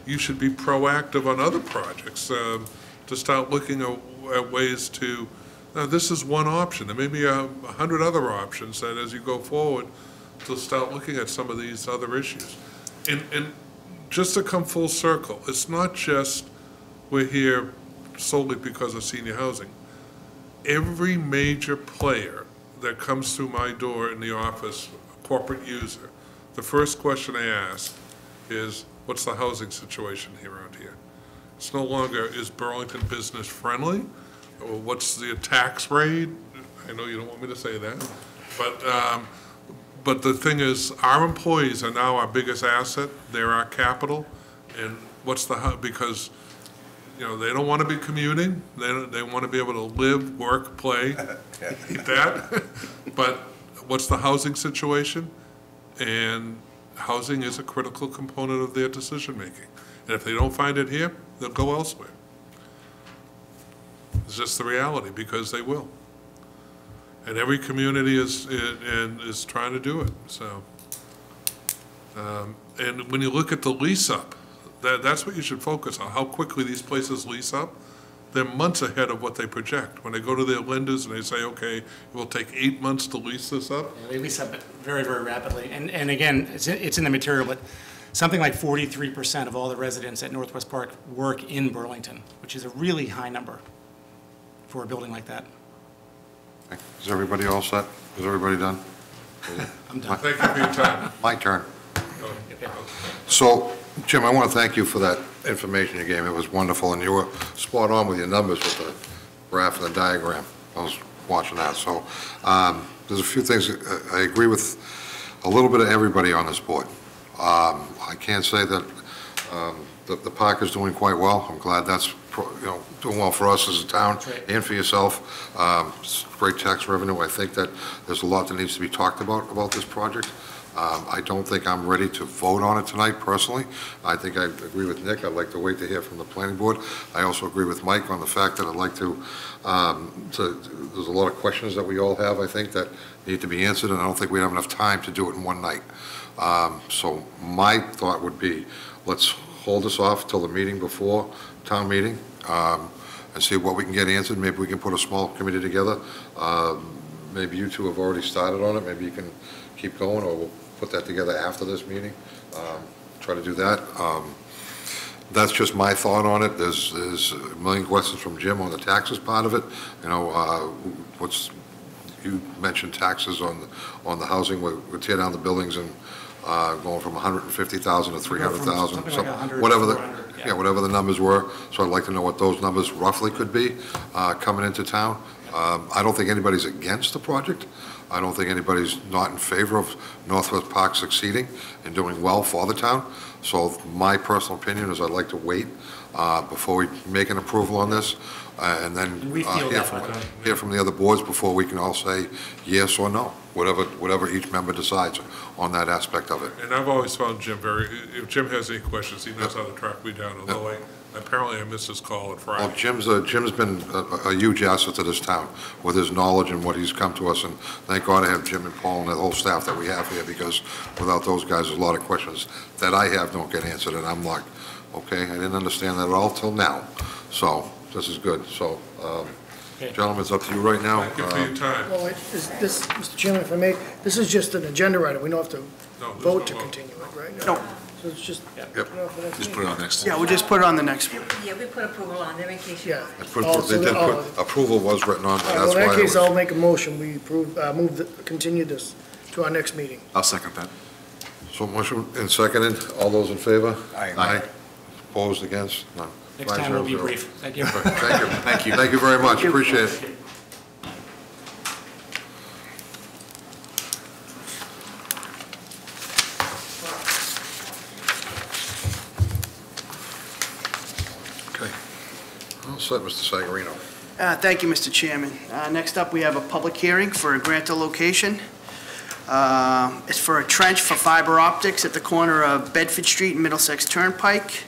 you should be proactive on other projects to start looking at ways to. Now, this is one option. There may be 100 other options that, as you go forward, to start looking at some of these other issues. And just to come full circle, it's not just we're here solely because of senior housing. Every major player that comes through my door in the office, a corporate user, the first question I ask is, what's the housing situation here around here? It's no longer, is Burlington business friendly? Or what's the tax rate? I know you don't want me to say that, but the thing is, our employees are now our biggest asset. They're our capital, and what's the, because they don't want to be commuting. They want to be able to live, work, play, eat that. But what's the housing situation? And housing is a critical component of their decision making. And if they don't find it here, they'll go elsewhere. It's just the reality, because they will. And every community is trying to do it. So, and when you look at the lease up, that's what you should focus on. How quickly these places lease up. They're months ahead of what they project. When they go to their lenders and they say, okay, it will take 8 months to lease this up. Yeah, they lease up very, very rapidly. And again, it's in the material, but something like 43% of all the residents at Northwest Park work in Burlington, which is a really high number for a building like that. Is everybody all set? Is everybody done? I'm done. Thank you for your time. My turn. Okay. So, Jim, I want to thank you for that information you gave me. It was wonderful, and you were spot on with your numbers with the graph and the diagram. I was watching that. So there's a few things I agree with a little bit of everybody on this board. I can't say that the park is doing quite well. I'm glad that's doing well for us as a town and for yourself. It's great tax revenue. I think that there's a lot that needs to be talked about this project. I don't think I'm ready to vote on it tonight personally. I think I agree with Nick. I'd like to wait to hear from the planning board. I also agree with Mike on the fact that I'd like to there's a lot of questions that we all have, I think, that need to be answered, and I don't think we have enough time to do it in one night. So my thought would be, let's hold this off till the meeting before town meeting and see what we can get answered. Maybe we can put a small committee together. Maybe you two have already started on it. Maybe you can keep going, or we'll put that together after this meeting. Try to do that. That's just my thought on it. There's a million questions from Jim on the taxes part of it. You mentioned taxes on the housing. We tear down the buildings and going from 150,000 to 300,000, whatever the numbers were. So I'd like to know what those numbers roughly could be coming into town. I don't think anybody's against the project. I don't think anybody's not in favor of Northwest Park succeeding and doing well for the town. So my personal opinion is I'd like to wait before we make an approval on this, and then We feel hear from the other boards before we can all say yes or no, whatever each member decides on that aspect of it. And I've always found Jim if Jim has any questions, he knows how to track me down, although apparently I missed his call on Friday. Well, Jim's been a huge asset to this town with his knowledge and what he's come to us, and thank God I have Jim and Paul and the whole staff that we have here, because without those guys, there's a lot of questions that I have don't get answered, and I'm like, okay, I didn't understand that at all till now. So this is good. So, gentlemen, it's up to you right now. Thank you for your time. Well, is this, Mr. Chairman, if I may, this is just an agenda item. We don't have to vote to continue it, right? No. So it's just. Yep. Just put it on next. Yeah, we'll just put it on the next one. Yeah, we put approval on there in case you. Yeah. They did put, approval was written on, All but right, that's well, in why that case, I was. I'll make a motion. We continue this to our next meeting. I'll second that. So motion and seconded. All those in favor? Aye. Opposed, against? None. Next time we'll be 5-0-0. brief. Thank you. Thank you. Thank you. Thank you very much. Appreciate it. Okay. All set, Mr. Sagarino. Thank you, Mr. Chairman. Next up, we have a public hearing for a grant of location. It's for a trench for fiber optics at the corner of Bedford Street and Middlesex Turnpike.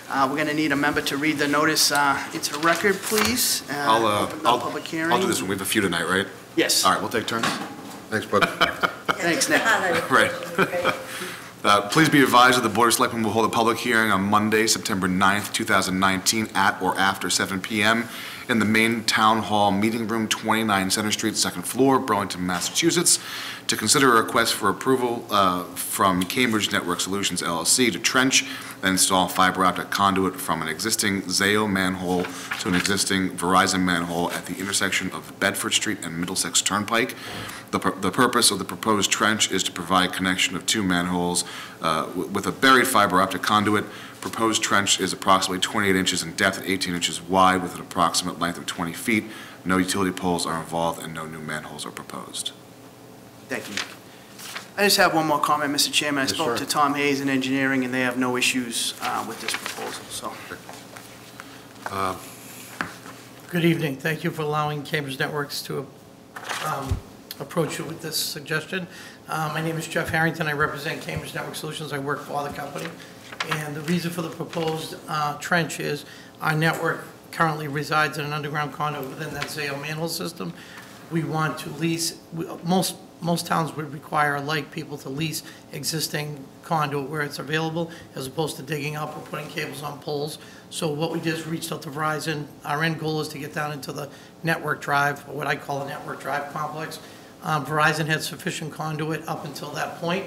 We're going to need a member to read the notice into record, please. Open the public hearing. I'll do this one. We have a few tonight, right? Yes. All right, we'll take turns. Thanks, bud. Thanks, Nick. Right. Please be advised that the Board of Selectmen will hold a public hearing on Monday, September 9th, 2019, at or after 7 p.m. in the main Town Hall Meeting Room, 29 Center Street, second floor, Burlington, Massachusetts, to consider a request for approval from Cambridge Network Solutions LLC to trench and install fiber optic conduit from an existing Zayo manhole to an existing Verizon manhole at the intersection of Bedford Street and Middlesex Turnpike. The purpose of the proposed trench is to provide connection of two manholes with a buried fiber optic conduit. Proposed trench is approximately 28 inches in depth and 18 inches wide with an approximate length of 20 feet. No utility poles are involved and no new manholes are proposed. Thank you, Nick. I just have one more comment, Mr. Chairman. I spoke to Tom Hayes in engineering, and they have no issues with this proposal, so. Good evening. Thank you for allowing Cambridge Networks to approach you with this suggestion. My name is Jeff Harrington. I represent Cambridge Network Solutions. I work for the company. And the reason for the proposed trench is our network currently resides in an underground conduit within that Zayo manhole system. We want to lease, most towns would require, like people, to lease existing conduit where it's available, as opposed to digging up or putting cables on poles. So what we did is reached out to Verizon. Our end goal is to get down into the network drive, or what I call a network drive complex. Verizon had sufficient conduit up until that point.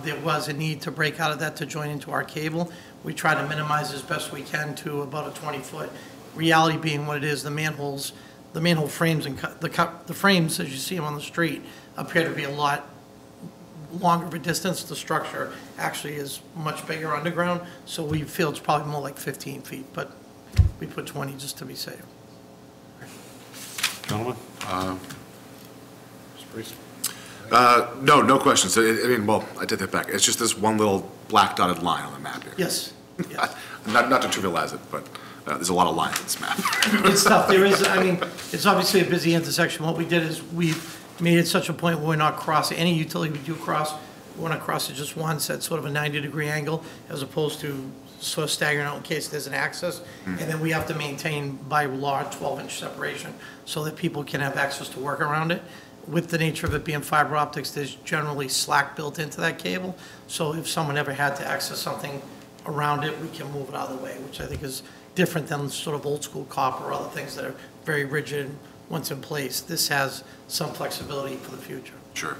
There was a need to break out of that to join into our cable. We try to minimize as best we can to about a 20-foot. Reality being what it is, the manhole frames and the frames, as you see them on the street, appear to be a lot longer of a distance. The structure actually is much bigger underground, so we feel it's probably more like 15 feet, but we put 20 just to be safe. Gentlemen? No questions. I mean, well, I take that back. It's just this one little black dotted line on the map here. Yes. Yes. Not to trivialize it, but there's a lot of lines on this map. It's tough. There is, I mean, it's obviously a busy intersection. What we did is we made it such a point where we're not crossing, any utility we do cross, we want to cross it just once at sort of a 90-degree angle, as opposed to sort of staggering out in case there's an access. And then we have to maintain, by law, 12-inch separation so that people can have access to work around it. With the nature of it being fiber optics, there's generally slack built into that cable. So if someone ever had to access something around it, we can move it out of the way, which I think is different than sort of old school copper or other things that are very rigid once in place. This has some flexibility for the future. Sure.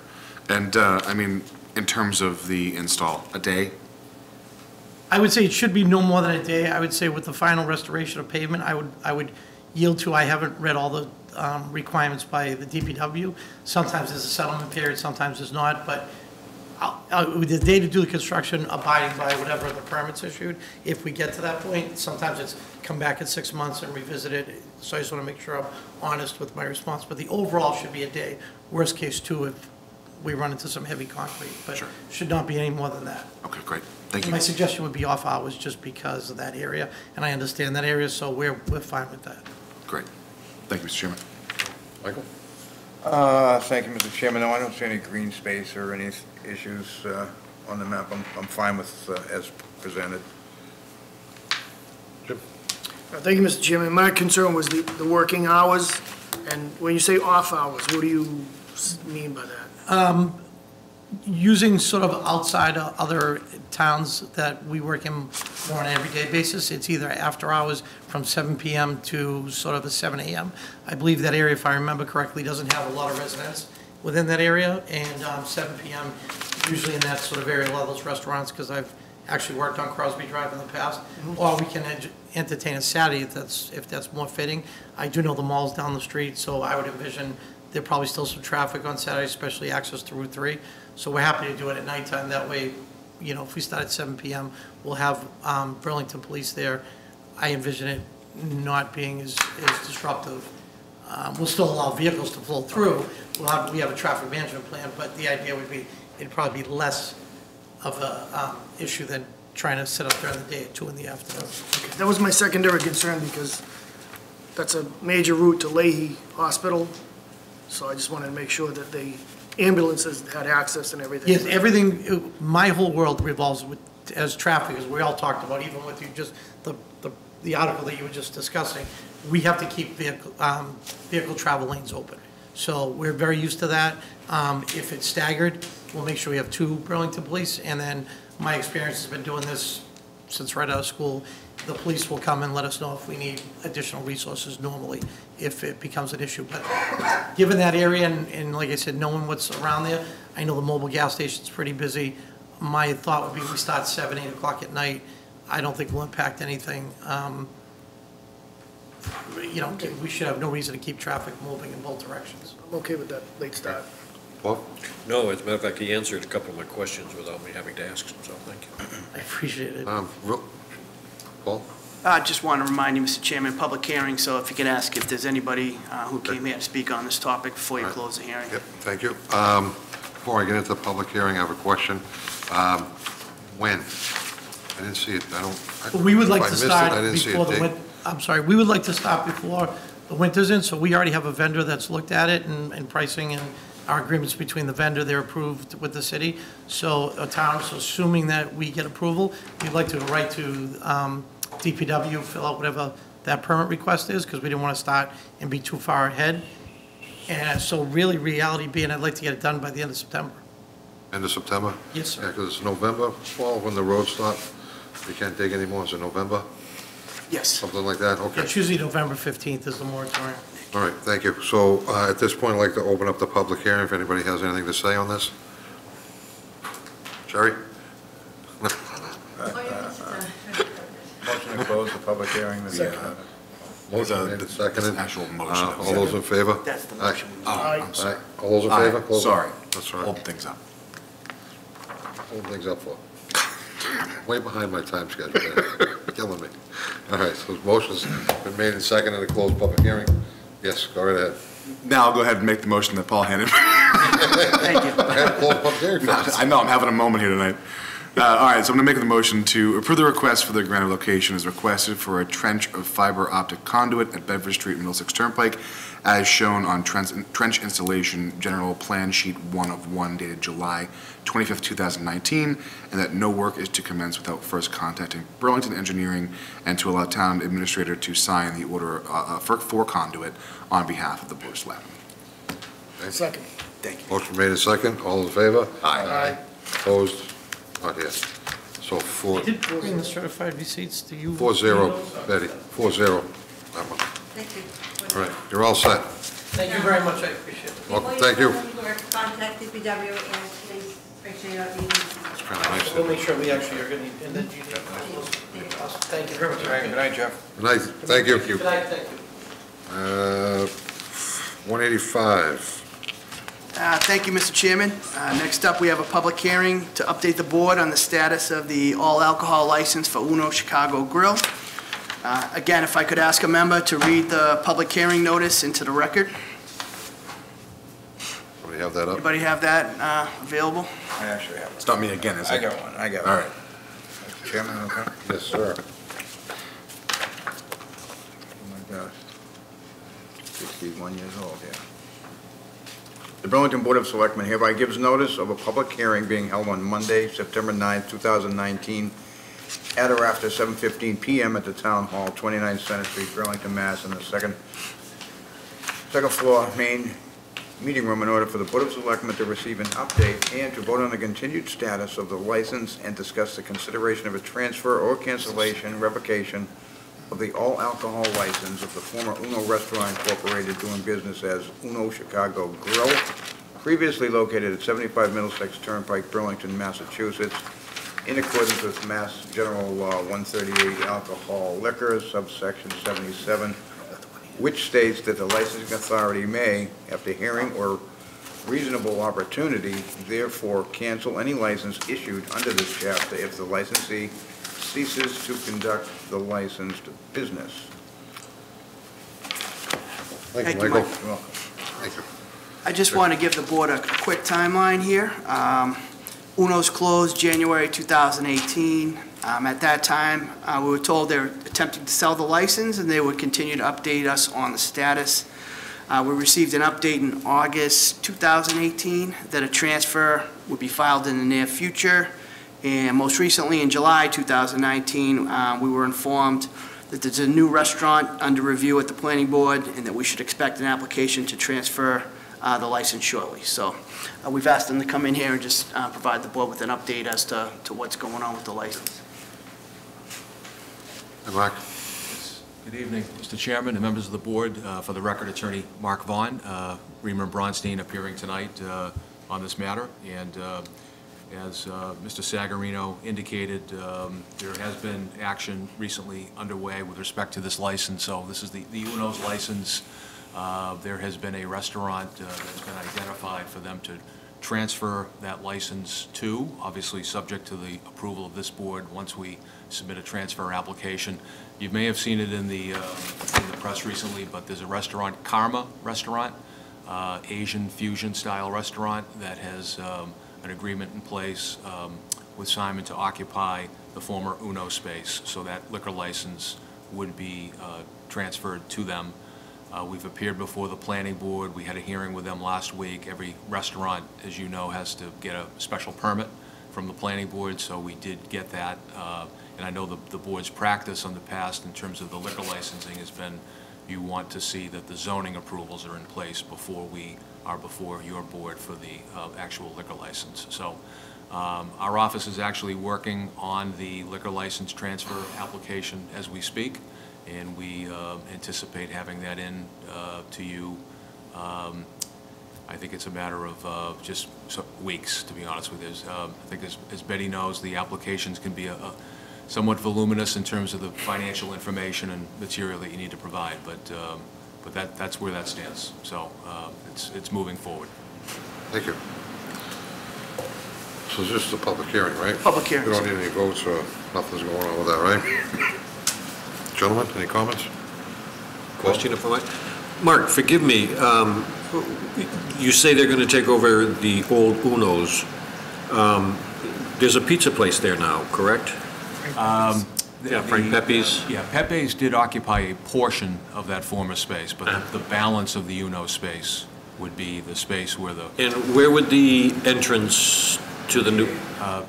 And, I mean, in terms of the install, a day? I would say it should be no more than a day. I would say with the final restoration of pavement, I would yield to, I haven't read all the requirements by the DPW. Sometimes there's a settlement period, sometimes there's not, but with the day to do the construction, abiding by whatever the permit's issued. If we get to that point, sometimes it's come back in 6 months and revisit it. So I just want to make sure I'm honest with my response. But the overall should be a day. Worst case, 2 if we run into some heavy concrete. But Sure. should not be any more than that. Okay, great. Thank you. My suggestion would be off hours just because of that area. And I understand that area, so we're fine with that. Great. Thank you, Mr. Chairman. Michael? Thank you, Mr. Chairman. No, I don't see any green space or any issues on the map. I'm fine with as presented. Jim? Thank you, Mr. Chairman. My concern was the working hours, and when you say off hours, what do you mean by that? Using sort of outside other towns that we work in more on an everyday basis, it's either after hours from 7 PM to sort of a 7 AM. I believe that area, if I remember correctly, doesn't have a lot of residents within that area, and 7 PM, usually in that sort of area, a lot of those restaurants, because I've actually worked on Crosby Drive in the past, or we can entertain a Saturday if that's more fitting. I do know the mall's down the street, so I would envision there'd probably still some traffic on Saturday, especially access to Route 3. So we're happy to do it at nighttime. That way, you know, if we start at 7 PM, we'll have Burlington Police there. I envision it not being as disruptive. We'll still allow vehicles to flow through. We have a traffic management plan, but the idea would be it'd probably be less of a issue than trying to sit up during the day at 2 in the afternoon. Okay, that was my secondary concern because that's a major route to Leahy Hospital. So I just wanted to make sure that the ambulances had access and everything. Yes, everything, my whole world revolves with, as traffic, as we all talked about, even with you just, the article that you were just discussing, we have to keep vehicle travel lanes open. So we're very used to that. If it's staggered, we'll make sure we have 2 Burlington police, and then my experience has been doing this since right out of school. The police will come and let us know if we need additional resources normally, if it becomes an issue. But given that area and like I said, knowing what's around there, I know the mobile gas station's pretty busy. My thought would be we start 7, 8 o'clock at night. I don't think we'll impact anything. You know, we should have no reason to keep traffic moving in both directions. I'm okay with that late start. Paul? No, as a matter of fact, he answered a couple of my questions without me having to ask him, so thank you. I appreciate it. Paul? I just want to remind you, Mr. Chairman, public hearing, so if you could ask if there's anybody who came here to speak on this topic before you close the hearing. Yep, thank you. Before I get into the public hearing, I have a question. When? I didn't see it, We would like if I to missed it, start I didn't see a before the date. winter. I'm sorry, we would like to start before the winter's in, so we already have a vendor that's looked at it and pricing and our agreements between the vendor, they're approved with the city. So assuming that we get approval, we'd like to write to DPW, fill out whatever that permit request is, because we didn't want to start and be too far ahead. And so really, reality being, I'd like to get it done by the end of September. End of September? Yes, sir. Yeah, because it's November, Paul, when the roads start. We can't dig anymore, is it November? Yes. Something like that, okay. It's usually November 15th is the moratorium. All right, thank you. So at this point, I'd like to open up the public hearing, if anybody has anything to say on this. Jerry? Motion to close the public hearing. Motion made and seconded. Actual motion. All those in favor? That's the Aye. motion. I'm sorry. Aye. All those in favor? Close it. Sorry. That's all right. Hold things up. Hold things up for. Way behind my time schedule there. Killing me. All right, so the motion's been made and seconded to close public hearing. Yes, go right ahead. Now I'll go ahead and make the motion that Paul handed. Thank you. I had to close public hearing first. I know, I'm having a moment here tonight. All right, so I'm going to make the motion to approve the request for the grant of location as requested for a trench of fiber optic conduit at Bedford Street, Middlesex Turnpike, as shown on trench installation general plan sheet 1 of 1 dated July 25th, 2019, and that no work is to commence without first contacting Burlington Engineering and to allow town administrator to sign the order for conduit on behalf of the Board of Selectmen. Okay. Second. Thank you. Motion made and second. All in favor? Aye. Opposed? Not here. So I did bring the certified receipts to you. 4-0, Betty. 4-0. That one. Thank you. All right, you're all set. Thank you very much, I appreciate it. Welcome, thank you. Contact DPW and please make sure you're not using. It's kind of nice. We'll make sure we actually are going to, and then you need. Awesome. Thank you very much. Good night, Jeff. Good night. Thank you. Good night, thank you. 185. Thank you, Mr. Chairman. Next up, we have a public hearing to update the board on the status of the all-alcohol license for Uno Chicago Grill. Again, if I could ask a member to read the public hearing notice into the record. We have that up? Anybody have that available? I actually have it. It's not me again, is it? I got one, I got All one. right. Mr. Chairman, okay? Yes, sir. Oh my gosh. 61 years old, yeah. The Burlington Board of Selectmen hereby gives notice of a public hearing being held on Monday, September 9th, 2019, at or after 7:15 PM at the Town Hall, 29 Center Street, Burlington, Mass., in the second floor main meeting room in order for the Board of Selectmen to receive an update and to vote on the continued status of the license and discuss the consideration of a transfer or cancellation, revocation of the all-alcohol license of the former Uno Restaurant Incorporated doing business as Uno Chicago Grill, previously located at 75 Middlesex Turnpike, Burlington, Massachusetts, in accordance with Mass General Law 138, Alcohol Liquors, subsection 77, which states that the licensing authority may, after hearing or reasonable opportunity, therefore cancel any license issued under this chapter if the licensee ceases to conduct the licensed business. Thank you, Thank you, Michael. Mike. You're welcome. Thank you. I just want to give the board a quick timeline here. Uno's closed January 2018. At that time, we were told they were attempting to sell the license and they would continue to update us on the status. We received an update in August 2018 that a transfer would be filed in the near future. And most recently, in July 2019, we were informed that there's a new restaurant under review at the planning board and that we should expect an application to transfer the license shortly. So we've asked them to come in here and just provide the board with an update as to what's going on with the license. Hey, Mark. Good evening, Mr. Chairman and members of the board. For the record, Attorney Mark Vaughn, Reamer and Bronstein appearing tonight on this matter. And as Mr. Sagarino indicated, there has been action recently underway with respect to this license. So this is the Uno's license. There has been a restaurant that's been identified for them to transfer that license to, obviously subject to the approval of this board once we submit a transfer application. You may have seen it in the press recently, but there's a restaurant, Karma Restaurant, Asian fusion style restaurant that has an agreement in place with Simon to occupy the former Uno space. So that liquor license would be transferred to them. We've appeared before the planning board. We had a hearing with them last week. Every restaurant, as you know, has to get a special permit from the planning board, so we did get that. And I know the board's practice on the past in terms of the liquor licensing has been you want to see that the zoning approvals are in place before we are before your board for the actual liquor license. So our office is actually working on the liquor license transfer application as we speak, and we anticipate having that in to you. I think it's a matter of just weeks, to be honest with you. I think as Betty knows, the applications can be somewhat voluminous in terms of the financial information and material that you need to provide, but that's where that stands. So it's moving forward. Thank you. So it's just a public hearing, right? Public hearing. We don't need any votes or nothing's going on with that, right? Gentlemen, any comments? Question if I might. Mark, forgive me, you say they're going to take over the old Uno's. There's a pizza place there now, correct? Yeah, Frank Pepe's. Yeah, Pepe's did occupy a portion of that former space, but the balance of the Uno space would be the space where the... And where would the entrance to the new...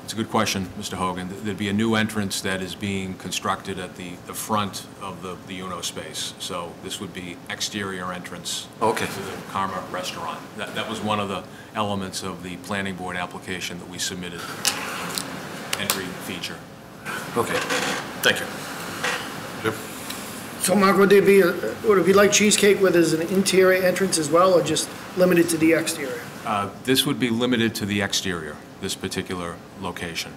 It's a good question, Mr. Hogan. There'd be a new entrance that is being constructed at the front of the Uno space. So this would be exterior entrance to the Karma restaurant. That was one of the elements of the planning board application that we submitted, entry feature. Okay, thank you. Yep. So Mark, would it be like cheesecake where there's an interior entrance as well, or just limited to the exterior? This would be limited to the exterior, this particular location.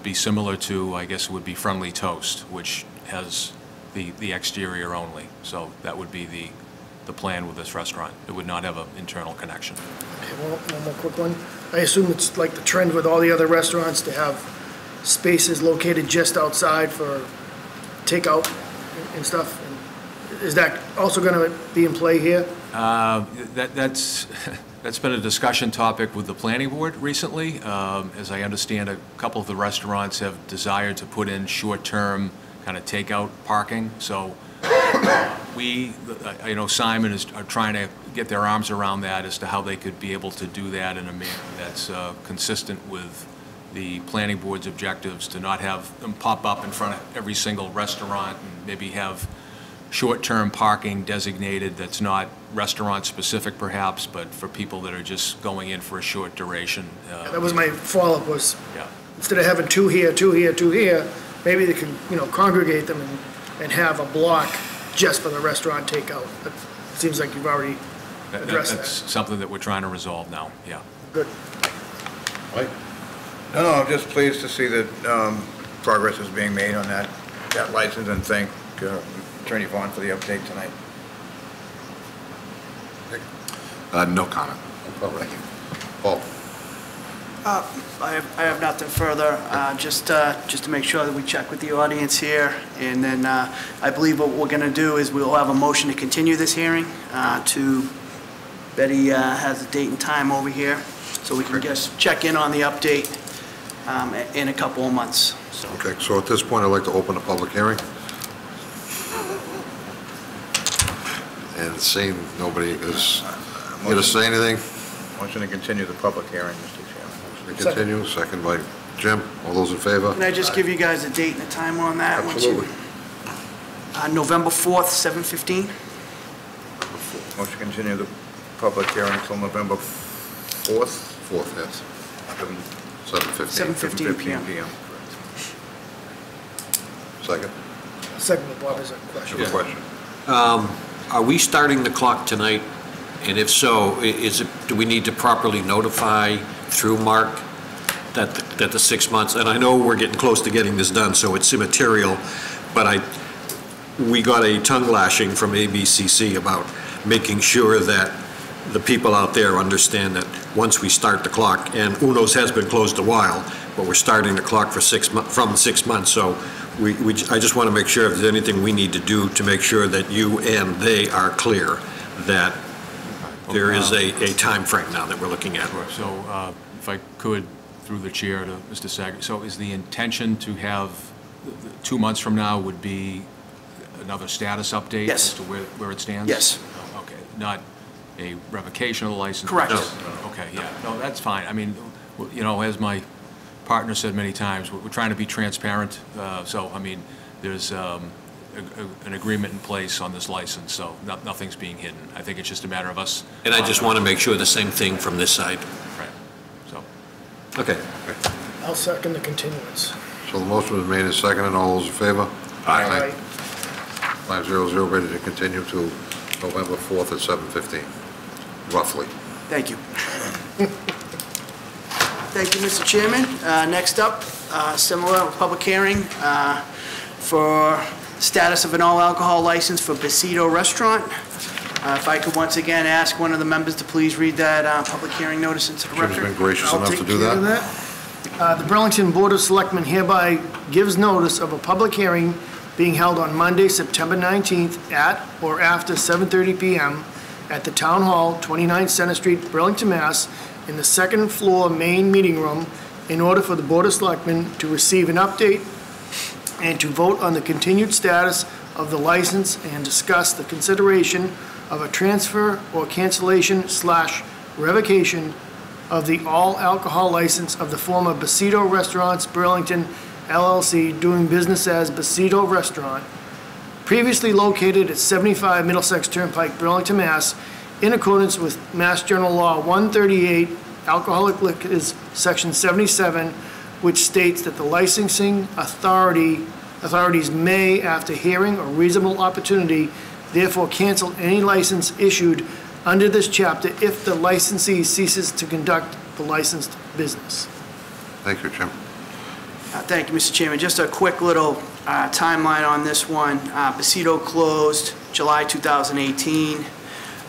Be similar to, I guess it would be Friendly Toast, which has the exterior only. So that would be the plan with this restaurant. It would not have an internal connection. Okay, one more quick one. I assume it's like the trend with all the other restaurants to have spaces located just outside for takeout and stuff. Is that also going to be in play here? That's been a discussion topic with the planning board recently. As I understand, a couple of the restaurants have desired to put in short-term kind of takeout parking. So I know Simon are trying to get their arms around that as to how they could be able to do that in a manner that's consistent with the planning board's objectives, to not have them pop up in front of every single restaurant, and maybe have short-term parking designated that's not restaurant-specific perhaps, but for people that are just going in for a short duration. That was my follow-up was, Yeah. instead of having two here, maybe they can, congregate them and have a block just for the restaurant takeout. It seems like you've already addressed that. That's something that we're trying to resolve now, yeah. Good. Mike? No, I'm just pleased to see that progress is being made on that license, and thank Attorney Vaughn for the update tonight. No comment. Thank you. Paul? I have nothing further, just to make sure that we check with the audience here, and then I believe what we're going to do is we'll have a motion to continue this hearing to, Betty has a date and time over here, so we can just check in on the update in a couple of months. Okay, so at this point, I'd like to open a public hearing. And seeing nobody is here to say anything. Motion to continue the public hearing, Mr. Chairman. Motion to continue, second by Jim. All those in favor? Can I just give you guys a date and a time on that? Absolutely. November 4th, 7:15. Motion to continue the public hearing until November 4th? 4th, yes. 7:15. 7:15 p.m. Second? Second, Bob, is a question. Good question. Are we starting the clock tonight? And if so, do we need to properly notify through Mark that the 6 months, and I know we're getting close to getting this done, so it's immaterial, but we got a tongue lashing from ABCC about making sure that the people out there understand that once we start the clock, and Uno's has been closed a while, but we're starting the clock for from 6 months, so I just want to make sure if there's anything we need to do to make sure that you and they are clear that there is a time frame now that we're looking at. So if I could, through the chair to Mr. Sager, so is the intention to have 2 months from now would be another status update? Yes. As to where it stands? Yes. Oh, okay, not a revocation of the license? Correct. No. Okay, yeah, no, that's fine. I mean, as my partner said many times, we're trying to be transparent, so, I mean, there's an agreement in place on this license, so nothing's being hidden. I think it's just a matter of us. And I just want to make sure the same thing from this side. Right, so. Okay. I'll second the continuance. So the motion was made and seconded. All those in favor? Aye. 500, ready to continue to November 4th at 7:15, roughly. Thank you. Thank you, Mr. Chairman. Next up, similar public hearing for status of an all-alcohol license for Besito Restaurant. If I could once again ask one of the members to please read that public hearing notice into the record. Jim's been gracious enough to do I'll take care of that. The Burlington Board of Selectmen hereby gives notice of a public hearing being held on Monday, September 19th at or after 7:30 p.m. at the Town Hall, 29 Center Street, Burlington, Mass., in the second floor main meeting room, in order for the Board of Selectmen to receive an update and to vote on the continued status of the license and discuss the consideration of a transfer or cancellation/revocation of the all-alcohol license of the former Besito Restaurants Burlington LLC, doing business as Besito Restaurant, previously located at 75 Middlesex Turnpike, Burlington, Mass., in accordance with Mass General Law 138, Alcoholic Liquors, Section 77, which states that the licensing authorities may, after hearing or reasonable opportunity, therefore cancel any license issued under this chapter if the licensee ceases to conduct the licensed business. Thank you, Jim. Thank you, Mr. Chairman. Just a quick little timeline on this one. Besito closed July 2018.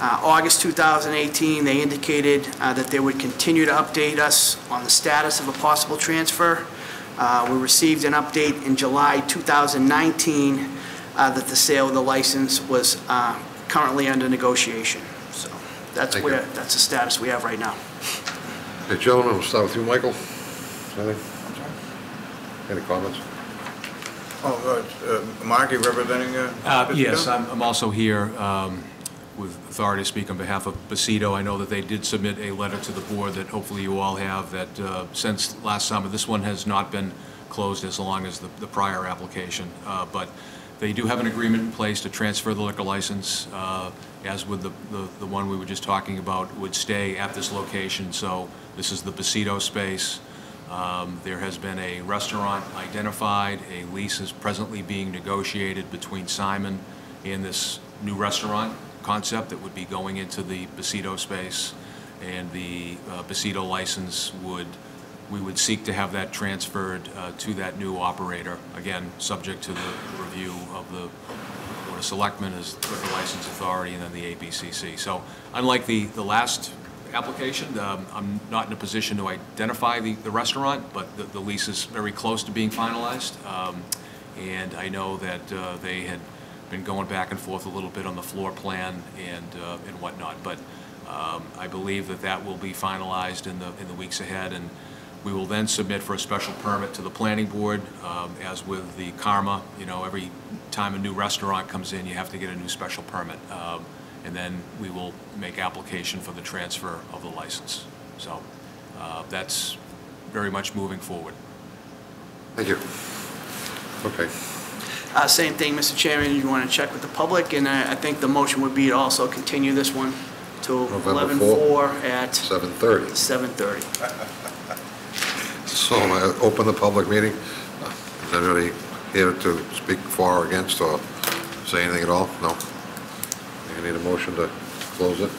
August 2018, they indicated that they would continue to update us on the status of a possible transfer. We received an update in July 2019 that the sale of the license was currently under negotiation. So that's the status we have right now. Hey, gentlemen, we'll start with you, Michael. Anything? Any comments? Mark, you representing? Yes, I'm also here with authority to speak on behalf of Basido. I know that they did submit a letter to the board that hopefully you all have, that since last summer, this one has not been closed as long as the prior application, but they do have an agreement in place to transfer the liquor license, as with the one we were just talking about, would stay at this location. So this is the Basido space. There has been a restaurant identified. A lease is presently being negotiated between Simon and this new restaurant concept that would be going into the Basido space. And the Basido license we would seek to have that transferred to that new operator, again, subject to the review of the Board of Selectmen as the license authority and then the ABCC. So unlike the last application, I'm not in a position to identify the restaurant, but the lease is very close to being finalized. And I know that they had been going back and forth a little bit on the floor plan and whatnot, but I believe that will be finalized in the weeks ahead, and we will then submit for a special permit to the planning board. As with the Karma, every time a new restaurant comes in, you have to get a new special permit. And then we will make application for the transfer of the license. So that's very much moving forward. Thank you. Okay. Same thing, Mr. Chairman, you want to check with the public, and I think the motion would be to also continue this one to November 11/4 at 7:30. 7:30. So I open the public meeting. Is anybody here to speak for or against or say anything at all? No? You need a motion to close it?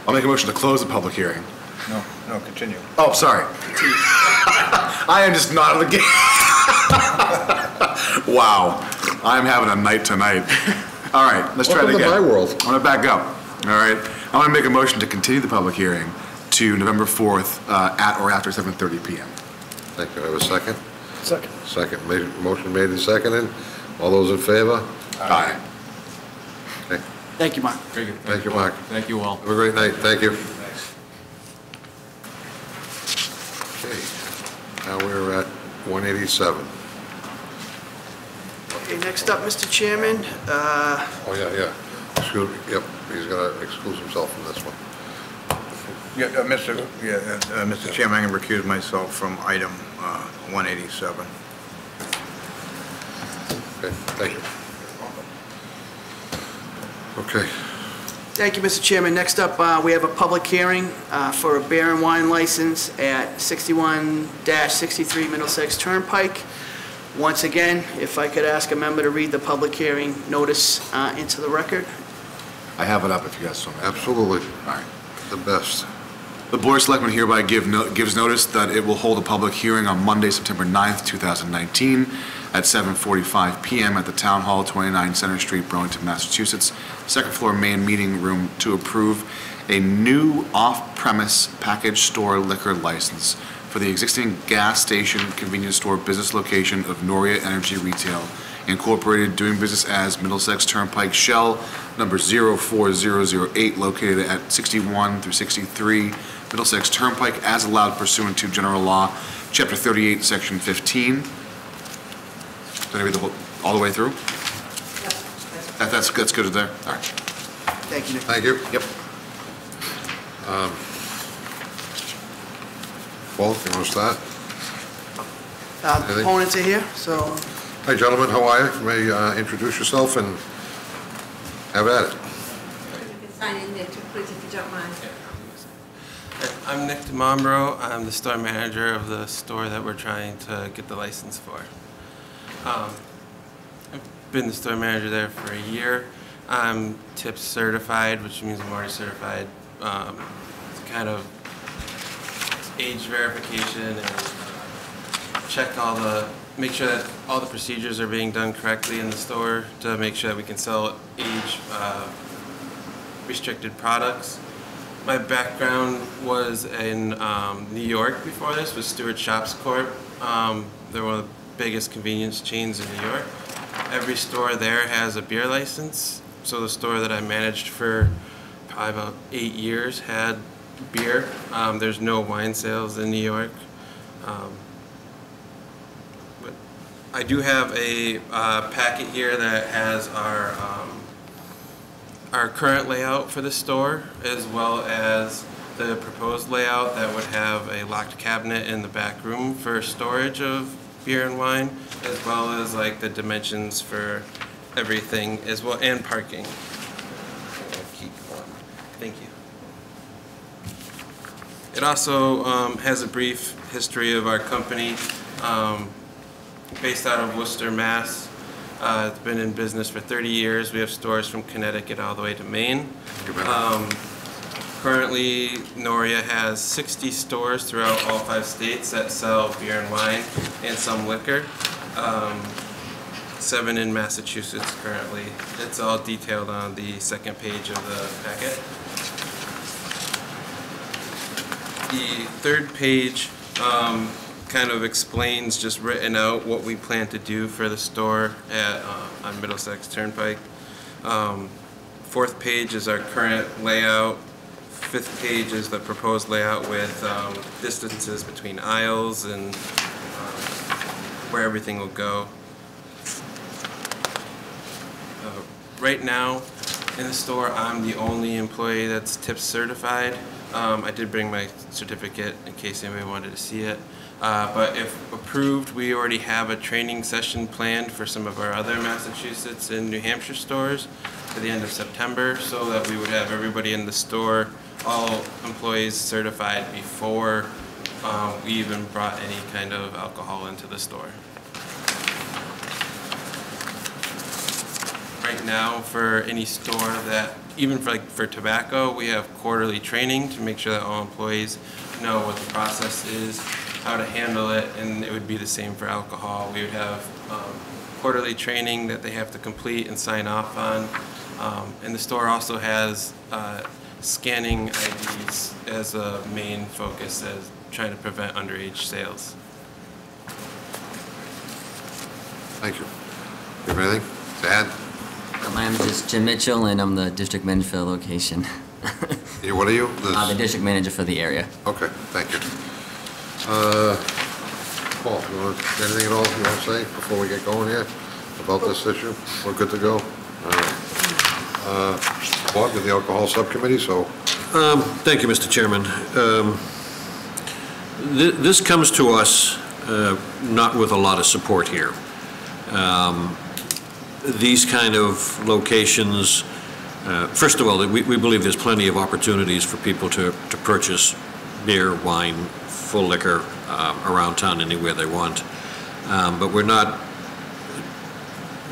I'll make a motion to close the public hearing. No, continue. Oh, sorry. I am just not on the game. Wow. I'm having a night tonight. All right, let's try it again. Welcome to my world. I'm gonna back up. All right. I'm gonna make a motion to continue the public hearing to November 4th at or after 7:30 p.m. Thank you. I have a second? Second. Second. Motion made and seconded. All those in favor? Aye. Okay. Thank you, Mark. Very good. Thank you, Mark. Thank you all. Have a great night. Thank you. Okay. Now we're at 187. Okay, next up, Mr. Chairman, Oh, yeah. Excuse me. Yep. He's going to excuse himself from this one. Mr. Chairman, I'm going to recuse myself from item 187. Okay. Thank you. Okay. Thank you, Mr. Chairman. Next up, we have a public hearing for a beer and wine license at 61-63 Middlesex Turnpike. Once again, if I could ask a member to read the public hearing notice into the record. I have it up if you guys want. Absolutely. All right. The best. The Board of Selectmen hereby gives notice that it will hold a public hearing on Monday, September 9th, 2019, at 7:45 p.m. at the Town Hall, 29 Center Street, Burlington, Massachusetts, second floor main meeting room, to approve a new off-premise package store liquor license for the existing gas station convenience store business location of Noria Energy Retail Incorporated, doing business as Middlesex Turnpike Shell number 04008, located at 61 through 63 Middlesex Turnpike, as allowed pursuant to General Law, Chapter 38, Section 15. Did I read all the way through? Yep. That's good there? All right. Thank you, Nick. Thank you. Yep. Paul, you want to start? The proponents are here, so Hi, gentlemen. How are you? You may introduce yourself and have at it. You can sign in there too, please, if you don't mind. I'm Nick DeMombro. I'm the store manager of the store that we're trying to get the license for. I've been the store manager there for a year. I'm tip certified, which means I'm already certified to kind of age verification and check make sure that all the procedures are being done correctly in the store to make sure that we can sell age restricted products. My background was in New York before this, with Stewart Shops Corp. They're one of the biggest convenience chains in New York. Every store there has a beer license. So the store that I managed for probably about 8 years had beer. There's no wine sales in New York. But I do have a packet here that has our current layout for the store, as well as the proposed layout that would have a locked cabinet in the back room for storage of beer and wine, as well as like the dimensions for everything as well, and parking. I'll keep going. Thank you. It also has a brief history of our company, based out of Worcester, Mass. It's been in business for 30 years. We have stores from Connecticut all the way to Maine. Currently, Noria has 60 stores throughout all 5 states that sell beer and wine and some liquor. 7 in Massachusetts currently. It's all detailed on the second page of the packet. The third page kind of explains, just written out, what we plan to do for the store on Middlesex Turnpike. 4th page is our current layout. 5th page is the proposed layout with distances between aisles and where everything will go. Right now in the store, I'm the only employee that's TIPS certified. I did bring my certificate in case anybody wanted to see it. But if approved, we already have a training session planned for some of our other Massachusetts and New Hampshire stores for the end of September, so that we would have everybody in the store, all employees certified before we even brought any kind of alcohol into the store. Right now, for any store that, even for tobacco, we have quarterly training to make sure that all employees know what the process is, how to handle it, and it would be the same for alcohol. We would have quarterly training that they have to complete and sign off on. And the store also has scanning IDs as a main focus, as trying to prevent underage sales. Thank you. You have anything to add? My name is Jim Mitchell, and I'm the district manager for the location. What are you? The district manager for the area. Okay, thank you. Paul, you want anything at all you want to say before we get going here about this issue? We're good to go. All right. Bob, you're the alcohol subcommittee, so. Thank you, Mr. Chairman. This comes to us not with a lot of support here. These kind of locations, first of all, we believe there's plenty of opportunities for people to purchase beer, wine, full liquor around town anywhere they want. But we're not,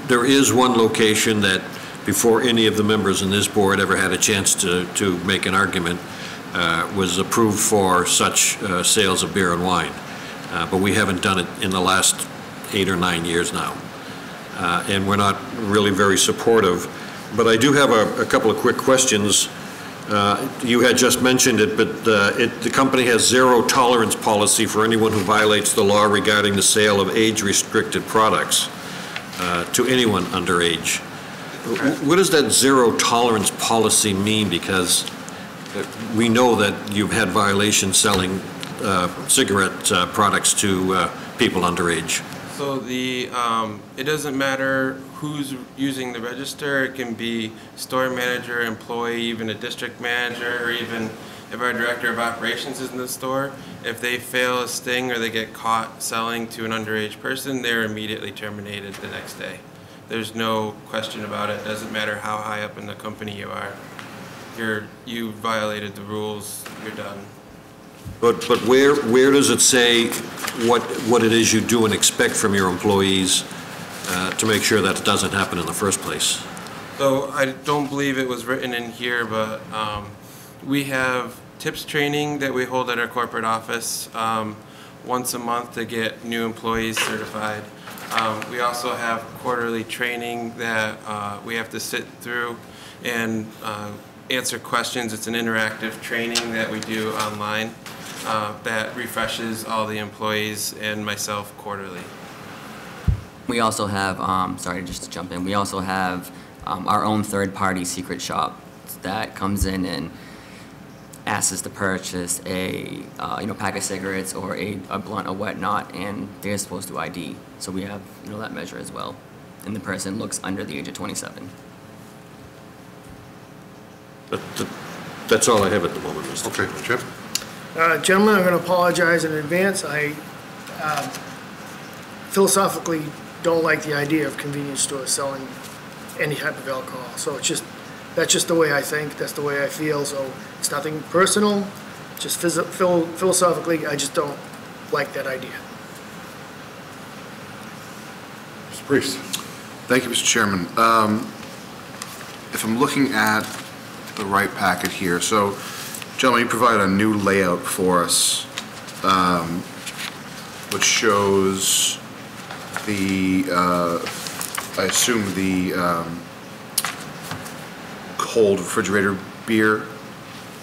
there is one location that before any of the members in this board ever had a chance to make an argument, was approved for such sales of beer and wine. But we haven't done it in the last 8 or 9 years now. And we're not really very supportive. But I do have a couple of quick questions. You had just mentioned it, but the company has zero tolerance policy for anyone who violates the law regarding the sale of age-restricted products to anyone underage. What does that zero tolerance policy mean? Because we know that you've had violations selling cigarette products to people underage. So it doesn't matter who's using the register. It can be store manager, employee, even a district manager, or even if our director of operations is in the store. If they fail a sting or they get caught selling to an underage person, they're immediately terminated the next day. There's no question about it. It doesn't matter how high up in the company you are. You violated the rules, you're done. But where does it say what it is you do and expect from your employees to make sure that it doesn't happen in the first place? So I don't believe it was written in here, but we have TIPS training that we hold at our corporate office once a month to get new employees certified. We also have quarterly training that we have to sit through and answer questions. It's an interactive training that we do online that refreshes all the employees and myself quarterly. We also have, sorry, just to jump in, we also have our own third-party secret shop that comes in and asks us to purchase a pack of cigarettes or a blunt or whatnot, and they're supposed to ID. So we have that measure as well, and the person looks under the age of 27. That's all I have at the moment, Mr. Okay, Chip? Gentlemen, I'm going to apologize in advance. I philosophically don't like the idea of convenience stores selling any type of alcohol. So that's just the way I think, that's the way I feel. So it's nothing personal, just philosophically, I just don't like that idea. Mr. Priest? Thank you, Mr. Chairman. If I'm looking at the right packet here, so, gentlemen, you provided a new layout for us, which shows the, I assume the cold refrigerator beer.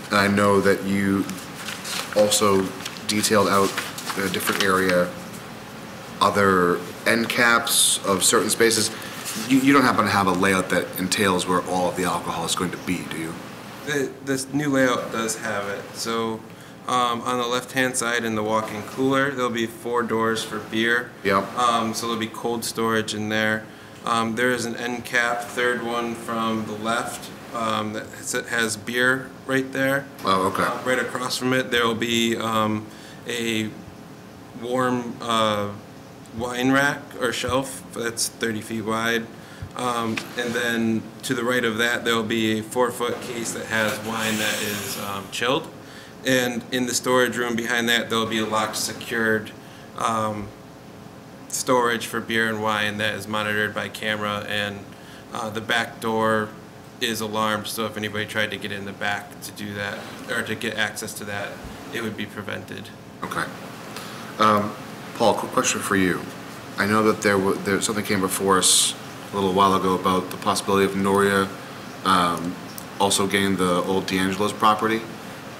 And I know that you also detailed out in a different area other end caps of certain spaces. You don't happen to have a layout that entails where all of the alcohol is going to be, do you? This new layout does have it. So on the left-hand side in the walk-in cooler, there'll be 4 doors for beer. Yep. So there'll be cold storage in there. There is an end cap, third one from the left, that has beer right there. Oh, okay. Right across from it, there will be a warm wine rack or shelf that's 30 feet wide. And then to the right of that, there will be a 4-foot case that has wine that is chilled. And in the storage room behind that, there will be a locked, secured storage for beer and wine that is monitored by camera. And the back door is alarmed, so if anybody tried to get in the back to do that, or to get access to that, it would be prevented. Okay. Paul, quick question for you. I know that there something came before us a little while ago about the possibility of Noria also getting the old D'Angelo's property.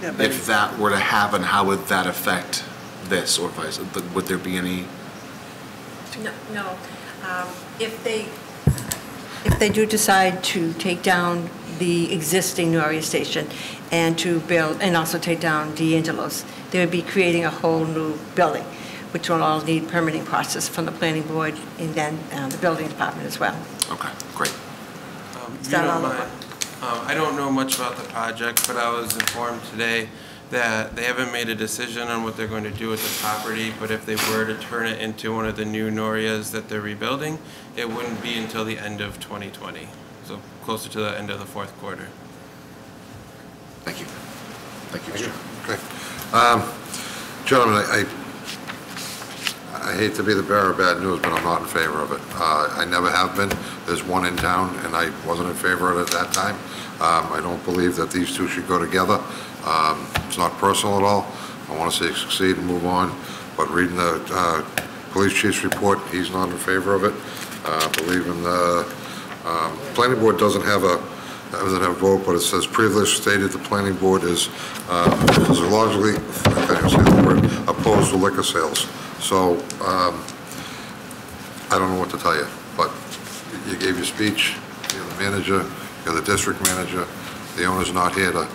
Yeah, if that were to happen, how would that affect this, or would there be any? No. If they do decide to take down the existing Noria station and to build, and also take down D'Angelo's, they would be creating a whole new building, which will all need permitting process from the planning board and then the building department as well. Okay, great. Start all over. I don't know much about the project, but I was informed today that they haven't made a decision on what they're going to do with the property, but if they were to turn it into one of the new Norias that they're rebuilding, it wouldn't be until the end of 2020, so closer to the end of the 4th quarter. Thank you. Thank you, Mr. Okay. Gentlemen, I hate to be the bearer of bad news, but I'm not in favor of it. I never have been. There's one in town, and I wasn't in favor of it at that time. I don't believe that these two should go together. It's not personal at all. I want to see it succeed and move on. But reading the police chief's report, he's not in favor of it. I believe in the planning board doesn't have a vote, but it says previously stated the planning board is largely, I can't say the word, opposed to liquor sales. So I don't know what to tell you, but you gave your speech. You're the manager, you're the district manager. The owner's not here to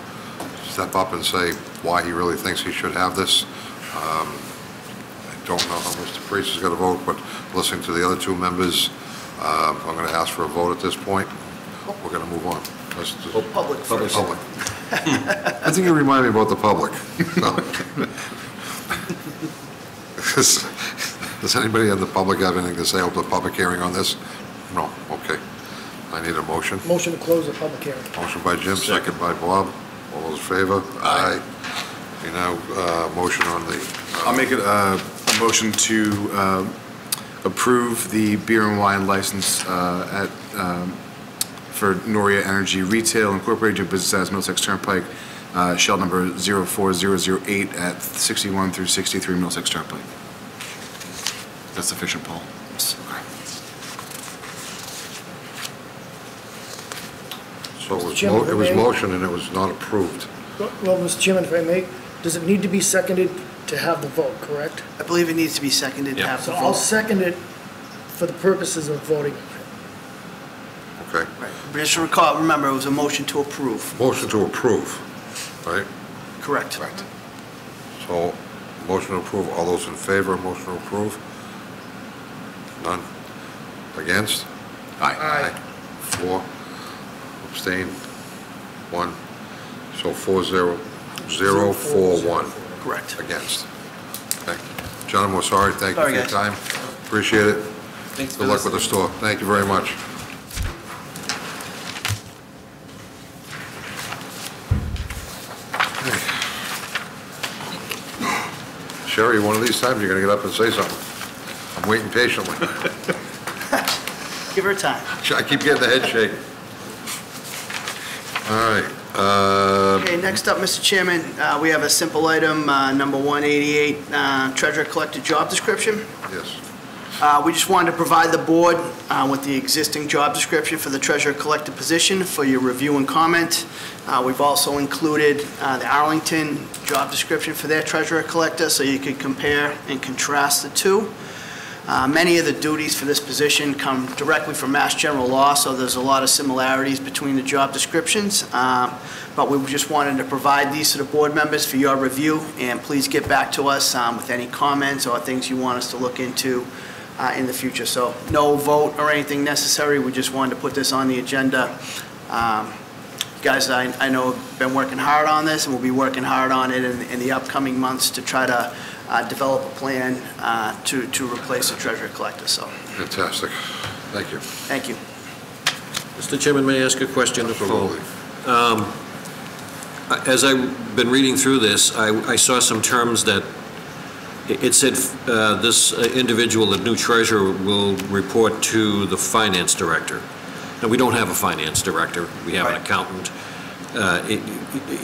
step up and say why he really thinks he should have this. I don't know how Mr. Priest is going to vote, but listening to the other 2 members, I'm going to ask for a vote at this point. We're going to move on. Public first. Public. I think you remind me about the public. Does anybody in the public have anything to say about the public hearing on this? No? Okay. I need a motion. Motion to close the public hearing. Motion by Jim, second by Bob. All those in favor? Aye. You know, motion on the... I'll make it a motion to approve the beer and wine license for Noria Energy Retail Incorporated, doing business as Middlesex Turnpike, shell number 04008 at 61 through 63 Middlesex Turnpike. That's sufficient, Paul. So So it was, Chairman, it was may I- motion and it was not approved. Well, Mr. Chairman, if I may, does it need to be seconded to have the vote, correct? I believe it needs to be seconded to have the So I'll vote. second it for the purposes of voting. Okay. But just recall, remember, it was a motion to approve. Motion to approve, right? Correct. So, motion to approve, all those in favor, of motion to approve? None? Against? Aye. 4, abstain, 1. So 4-0, 4-1 Correct. against. Okay. Gentlemen, we're sorry, thank you for Sorry, your guys. time. Appreciate it. Thanks for Good luck with the listening. store. Thank you very much. Sherry, one of these times, you're gonna get up and say something. I'm waiting patiently. Give her time. I keep getting the head shake. All right, Okay, next up, Mr. Chairman, we have a simple item, number 188, treasurer collector job description. yes. We just wanted to provide the board with the existing job description for the treasurer collector position for your review and comment. We've also included the Arlington job description for their treasurer collector, so you could compare and contrast the two. Many of the duties for this position come directly from Mass General Law, so there's a lot of similarities between the job descriptions. But we just wanted to provide these to the board members for your review, and please get back to us with any comments or things you want us to look into in the future. So no vote or anything necessary, we just wanted to put this on the agenda. You guys, I know, have been working hard on this, and we'll be working hard on it in the upcoming months to try to develop a plan to replace the treasurer collector, so. Fantastic. Thank you. Thank you. Mr. Chairman, may I ask a question of Paul? As I've been reading through this, I saw some terms that it said this individual, the new treasurer, will report to the finance director. Now, we don't have a finance director. We have an accountant.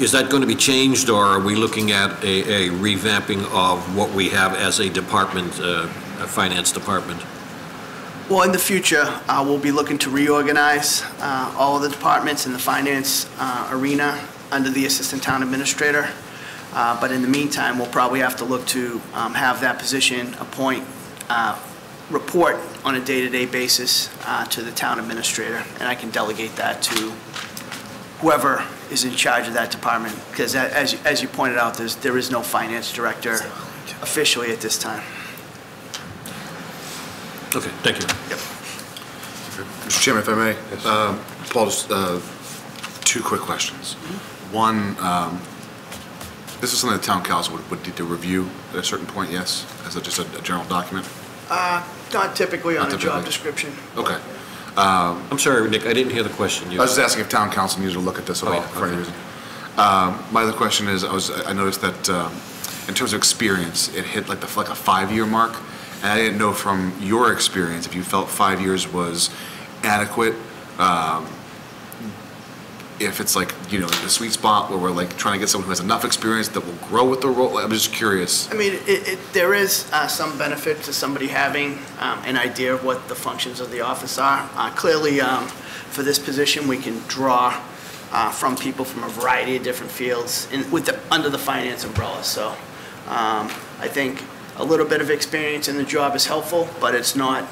Is that going to be changed, or are we looking at a revamping of what we have as a department, a finance department? Well, in the future, we'll be looking to reorganize all of the departments in the finance arena under the assistant town administrator. But in the meantime, we'll probably have to look to have that position appoint, report on a day-to-day basis to the town administrator, and I can delegate that to whoever is in charge of that department, because as you pointed out, there is no finance director officially at this time. Okay, thank you. Yep. Mr. Chairman, if I may, Paul, just 2 quick questions. One, this is something the town council would need to review at a certain point, yes? As just a general document? Not typically on Not a job typically. description. Okay. I'm sorry, Nick, I didn't hear the question. I was just asking if town council needed to look at this at all, for any reason. My other question is, I noticed that in terms of experience, it hit like a 5-year mark, and I didn't know from your experience if you felt 5 years was adequate, if it's like, you know, the sweet spot where we're like trying to get someone who has enough experience that will grow with the role. I'm just curious. I mean, there is some benefit to somebody having an idea of what the functions of the office are. Clearly, for this position, we can draw from people from a variety of different fields under the finance umbrella. So I think a little bit of experience in the job is helpful, but it's not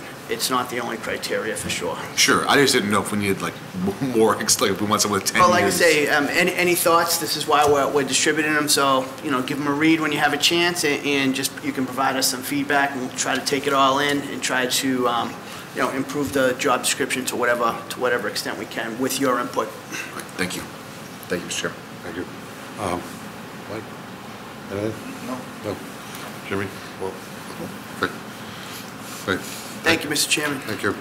the only criteria for sure. Sure, I just didn't know if we needed like more, like if we want someone with 10 Well, like I years. say, any thoughts? This is why we're distributing them, so, you know, give them a read when you have a chance, and just, you can provide us some feedback, and we'll try to take it all in and try to, you know, improve the job description to whatever extent we can with your input. Thank you. Thank you, Mr. Chairman. Thank you. Mike? Anything? No. Jimmy? Well, okay. Great. Thank you, Mr. Chairman. Thank you.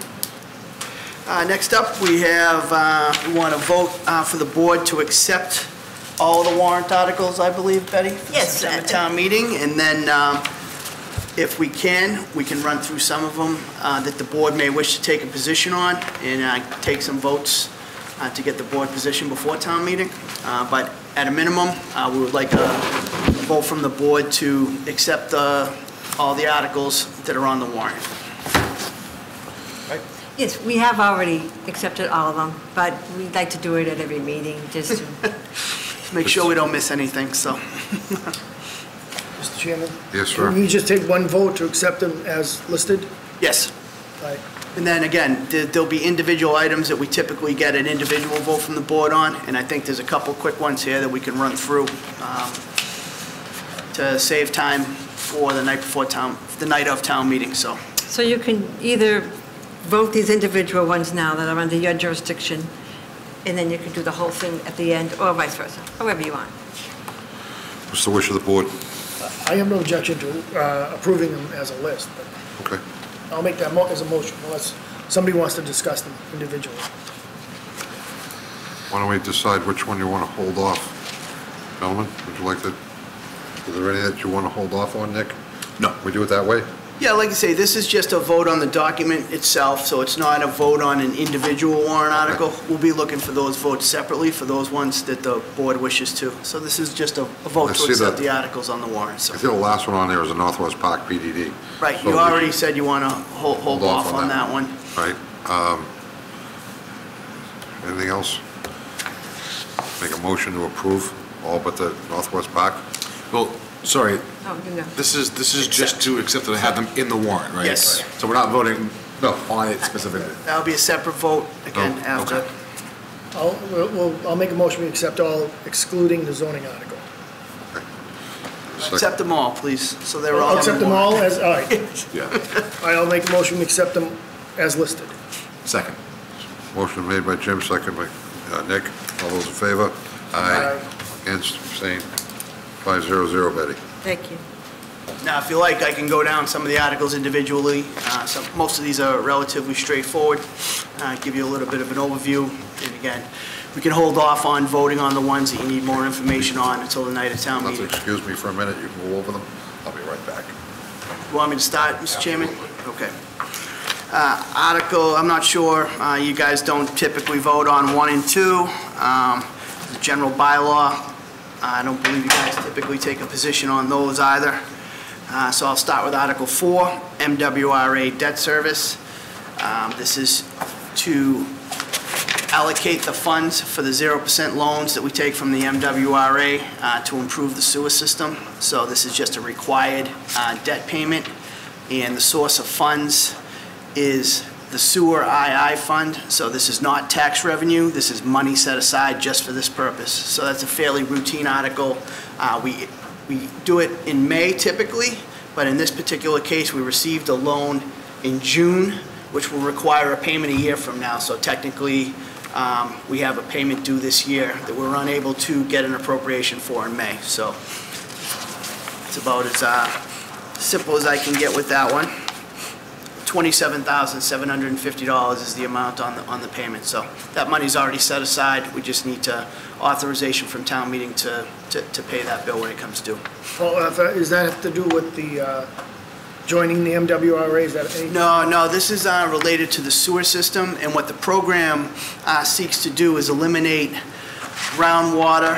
Next up, we want to vote for the board to accept all the warrant articles, I believe, Betty? For the Yes. September town meeting, and then if we can run through some of them that the board may wish to take a position on, and take some votes to get the board position before town meeting. But at a minimum, we would like a vote from the board to accept all the articles that are on the warrant. Yes, we have already accepted all of them, but we'd like to do it at every meeting, just to... Make sure we don't miss anything, so. Mr. Chairman? Yes, sir. Can we just take one vote to accept them as listed? Yes. Aye. And then again, there'll be individual items that we typically get an individual vote from the board on, and I think there's a couple quick ones here that we can run through to save time for the night before town, the night of town meeting, so. So you can either vote these individual ones now that are under your jurisdiction, and then you can do the whole thing at the end, or vice versa, however you want. What's the wish of the board? I have no objection to approving them as a list, but Okay. I'll make that as a motion unless somebody wants to discuss them individually. Why don't we decide which one you want to hold off? Gentlemen, would you like to, is there any that you want to hold off on, Nick? No. We do it that way? Yeah, like I say, this is just a vote on the document itself, so it's not a vote on an individual warrant article. We'll be looking for those votes separately for those ones that the board wishes to. So this is just a vote I to see accept that. the articles on the warrant, so. I think the last one on there is a Northwest Park PDD. Right, So you already said you want to hold off on that one. Right. Anything else? Make a motion to approve all but the Northwest Park? Well, sorry, Oh, you know. this is just to accept that I have them in the warrant, right? Yes. So we're not voting on it specifically? That'll be a separate vote, again, Oh, after. okay. I'll make a motion we accept all excluding the zoning article. Accept them all, please, so they're all. I'll accept them all as, all right. Yeah. All right, I'll make a motion we accept them as listed. Second. Motion made by Jim, second by Nick. All those in favor? Aye. Against, abstained, 5-0-0, Betty. Thank you. Now, if you like, I can go down some of the articles individually. Most of these are relatively straightforward. Give you a little bit of an overview. And again, we can hold off on voting on the ones that you need more information on until the night of town Let's meeting. excuse me for a minute, you can go over them. I'll be right back. You want me to start, Mr. Chairman? Okay. Article, I'm not sure, you guys don't typically vote on 1 and 2. The general bylaw, I don't believe you guys typically take a position on those either. So I'll start with Article 4, MWRA debt service. This is to allocate the funds for the 0% loans that we take from the MWRA to improve the sewer system. So this is just a required debt payment, and the source of funds is the sewer II fund. So this is not tax revenue, this is money set aside just for this purpose. So that's a fairly routine article. We do it in May typically, but in this particular case, we received a loan in June, which will require a payment a year from now. So technically, we have a payment due this year that we're unable to get an appropriation for in May. So it's about as simple as I can get with that one. $27,750 is the amount on the payment. So that money's already set aside. We just need authorization from town meeting to pay that bill when it comes due. Well, does that have to do with the joining the MWRA? Is that any? No, this is related to the sewer system, and what the program seeks to do is eliminate groundwater,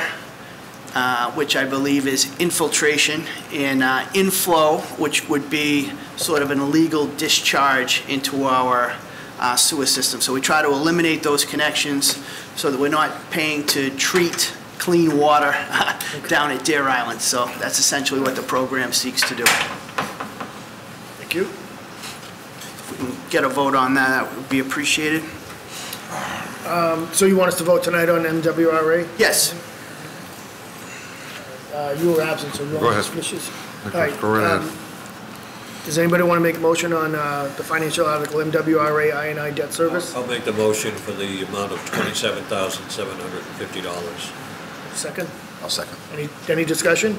which I believe is infiltration, and inflow, which would be sort of an illegal discharge into our sewer system. So we try to eliminate those connections so that we're not paying to treat clean water down at Deer Island. So that's essentially what the program seeks to do. Thank you. If we can get a vote on that, that would be appreciated. So you want us to vote tonight on MWRA? Yes. You were absent, so you Go want ahead. suspicious? Okay, All right. go right ahead. Does anybody want to make a motion on the financial article MWRA I&I debt service? I'll make the motion for the amount of $27,750. Second? I'll second. Any discussion?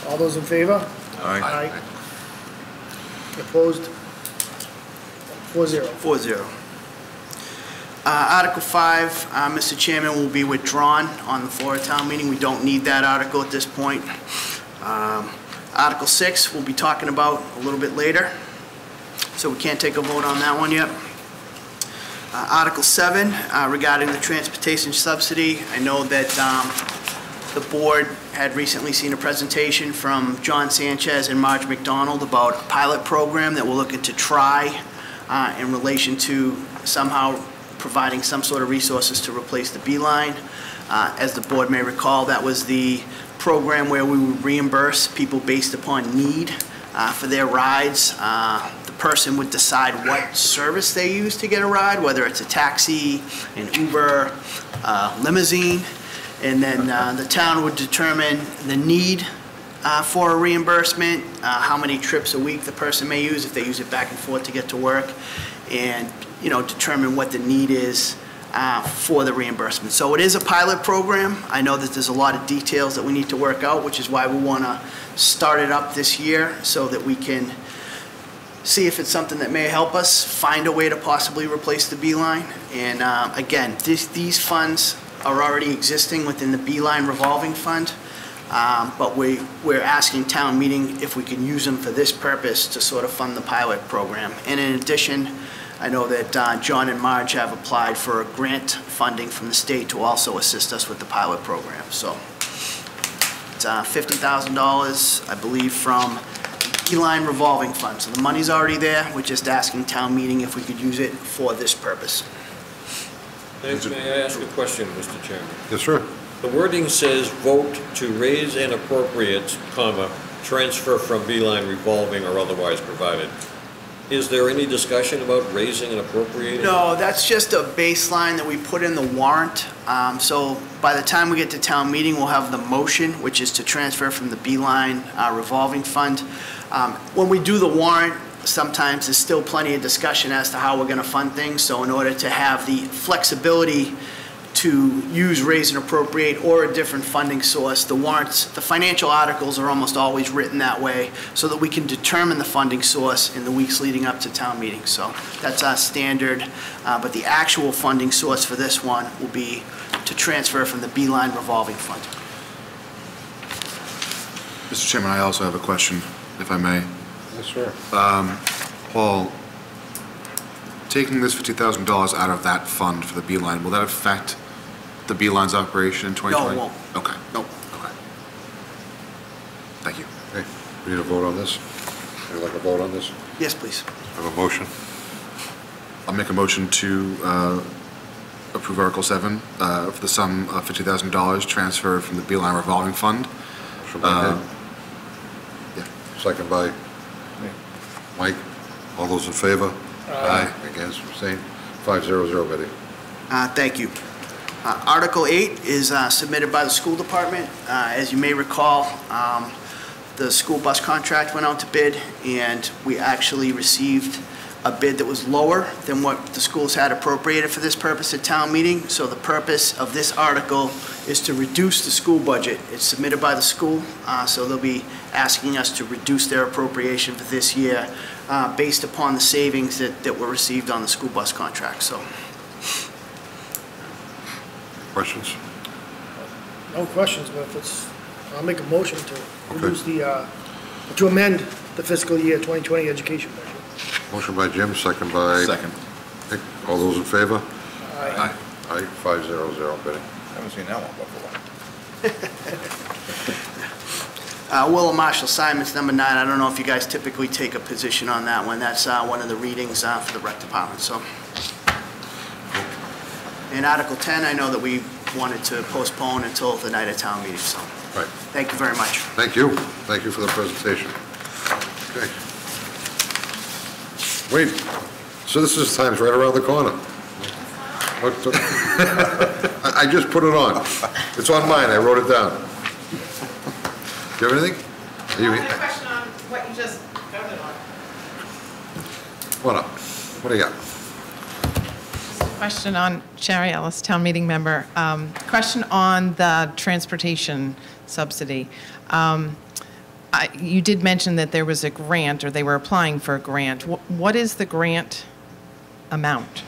All those in favor? Aye. Opposed? 4-0. 4-0. Article 5, Mr. Chairman, will be withdrawn on the floor of town meeting. We don't need that article at this point. Article 6, we'll be talking about a little bit later, so we can't take a vote on that one yet. Article 7, regarding the transportation subsidy, I know that the board had recently seen a presentation from John Sanchez and Marge McDonald about a pilot program that we're looking to try in relation to somehow providing some sort of resources to replace the beeline. As the board may recall, that was the program where we would reimburse people based upon need for their rides. The person would decide what service they use to get a ride, whether it's a taxi, an Uber, limousine, and then the town would determine the need for a reimbursement, how many trips a week the person may use, if they use it back and forth to get to work, and, you know, determine what the need is for the reimbursement. So it is a pilot program. I know that there's a lot of details that we need to work out, which is why we want to start it up this year so that we can see if it's something that may help us find a way to possibly replace the beeline. And again, these funds are already existing within the beeline revolving fund, but we're asking town meeting if we can use them for this purpose to sort of fund the pilot program. And in addition, I know that John and Marge have applied for grant funding from the state to also assist us with the pilot program. So it's $50,000, I believe, from Beeline revolving fund. So the money's already there. We're just asking town meeting if we could use it for this purpose. Thanks. May I ask a question, Mr. Chairman? Yes, sir. The wording says vote to raise and appropriate, comma, transfer from Beeline revolving or otherwise provided. Is there any discussion about raising and appropriating? No, that's just a baseline that we put in the warrant. So by the time we get to town meeting, we'll have the motion, which is to transfer from the Beeline revolving fund. When we do the warrant, sometimes there's still plenty of discussion as to how we're going to fund things. So in order to have the flexibility to use raise and appropriate or a different funding source, the warrants, the financial articles are almost always written that way so that we can determine the funding source in the weeks leading up to town meeting. So that's our standard, but the actual funding source for this one will be to transfer from the Beeline revolving fund. Mr. Chairman, I also have a question, if I may. Yes, sir. Paul, taking this $50,000 out of that fund for the Beeline, will that affect the Beeline's operation in 2020? No, it won't. Okay. Nope. Okay. Thank you. Okay, we need a vote on this? Would you like a vote on this? Yes, please. Have a motion? I'll make a motion to approve Article 7 for the sum of $50,000 transferred from the Beeline revolving fund. Motion by Ed. Yeah. Second by Mike. All those in favor? Aye. Against, abstain? 5-0-0, Betty. Thank you. Article 8 is submitted by the school department. As you may recall, the school bus contract went out to bid, and we actually received a bid that was lower than what the schools had appropriated for this purpose at town meeting. So the purpose of this article is to reduce the school budget. It's submitted by the school, so they'll be asking us to reduce their appropriation for this year based upon the savings that were received on the school bus contract. So. Questions? No questions, but if it's, I'll make a motion to reduce the, to amend the fiscal year 2020 education budget. Motion by Jim, second by... Second. Nick. All those in favor? Aye. Aye, 5-0-0, Betty. Haven't seen that one before. Will and Marshall Simons, number 9. I don't know if you guys typically take a position on that one. That's one of the readings for the rec department, so. And Article 10, I know that we wanted to postpone until the night of town meeting, so. Right. Thank you very much. Thank you. Thank you for the presentation. Okay. Wait, so this is time's right around the corner. I just put it on. It's on mine, I wrote it down. Do you have anything? I have a question on what you just voted on. What up? What do you got? Question on Sherry Ellis, town meeting member. Question on the transportation subsidy. You did mention that there was a grant, or they were applying for a grant. What is the grant amount?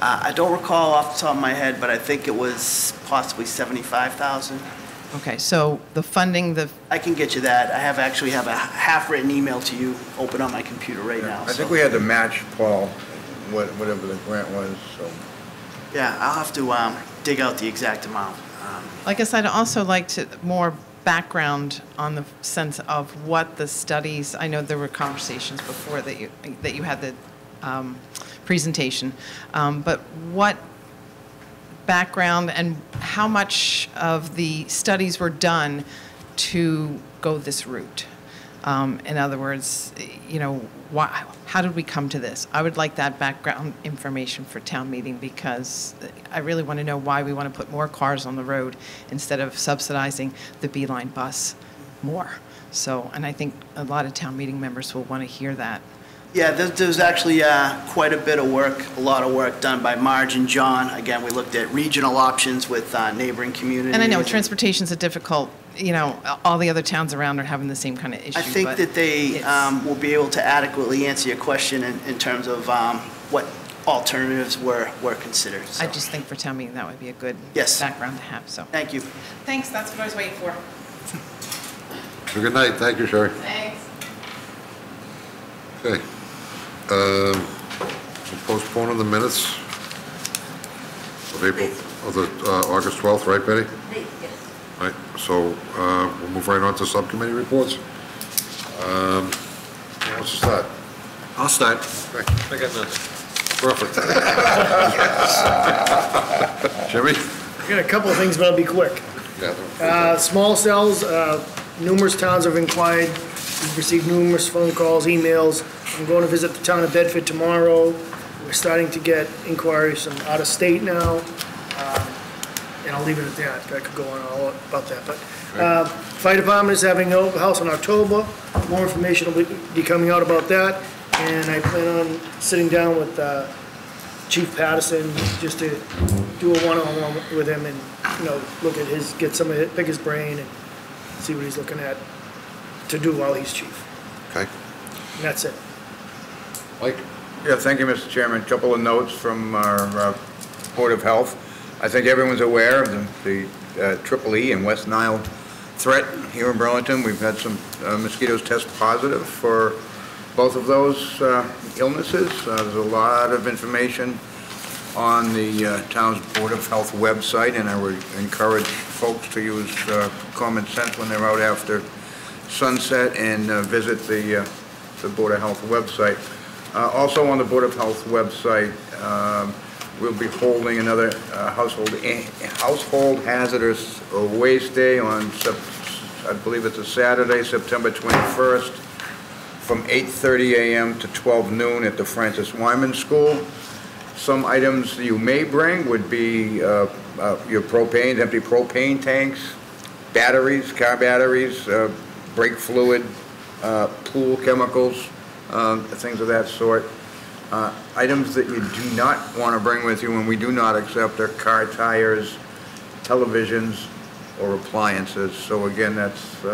I don't recall off the top of my head, but I think it was possibly $75,000. Okay, so the funding, I can get you that. I actually have a half-written email to you open on my computer right now. I think we had to match, Paul, whatever the grant was, so. Yeah, I'll have to dig out the exact amount. I guess I'd also like to more background on the sense of what the studies. I know there were conversations before that you had the presentation. But what background and how much of the studies were done to go this route? In other words, you know, how did we come to this? I would like that background information for town meeting, because I really want to know why we want to put more cars on the road instead of subsidizing the Beeline bus more. So, and I think a lot of town meeting members will want to hear that. Yeah, there's actually quite a bit of work, a lot of work done by Marge and John. Again, we looked at regional options with neighboring communities. And I know transportation's a difficult, you know, all the other towns around are having the same kind of issue. I think that they will be able to adequately answer your question in terms of what alternatives were considered. So. I just think for town meeting that would be a good background to have. So thank you. Thanks. That's what I was waiting for. Good night. Thank you, Sherry. Thanks. Okay. Postponing the minutes of April, of the August 12th, right, Betty? Yes. Right, so we'll move right on to subcommittee reports. Who wants to start? I'll start. Okay. I got nothing. Perfect. Jimmy? I got a couple of things, but I'll be quick. Yeah. Small cells, numerous towns have inquired. We've received numerous phone calls, emails. I'm going to visit the town of Bedford tomorrow. We're starting to get inquiries from out of state now. And I'll leave it at that. I could go on all about that. But fire department is having an open house in October. More information will be coming out about that. And I plan on sitting down with Chief Patterson just to do a one-on-one with him and, you know, look at his, get some of it, pick his brain and see what he's looking at to do while he's chief. Okay. And that's it. Mike? Yeah, thank you, Mr. Chairman. A couple of notes from our Board of Health. I think everyone's aware of the Triple E and West Nile threat here in Burlington. We've had some mosquitoes test positive for both of those illnesses. There's a lot of information on the town's Board of Health website, and I would encourage folks to use common sense when they're out after sunset and visit the Board of Health website. Also on the Board of Health website, we'll be holding another household hazardous waste day on, I believe it's a Saturday, September 21st, from 8:30 a.m. to 12 noon at the Francis Wyman School. Some items you may bring would be your propane, empty propane tanks, batteries, car batteries, brake fluid, pool chemicals, things of that sort. Items that you do not want to bring with you and we do not accept are car tires, televisions, or appliances. So again, that's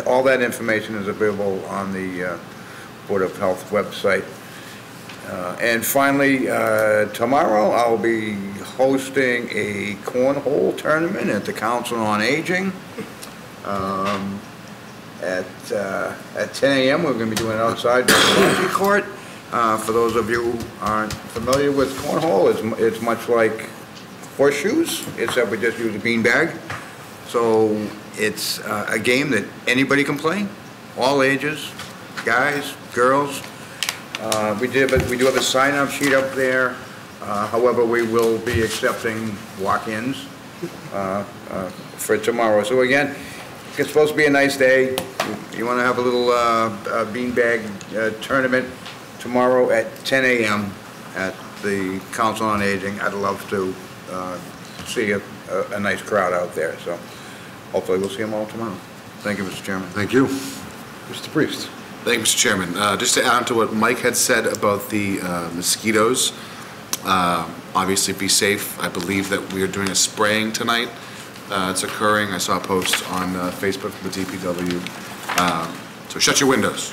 all that information is available on the Board of Health website. And finally, tomorrow I'll be hosting a cornhole tournament at the Council on Aging. At 10 a.m. we're going to be doing it outside the laundry court. For those of you who aren't familiar with cornhole, it's much like horseshoes, except we just use a beanbag. So it's a game that anybody can play, all ages, guys, girls. We do have a sign-up sheet up there. However, we will be accepting walk-ins for tomorrow. So again, it's supposed to be a nice day. You want to have a little beanbag tournament tomorrow at 10 a.m. at the Council on Aging. I'd love to see a nice crowd out there. So hopefully we'll see them all tomorrow. Thank you, Mr. Chairman. Thank you. Mr. Priest. Thank you, Mr. Chairman. Just to add on to what Mike had said about the mosquitoes, obviously be safe. I believe that we are doing a spraying tonight. It's occurring. I saw a post on Facebook from the DPW. So shut your windows.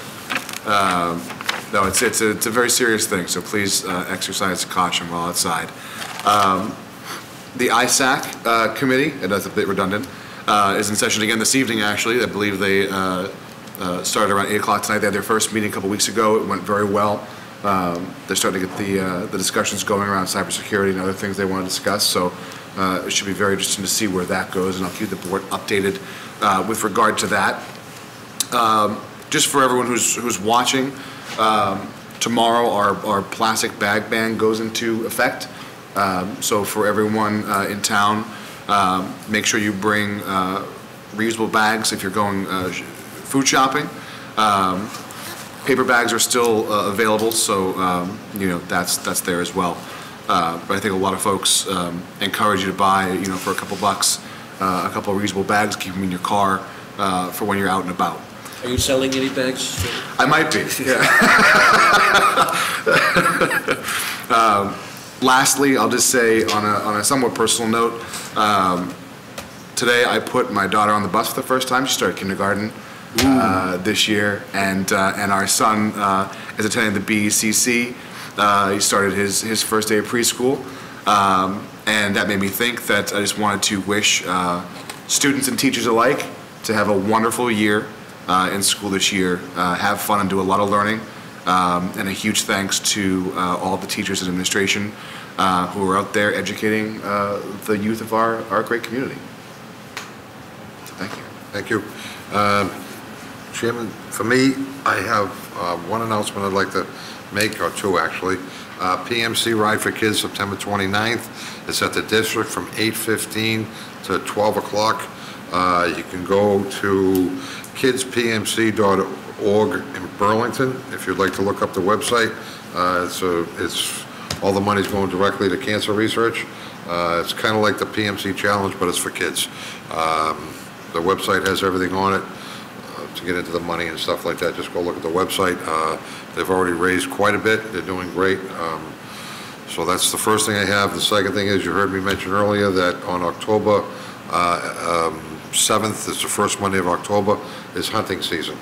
No, it's a very serious thing, so please exercise caution while outside. The ISAC committee, and that's a bit redundant, is in session again this evening, actually. I believe they started around 8 o'clock tonight. They had their first meeting a couple weeks ago. It went very well. They're starting to get the discussions going around cybersecurity and other things they want to discuss, so it should be very interesting to see where that goes, and I'll keep the board updated with regard to that. Just for everyone who's watching, Tomorrow, our plastic bag ban goes into effect. So for everyone in town, make sure you bring reusable bags if you're going food shopping. Paper bags are still available, so that's there as well. But I think a lot of folks encourage you to buy, for a couple bucks, a couple of reusable bags, keep them in your car for when you're out and about. Are you selling any bags? I might be, yeah. Lastly, I'll just say on a somewhat personal note, today I put my daughter on the bus for the first time. She started kindergarten this year, and our son is attending the BECC. He started his first day of preschool, and that made me think that I just wanted to wish students and teachers alike to have a wonderful year in school this year, have fun and do a lot of learning, and a huge thanks to all the teachers and administration who are out there educating the youth of our great community. Thank you. Thank you. Chairman, for me, I have one announcement I'd like to make, or two actually. PMC Ride for Kids, September 29th. It's at the district from 8:15 to 12 o'clock. You can go to kidspmc.org in Burlington if you'd like to look up the website. It's all the money's going directly to cancer research. It's kind of like the PMC Challenge, but it's for kids. The website has everything on it to get into the money and stuff like that. Just go look at the website. They've already raised quite a bit. They're doing great. So that's the first thing I have. The second thing is, you heard me mention earlier that on October 7th, it's the first Monday of October, is hunting season.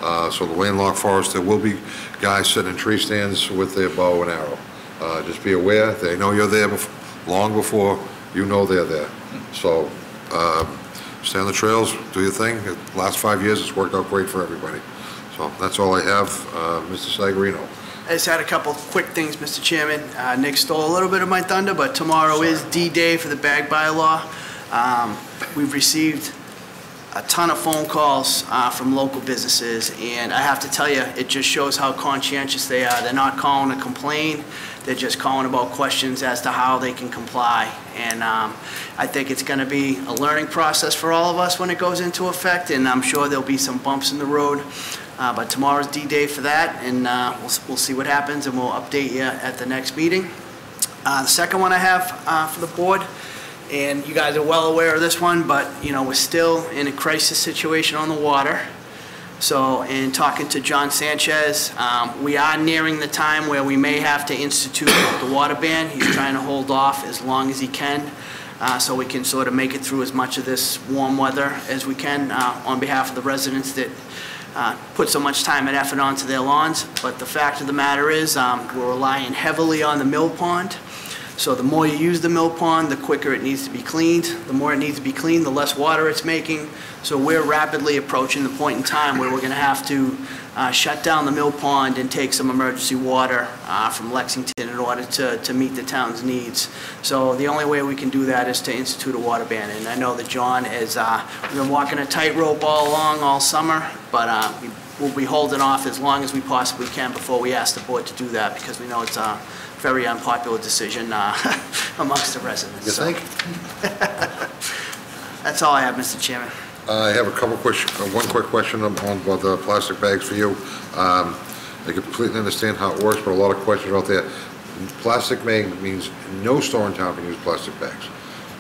So the landlocked forest, there will be guys sitting in tree stands with their bow and arrow. Just be aware, they know you're there long before you know they're there. So stay on the trails, do your thing. The last 5 years, it's worked out great for everybody. So that's all I have. Mr. Sagarino. I just had a couple quick things, Mr. Chairman. Nick stole a little bit of my thunder, but tomorrow is D-Day for the bag bylaw. We've received a ton of phone calls from local businesses, and I have to tell you, it just shows how conscientious they are. They're not calling to complain. They're just calling about questions as to how they can comply. And I think it's going to be a learning process for all of us when it goes into effect, and I'm sure there'll be some bumps in the road. But tomorrow's D-Day for that, and we'll see what happens, and we'll update you at the next meeting. The second one I have for the board, and you guys are well aware of this one, but we're still in a crisis situation on the water. So in talking to John Sanchez, we are nearing the time where we may have to institute the water ban. He's trying to hold off as long as he can, so we can sort of make it through as much of this warm weather as we can on behalf of the residents that put so much time and effort onto their lawns. But the fact of the matter is, we're relying heavily on the mill pond. So the more you use the mill pond, the quicker it needs to be cleaned. The more it needs to be cleaned, the less water it's making. So we're rapidly approaching the point in time where we're going to have to shut down the mill pond and take some emergency water from Lexington in order to meet the town's needs. So the only way we can do that is to institute a water ban. And I know that John has been walking a tightrope all along all summer, but we'll be holding off as long as we possibly can before we ask the board to do that, because we know it's a very unpopular decision amongst the residents. You think? That's all I have, Mr. Chairman. I have a couple questions. One quick question on about the plastic bags for you. I completely understand how it works, but a lot of questions out there. Plastic bag means no store in town can use plastic bags,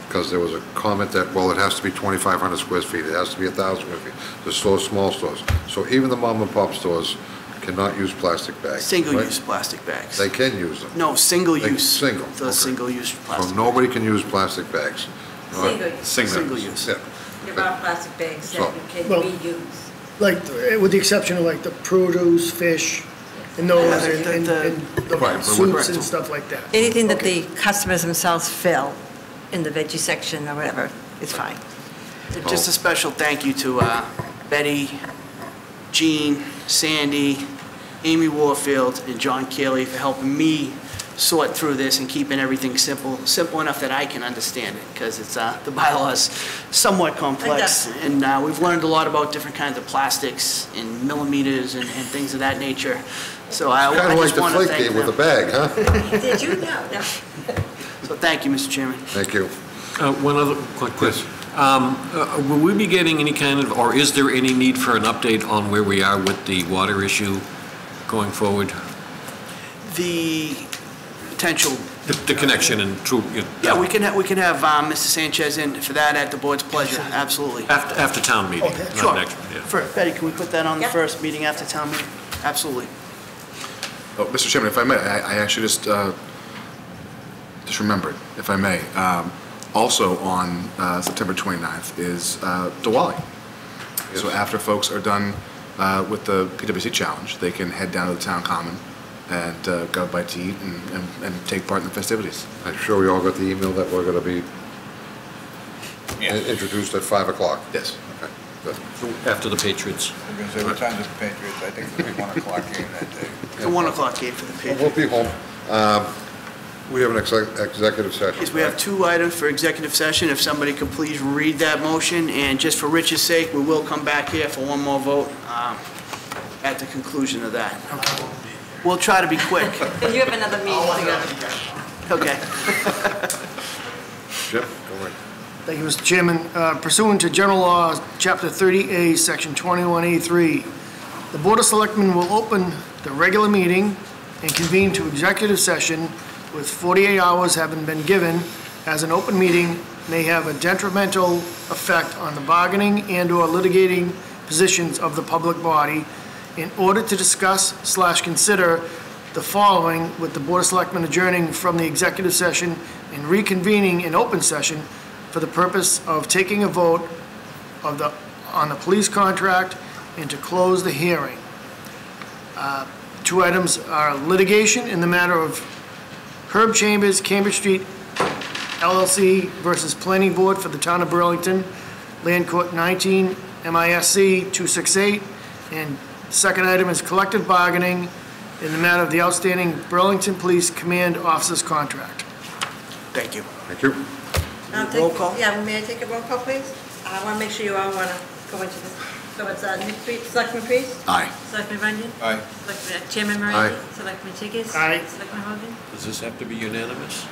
because there was a comment that, well, it has to be 2,500 square feet, it has to be 1,000 square feet. The stores, small stores. So even the mom and pop stores cannot use plastic bags. Single-use plastic bags. They can use them. No, single-use. Single. The okay. Single-use plastic. So nobody can use plastic bags. Single-use. Single-use. Yeah. There are plastic bags that you can reuse. Like, with the exception of like the produce, fish, and those, and the soups and stuff like that. Anything that the customers themselves fill in the veggie section or whatever is fine. Just a special thank you to Betty, Jean, Sandy, Amy Warfield, and John Keeley for helping me sort through this and keeping everything simple enough that I can understand it, because it's the bylaw is somewhat complex, and we've learned a lot about different kinds of plastics and millimeters and things of that nature. So I Kind of like just the want to flake thank game with a them. bag, huh? Did you? No, no. So thank you, Mr. Chairman. Thank you. One other quick question. Will we be getting any kind of, or is there any need for an update on where we are with the water issue going forward? The potential. The connection and true. Yeah, we can have Mr. Sanchez in for that at the board's pleasure, absolutely. After town meeting, Sure. not next, yeah. Betty, can we put that on the first meeting after town meeting? Absolutely. Oh, Mr. Chairman, if I may, I actually just remembered, if I may. Also on September 29th is Diwali. So after folks are done with the PWC challenge, they can head down to the town common and go bite to eat and take part in the festivities. I'm sure we all got the email that we're going to be introduced at 5 o'clock. Yes. Okay, good. After the Patriots. I'm going to say, what time is the Patriots? I think it'll be 1 o'clock game that day. The 1 o'clock game for the Patriots. We'll be home. We have an executive session. Yes, we have 2 items for executive session. If somebody could please read that motion, and just for Rich's sake, we will come back here for one more vote at the conclusion of that. We'll try to be quick. And you have another meeting to go. Okay. Jim, go ahead. Thank you, Mr. Chairman. Pursuant to General Law, Chapter 30A, Section 21A3, the Board of Selectmen will open the regular meeting and convene to executive session with 48 hours having been given, as an open meeting may have a detrimental effect on the bargaining and/or litigating positions of the public body, in order to discuss/consider the following, with the Board of Selectmen adjourning from the executive session and reconvening in open session for the purpose of taking a vote on the police contract and to close the hearing. 2 items are litigation in the matter of Herb Chambers, Cambridge Street LLC versus Planning Board for the Town of Burlington, Land Court 19, MISC 268, and second item is collective bargaining in the matter of the outstanding Burlington Police Command Officer's contract. Thank you. Thank you. Roll call? Yeah, may I take a roll call, please? I want to make sure you all want to go into this. So it's Selectman Priest? Aye. Selectman Runyon? Aye. Chairman Moretti? Aye. Selectman Tigas? Aye. Selectman Hogan? Does this have to be unanimous?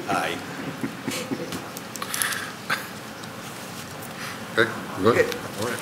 Aye. Okay, good. Okay. All right.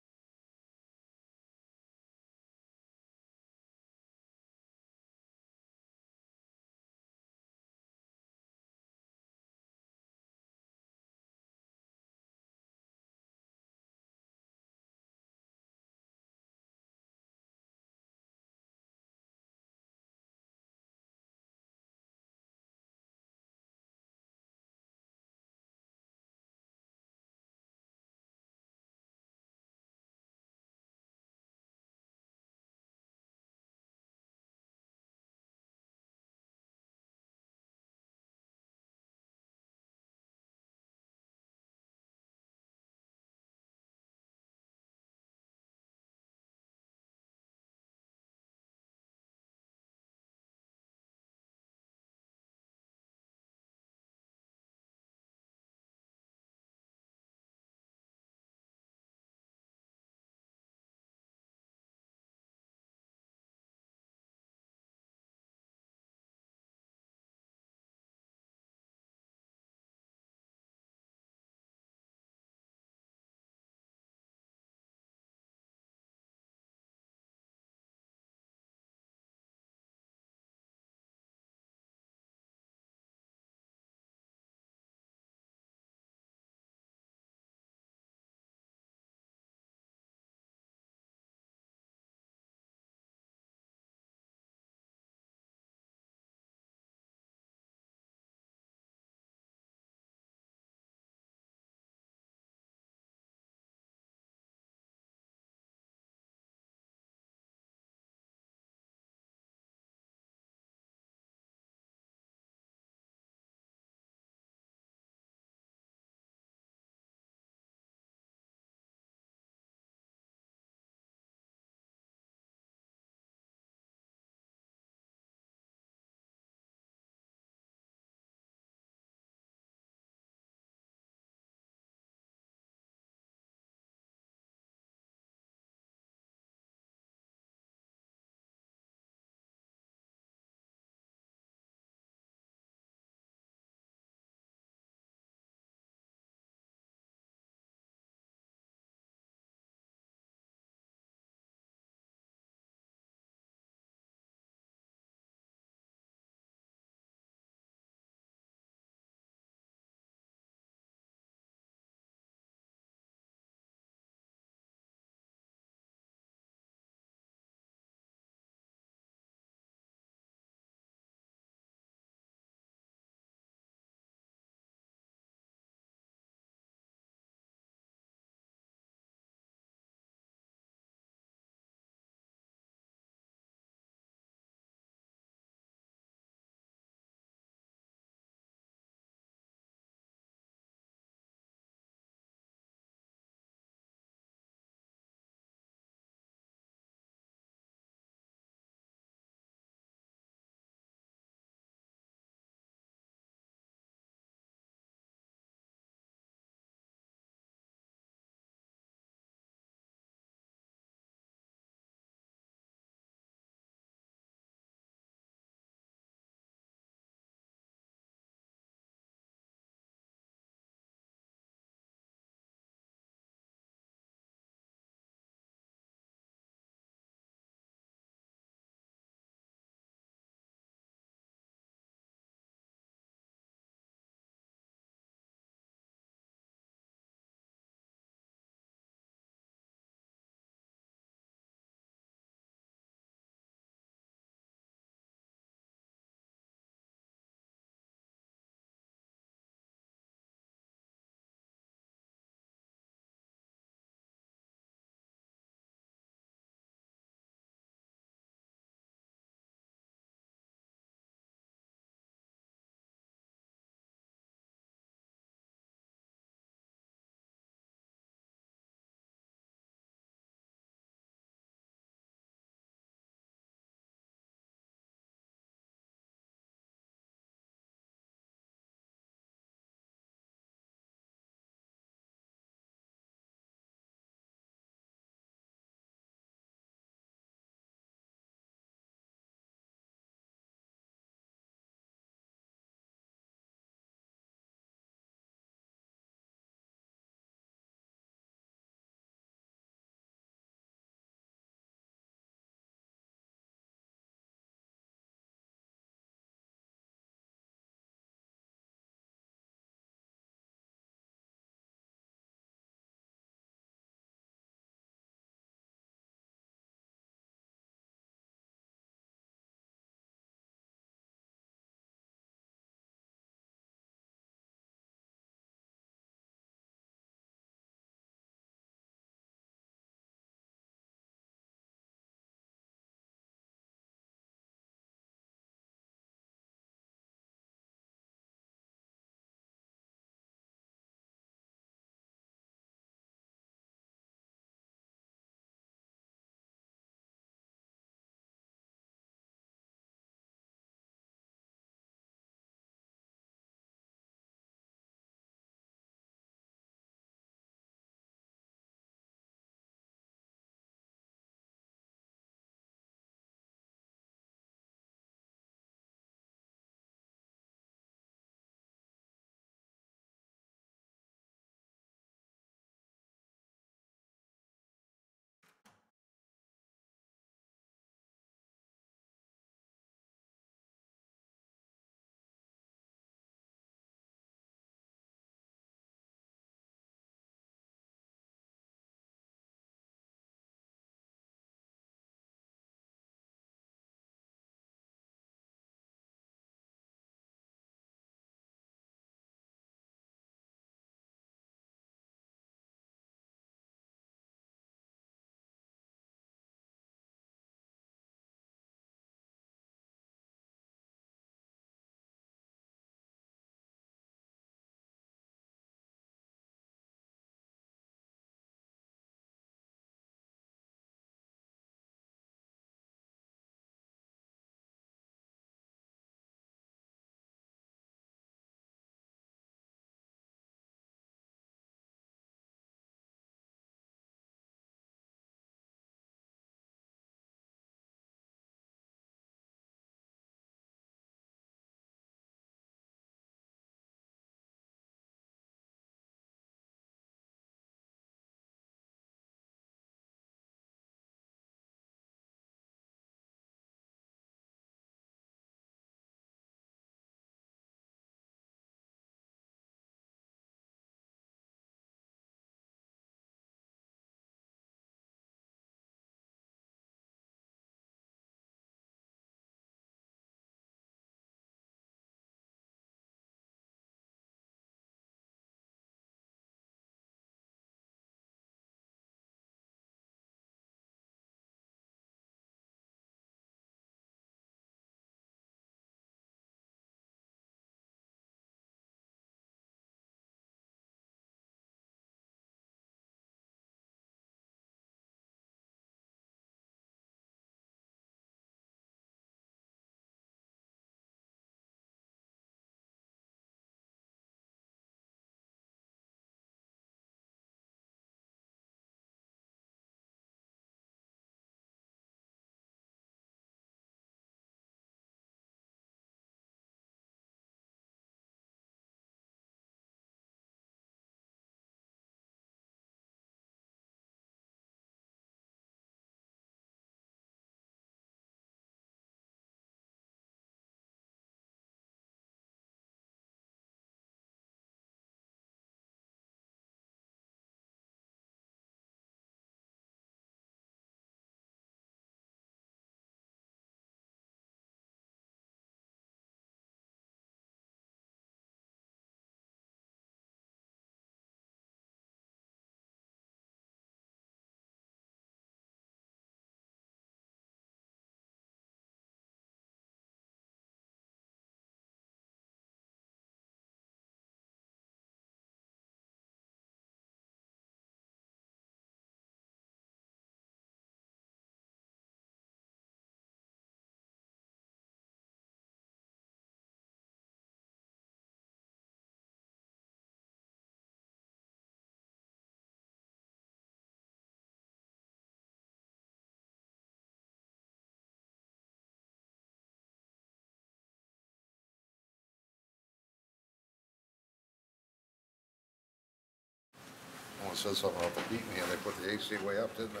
said something about the heat in here. They put the AC way up, didn't they?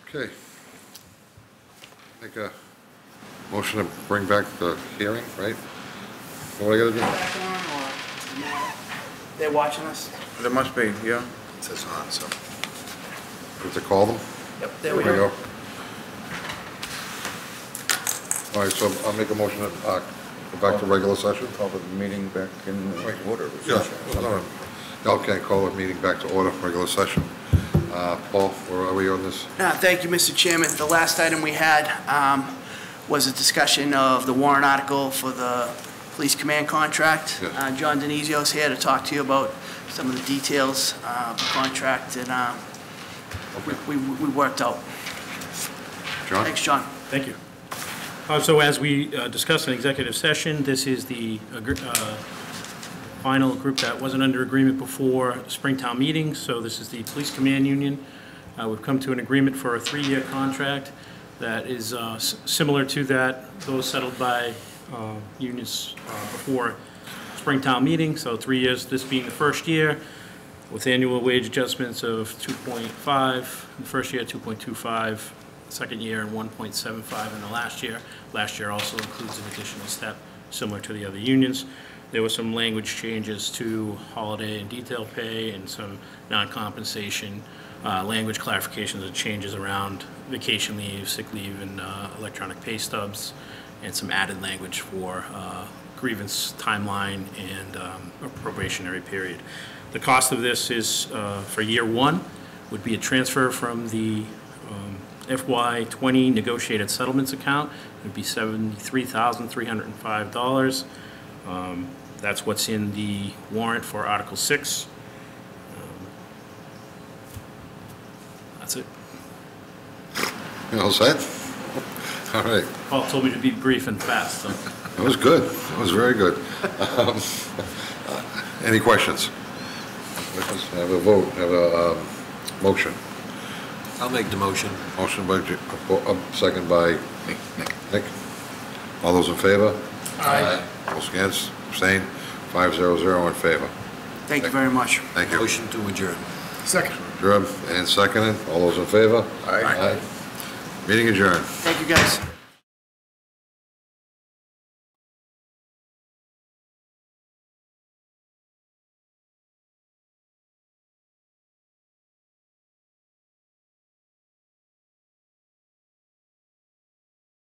Okay. Make a motion to bring back the hearing, right? What do I gotta do? Back on, or, yeah, they're watching us? There must be, yeah. It says on, so. We have to call them? Yep, there we go. All right, so I'll make a motion to go back to regular session. Call the meeting back in order. Yeah, okay, call the meeting back to order, regular session. Paul, where are we on this? Thank you, Mr. Chairman. The last item we had was a discussion of the warrant article for the police command contract. Yes. John Denizio's here to talk to you about some of the details of the contract, and we worked out. John? Thanks, John. Thank you. So as we discussed in executive session, this is the final group that wasn't under agreement before Springtown meeting. So this is the Police Command Union. We've come to an agreement for a 3-year contract that is similar to those settled by unions before Springtown meeting. So 3 years, this being the first year, with annual wage adjustments of 2.5, the first year 2.25, second year and 1.75 in the last year. Last year also includes an additional step similar to the other unions. There were some language changes to holiday and detail pay and some non-compensation language clarifications and changes around vacation leave, sick leave, and electronic pay stubs, and some added language for grievance timeline and a probationary period. The cost of this is, for year 1, would be a transfer from the FY20 negotiated settlements account. It would be $73,305. That's what's in the warrant for Article 6. That's it. You all set? All right. Paul told me to be brief and fast, so. That was good. That was very good. Any questions? Have a vote, have a motion. I'll make the motion. Motion by, second by Nick. All those in favor? Aye. Those against, abstain, 5-0-0 in favor. Thank you very much. Thank you. Motion to adjourn. Second. Adjourned and seconded. All those in favor? Aye. Meeting adjourned. Thank you, guys.